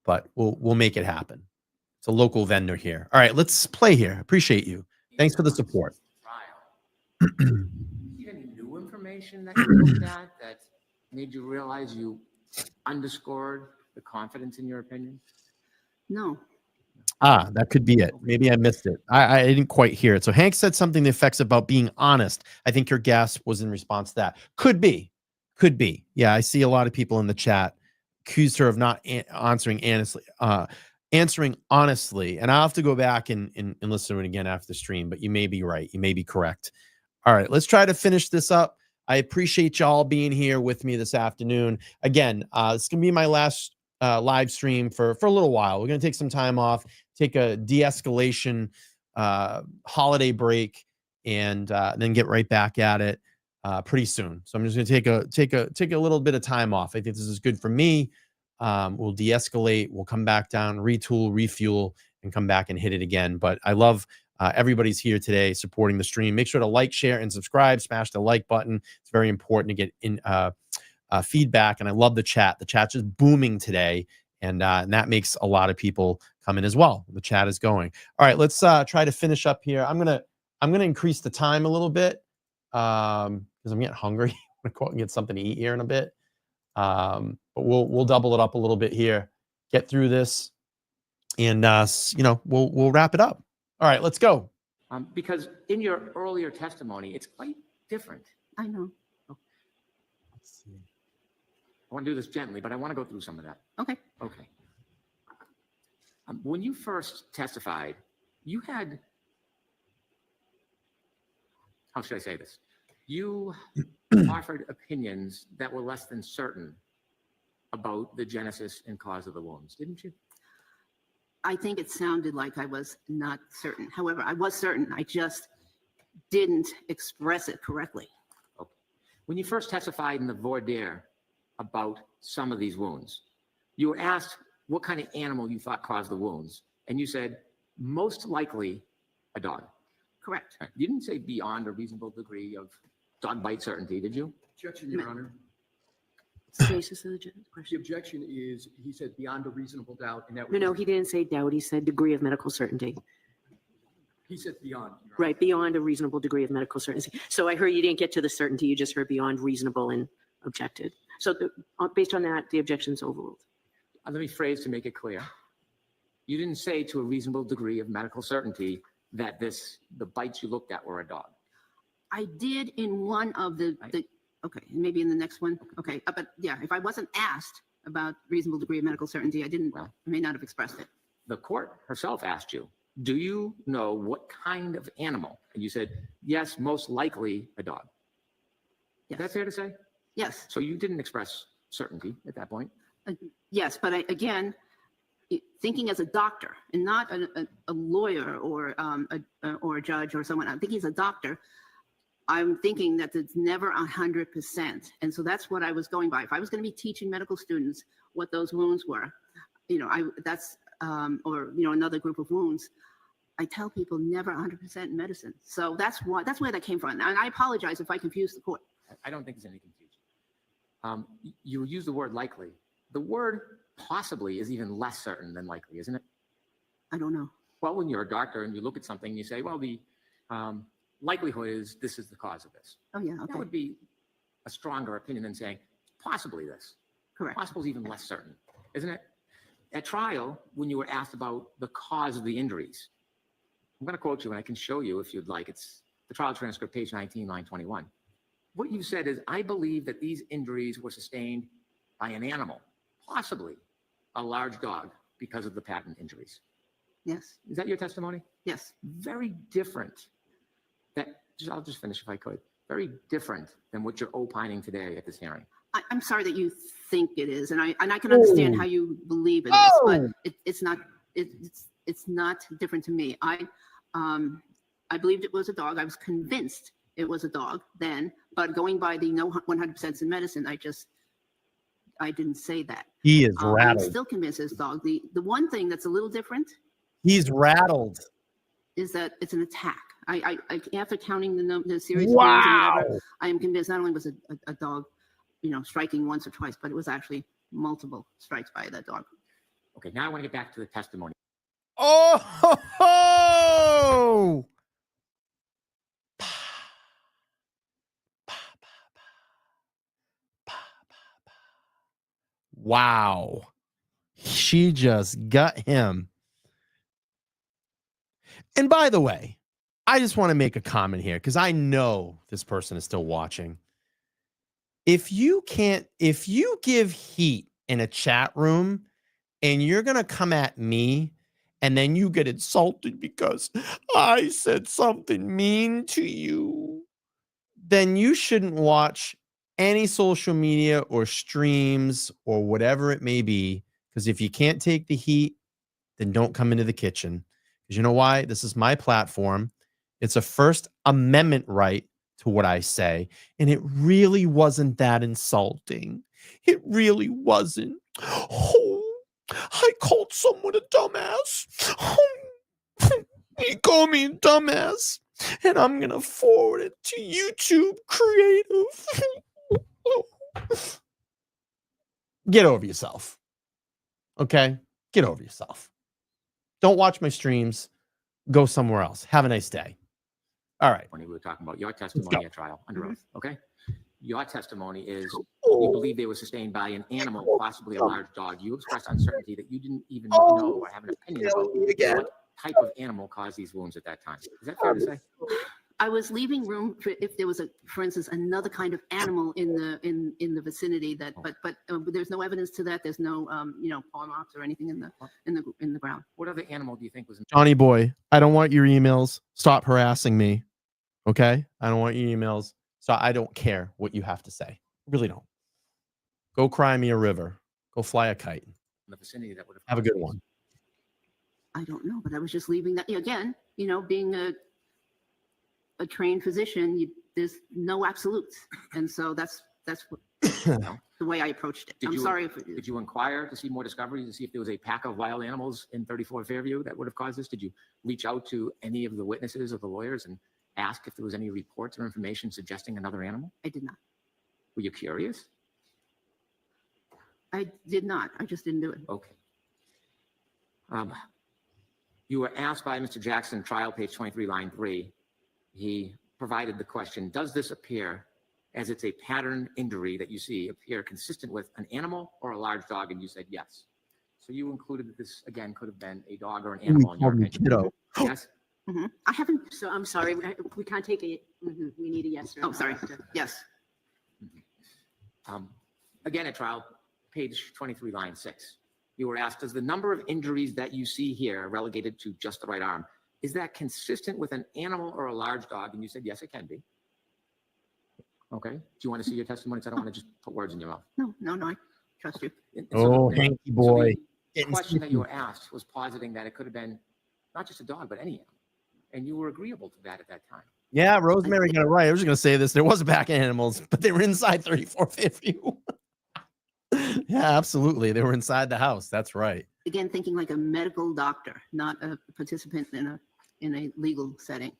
but we'll make it happen. It's a local vendor here. All right, let's play here. Appreciate you. Thanks for the support. Any new information that you looked at that made you realize you underscored the confidence in your opinion? No. That could be it. Maybe I missed it. I didn't quite hear it. So Hank said something to the effects about being honest. I think your gasp was in response to that. Could be. Yeah, I see a lot of people in the chat accused her of not answering honestly. And I'll have to go back and listen to it again after the stream, but you may be right. You may be correct. All right, let's try to finish this up. I appreciate y'all being here with me this afternoon. Again, it's going to be my last live stream for a little while. We're going to take some time off, take a de-escalation holiday break, and then get right back at it pretty soon. So I'm just going to take a little bit of time off. I think this is good for me. We'll de-escalate. We'll come back down, retool, refuel, and come back and hit it again. But I love everybody's here today supporting the stream. Make sure to like, share, and subscribe. Smash the like button. It's very important to get in feedback. And I love the chat. The chat's just booming today. And that makes a lot of people come in as well. The chat is going. All right, let's try to finish up here. I'm gonna increase the time a little bit because I'm getting hungry. I'm gonna go out and get something to eat here in a bit. But we'll double it up a little bit here. Get through this, and we'll wrap it up. All right, let's go. Because in your earlier testimony, it's quite different. I know. Let's see. I want to do this gently, but I want to go through some of that. Okay. Okay. When you first testified, you had, how should I say this? You offered opinions that were less than certain about the genesis and cause of the wounds, didn't you? I think it sounded like I was not certain. However, I was certain. I just didn't express it correctly. Okay. When you first testified in the voir dire about some of these wounds, you were asked what kind of animal you thought caused the wounds, and you said, most likely a dog. Correct. You didn't say beyond a reasonable degree of dog bite certainty, did you? Objection, Your Honor. What's the basis of the The question? objection is, he said beyond a reasonable doubt, and that No, was, he didn't say doubt. He said degree of medical certainty. he said beyond. Your Honor. Right, beyond a reasonable degree of medical certainty. So I heard you didn't get to the certainty. You just heard beyond reasonable and objected. So based on that, the objection's overruled. Let me phrase to make it clear. You didn't say to a reasonable degree of medical certainty that the bites you looked at were a dog. I did in one of the okay, maybe in the next one. Okay, but yeah, if I wasn't asked about reasonable degree of medical certainty, I may not have expressed it. The court herself asked you, do you know what kind of animal? And you said, yes, most likely a dog. Yes. Is that fair to say? Yes. So you didn't express certainty at that point? Yes, but again, thinking as a doctor and not a lawyer or a judge or someone, I'm thinking as a doctor, I'm thinking that it's never 100%. And so that's what I was going by. If I was going to be teaching medical students what those wounds were, another group of wounds, I tell people never 100% in medicine. So that's where that came from. And I apologize if I confused the court. I don't think there's any confusion. You use the word likely. The word possibly is even less certain than likely, isn't it? I don't know. Well, when you're a doctor and you look at something and you say, well, the likelihood is this is the cause of this. Oh, yeah. Okay. That would be a stronger opinion than saying possibly this. Correct. Possible is even less certain, isn't it? At trial, when you were asked about the cause of the injuries, I'm going to quote you, and I can show you if you'd like. It's the trial transcript, page 19, line 21. What you said is, I believe that these injuries were sustained by an animal, possibly a large dog, because of the patent injuries. Yes. Is that your testimony? Yes. Very different. I'll just finish if I could. Very different than what you're opining today at this hearing. I'm sorry that you think it is, and I can understand how you believe it is, but it's not. It's not different to me. I believed it was a dog. I was convinced it was a dog then, but going by the no 100% in medicine, I didn't say that. He is I'm rattled. still convinced it's a dog. The one thing that's a little different He's rattled. is that it's an attack. I after counting the series of Wow. wounds and whatever, I am convinced not only was it a dog, striking once or twice, but it was actually multiple strikes by that dog. Okay, now I want to get back to the testimony. Oh, ho, ho! Wow. She just got him. And by the way, I just want to make a comment here because I know this person is still watching. If you give heat in a chat room and you're going to come at me and then you get insulted because I said something mean to you, then you shouldn't watch any social media or streams or whatever it may be. Because if you can't take the heat, then don't come into the kitchen. Because you know why? This is my platform. It's a First Amendment right to what I say. And it really wasn't that insulting. It really wasn't. Oh, I called someone a dumbass. He called me a dumbass. And I'm going to forward it to YouTube Creative. Get over yourself. Okay? Get over yourself. Don't watch my streams. Go somewhere else. Have a nice day. All right. We were talking about your testimony at trial under oath. Okay. Your testimony is you believe they were sustained by an animal, possibly a large dog. You expressed uncertainty that you didn't even know or have an opinion about what type of animal caused these wounds at that time. Is that fair to say? I was leaving room for if there was for instance, another kind of animal in the vicinity but there's no evidence to that. There's no paw marks or anything in the ground. What other animal do you think was in Johnny boy, I don't want your emails. Stop harassing me. Okay? I don't want your emails. So I don't care what you have to say. I really don't. Go cry me a river. Go fly a kite. the vicinity that would Have a good one. I don't know, but I was just leaving that again. Being a trained physician, there's no absolutes, and so that's what the way I approached it. I'm sorry. Did you inquire to see more discoveries, to see if there was a pack of wild animals in 34 Fairview that would have caused this? Did you reach out to any of the witnesses or the lawyers and ask if there was any reports or information suggesting another animal? I did not. Were you curious? I did not. I just didn't do it. Okay. You were asked by Mr. Jackson, trial page 23, line 3. He provided the question, does this appear, as it's a pattern injury that you see, appear consistent with an animal or a large dog? And you said yes. So you included that this, again, could have been a dog or an animal in your opinion. Yes? Mm-hmm. I haven't. So I'm sorry, we can't take a, we need a yes or no. Oh, sorry. Yes. Again, at trial, page 23, line 6. You were asked, does the number of injuries that you see here relegated to just the right arm, is that consistent with an animal or a large dog? And you said, yes, it can be. Okay. Do you want to see your testimony? I don't want to just put words in your mouth. No, I trust you. Hanky boy. The question that you were asked was positing that it could have been not just a dog, but any animal. And you were agreeable to that at that time. Yeah, Rosemary got it right. I was just going to say this. There was a pack of animals, but they were inside 34 Fairview. Yeah, absolutely. They were inside the house. That's right. Again, thinking like a medical doctor, not a participant in a legal setting.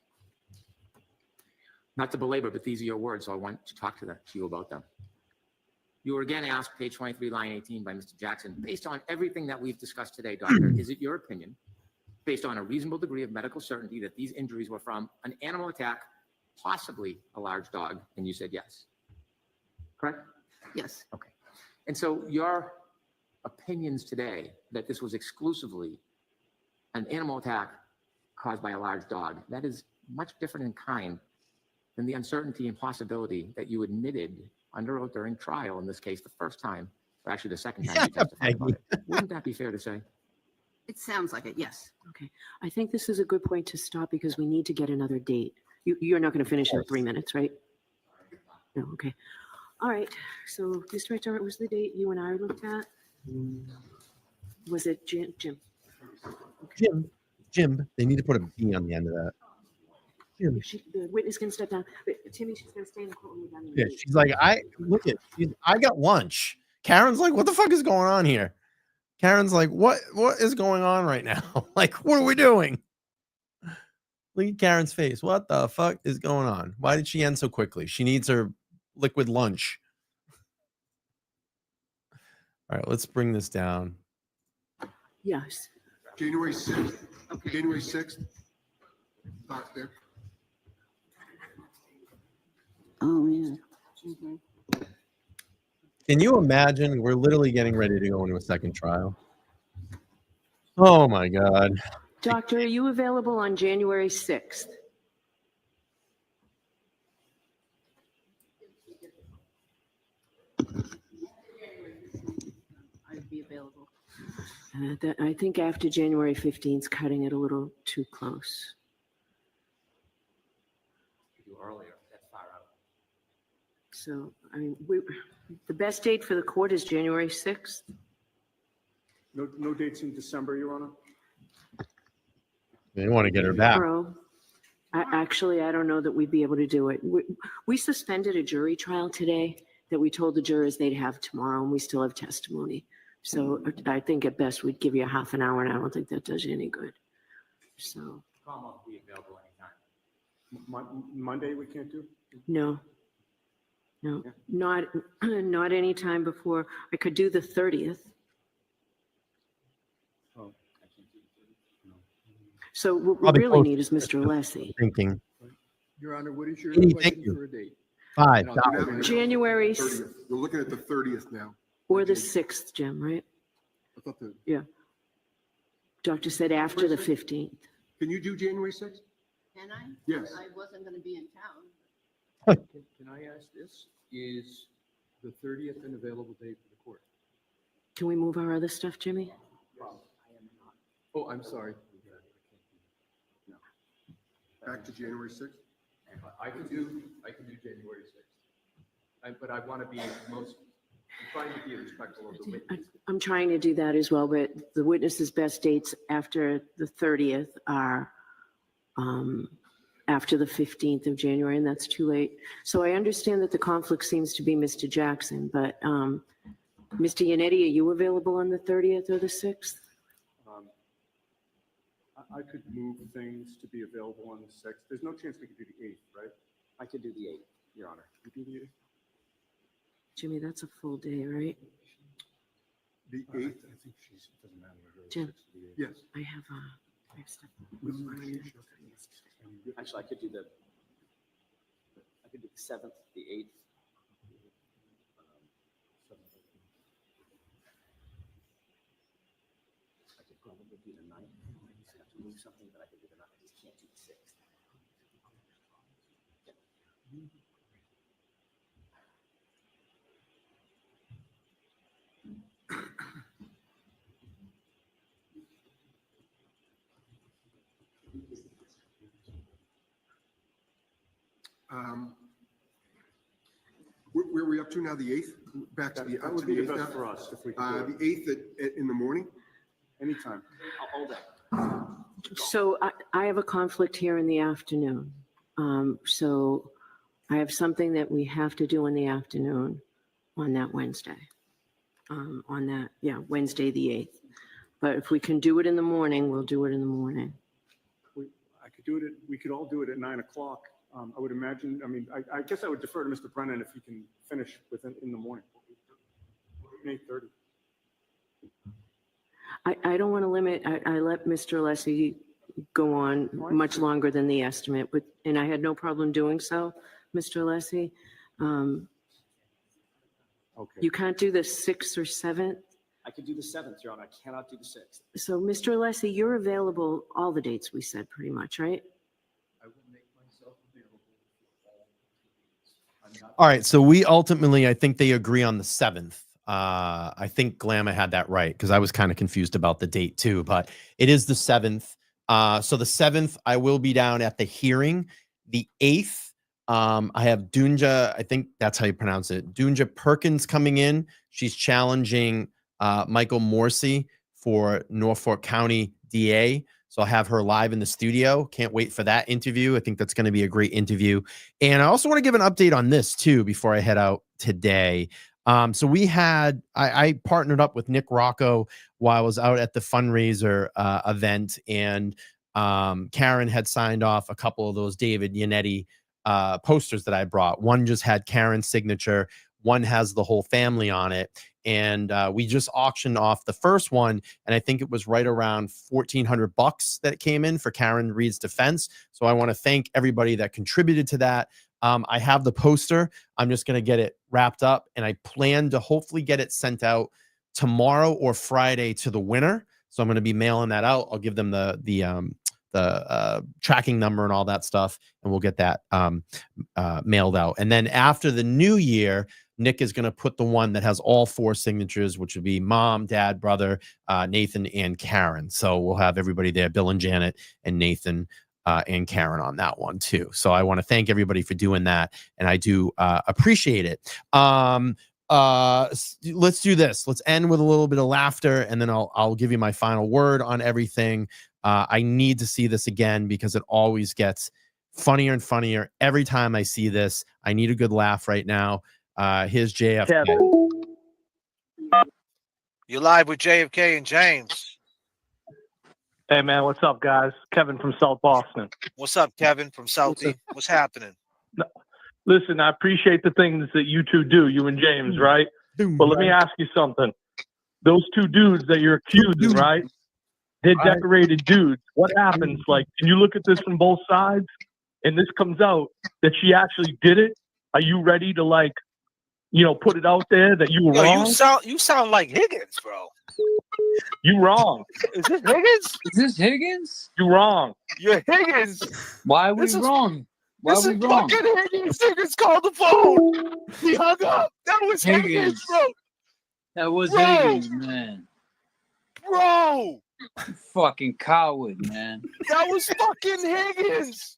Not to belabor, but these are your words, so I want to talk to you about them. You were again asked, page 23, line 18, by Mr. Jackson, based on everything that we've discussed today, doctor, is it your opinion, based on a reasonable degree of medical certainty, that these injuries were from an animal attack, possibly a large dog? And you said yes. Correct? Yes. Okay. And so your opinions today that this was exclusively an animal attack caused by a large dog, that is much different in kind than the uncertainty and possibility that you admitted under oath during trial, in this case, the first time, or actually the second time you testified about it. Wouldn't that be fair to say? It sounds like it, yes. Okay. I think this is a good point to stop because we need to get another date. You're not going to finish in 3 minutes, right? No, okay. All right, so Mr. Rector, what was the date you and I looked at? Was it Jim? Jim. They need to put a B on the end of that. Jim. The witness can step down. But Timmy, she's going to stay in the courtroom. Yeah, she's like, I got lunch. Karen's like, what the fuck is going on here? Karen's like, what is going on right now? Like, what are we doing? Look at Karen's face. What the fuck is going on? Why did she end so quickly? She needs her liquid lunch. All right, let's bring this down. Yes. January 6th. Okay. January 6th. Thoughts there? Oh, yeah. Can you imagine? We're literally getting ready to go into a second trial. Oh my God. Doctor, are you available on January 6th? I'd be available. I think after January 15th is cutting it a little too close. Do earlier, that's far out. So, I mean, the best date for the court is January 6th. No dates in December, Your Honor? They want to get her back. Bro, I don't know that we'd be able to do it. We suspended a jury trial today that we told the jurors they'd have tomorrow, and we still have testimony. So I think at best we'd give you a half an hour, and I don't think that does you any good. So. Commonwealth will be available anytime. Monday we can't do? No, not any time before. I could do the 30th. Oh. So what we Probably really close need is Mr. Alessi. Thinking. Your Honor, what is your Thank question you. for a date? $5. January 30th. We're looking at the 30th now. or the 6th, Jim, right? I thought the. Yeah. Doctor said after the 15th. Can you do January 6th? Can I? Yes. I wasn't going to be in town. Can I ask this? Is the 30th an available date for the court? Can we move our other stuff, Jimmy? Oh, I'm sorry. Back to January 6th? I can do January 6th. But I want to be I'm trying to be respectful of the witness. I'm trying to do that as well, but the witness's best dates after the 30th are after the 15th of January, and that's too late. So I understand that the conflict seems to be Mr. Jackson, but Mr. Yannetti, are you available on the 30th or the 6th? I could move things to be available on the 6th. There's no chance we could do the 8th, right? I could do the 8th, Your Honor. You do the 8th? Jimmy, that's a full day, right? The 8th? I think she's, it doesn't matter. Jim. Yes. I have stuff. Actually, I could do the 7th, the 8th. I could probably do the 9th. I just have to move something, but I could do the 9th. I just can't do the 6th. Where are we up to now? The 8th? Back to the. That would be the best for us if we could. The 8th in the morning? Anytime. All day. So I have a conflict here in the afternoon. So I have something that we have to do in the afternoon on that Wednesday. Wednesday the 8th. But if we can do it in the morning, we'll do it in the morning. We could all do it at 9 o'clock. I would imagine, I guess I would defer to Mr. Brennan if he can finish in the morning. 8:30. I don't want to limit, I let Mr. Alessi go on much longer than the estimate, and I had no problem doing so, Mr. Alessi. Okay. You can't do the 6th or 7th? I could do the 7th, Your Honor. I cannot do the 6th. So, Mr. Alessi, you're available all the dates we said, pretty much, right? I will make myself available for all dates. All right. So we ultimately, I think they agree on the 7th. I think Glamma had that right because I was kind of confused about the date too, but it is the 7th. So the 7th, I will be down at the hearing. The 8th, I have Dunja, I think that's how you pronounce it. Dunja Perkins coming in. She's challenging Michael Morsi for Norfolk County DA. So I'll have her live in the studio. Can't wait for that interview. I think that's going to be a great interview. And I also want to give an update on this too before I head out today. So we had, I partnered up with Nick Rocco while I was out at the fundraiser event, and Karen had signed off a couple of those David Yannetti posters that I brought. One just had Karen's signature. One has the whole family on it. And we just auctioned off the first one, and I think it was right around $1,400 that came in for Karen Reed's defense. So I want to thank everybody that contributed to that. I have the poster. I'm just going to get it wrapped up, and I plan to hopefully get it sent out tomorrow or Friday to the winner. So I'm going to be mailing that out. I'll give them the tracking number and all that stuff, and we'll get that mailed out. And then after the new year, Nick is going to put the one that has all 4 signatures, which would be mom, dad, brother, Nathan, and Karen. So we'll have everybody there, Bill and Janet and Nathan and Karen on that one too. So I want to thank everybody for doing that, and I do appreciate it. Let's do this. Let's end with a little bit of laughter, and then I'll give you my final word on everything. I need to see this again because it always gets funnier and funnier every time I see this. I need a good laugh right now. Here's JFK. You're live with JFK and James. Hey, man, what's up, guys? Kevin from South Boston. What's up, Kevin from Southie? What's happening? No, listen, I appreciate the things that you two do, you and James, right? But let me ask you something. Those 2 dudes that you're accusing, right? They're decorated dudes. What happens? Like, can you look at this from both sides? And this comes out that she actually did it. Are you ready to, like, put it out there that you were wrong? You sound like Higgins, bro. You wrong. Is this Higgins? Is this Higgins? You wrong. You're Higgins. Why are we wrong? Why are we wrong? Fucking Higgins. Higgins called the phone. He hung up. That was Higgins, bro. That was Higgins, man. Bro. You fucking coward, man. That was fucking Higgins.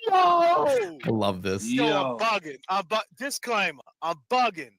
Yo. I love this. Yo, I'm bugging. Disclaimer. I'm bugging.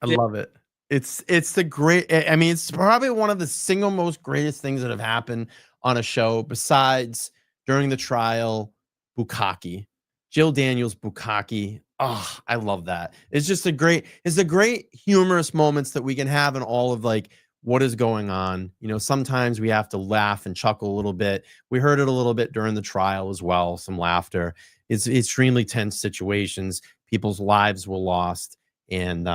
I love it. It's the great. I mean, it's probably one of the single most greatest things that have happened on a show besides during the trial. Bukkake, Jill Daniels Bukkake. Oh, I love that. It's just a great humorous moments that we can have in all of like what is going on. Sometimes we have to laugh and chuckle a little bit. We heard it a little bit during the trial as well. Some laughter. It's extremely tense situations. People's lives were lost. And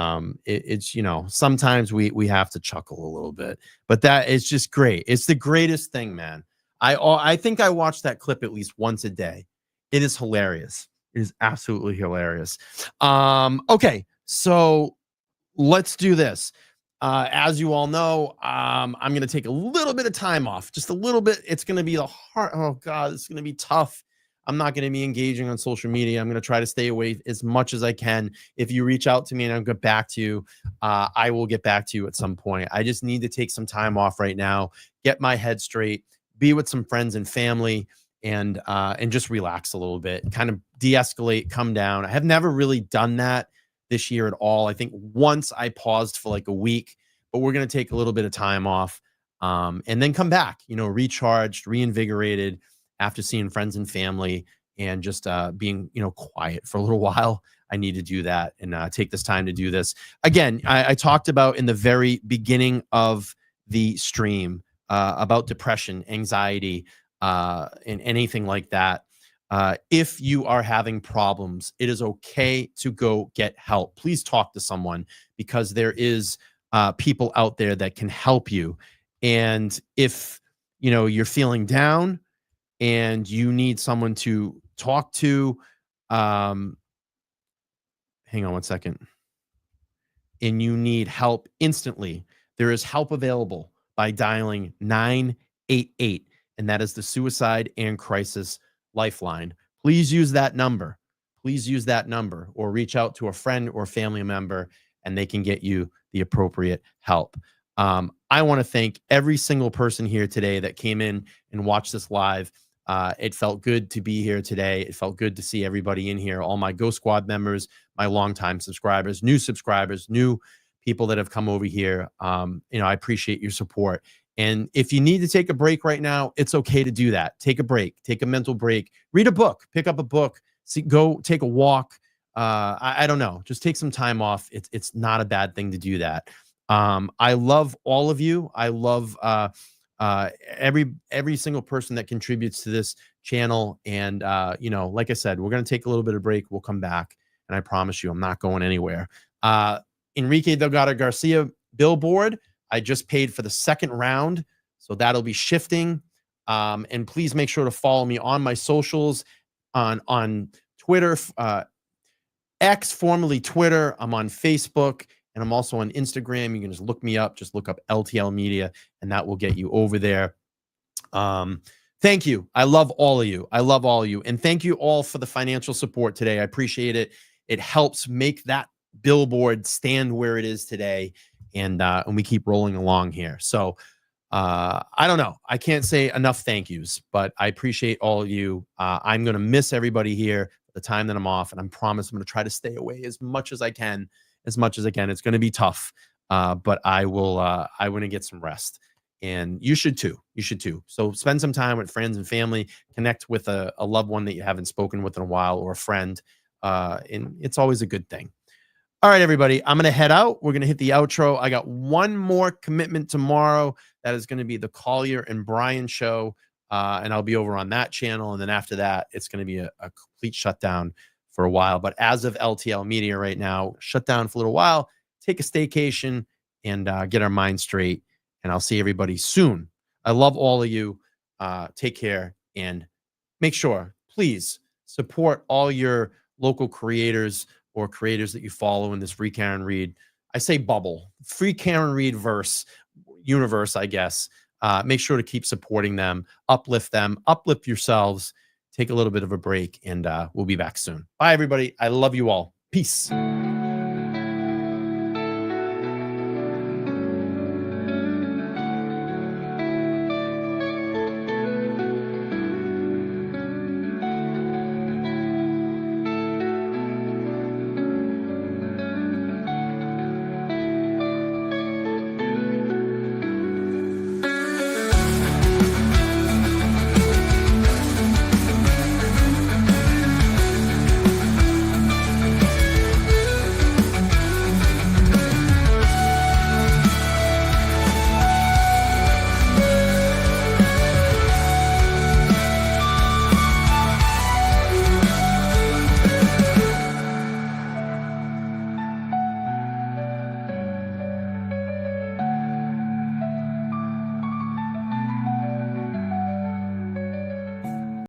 it's sometimes we have to chuckle a little bit, but that is just great. It's the greatest thing, man. I think I watch that clip at least once a day. It is hilarious. It is absolutely hilarious. Okay, so let's do this. As you all know, I'm going to take a little bit of time off, just a little bit. It's going to be oh God, it's going to be tough. I'm not going to be engaging on social media. I'm going to try to stay away as much as I can. If you reach out to me and I'll get back to you, I will get back to you at some point. I just need to take some time off right now, get my head straight, be with some friends and family, and just relax a little bit, kind of de-escalate, come down. I have never really done that this year at all. I think once I paused for like a week, but we're going to take a little bit of time off and then come back, recharged, reinvigorated, after seeing friends and family and just being, quiet for a little while. I need to do that and take this time to do this. Again, I talked about in the very beginning of the stream about depression, anxiety, and anything like that. If you are having problems, it is okay to go get help. Please talk to someone because there is people out there that can help you. And if, you're feeling down, and you need someone to talk to, hang on one second, and you need help instantly, there is help available by dialing 988, and that is the Suicide and Crisis Lifeline. Please use that number. Please use that number, or reach out to a friend or family member, and they can get you the appropriate help. I want to thank every single person here today that came in and watched this live. It felt good to be here today. It felt good to see everybody in here, all my Go Squad members, my longtime subscribers, new people that have come over here. I appreciate your support. And if you need to take a break right now, it's okay to do that. Take a break, take a mental break, read a book, pick up a book, go take a walk. I don't know, just take some time off. It's not a bad thing to do that. I love all of you. I love every single person that contributes to this channel. And like I said, we're going to take a little bit of break. We'll come back, and I promise you, I'm not going anywhere. Enrique Delgado Garcia, Billboard, I just paid for the second round, so that'll be shifting. And please make sure to follow me on my socials on Twitter, X, formerly Twitter. I'm on Facebook, and I'm also on Instagram. You can just look me up. Just look up LTL Media, and that will get you over there. Thank you. I love all of you. I love all of you. And thank you all for the financial support today. I appreciate it. It helps make that Billboard stand where it is today. And we keep rolling along here. So I don't know. I can't say enough thank yous, but I appreciate all of you. I'm going to miss everybody here the time that I'm off. And I promise I'm going to try to stay away as much as I can. It's going to be tough, but I want to get some rest. And you should too. You should too. So spend some time with friends and family, connect with a loved one that you haven't spoken with in a while, or a friend. And it's always a good thing. All right, everybody, I'm going to head out. We're going to hit the outro. I got one more commitment tomorrow. That is going to be the Collier and Brian show. And I'll be over on that channel. And then after that, it's going to be a complete shutdown for a while. But as of LTL Media right now, shut down for a little while, take a staycation, and get our minds straight. And I'll see everybody soon. I love all of you. Take care, and make sure, please, support all your local creators or creators that you follow in this Free Karen Reed, I say bubble, Free Karen Reed universe, I guess. Make sure to keep supporting them, uplift yourselves, take a little bit of a break, and we'll be back soon. Bye, everybody. I love you all. Peace.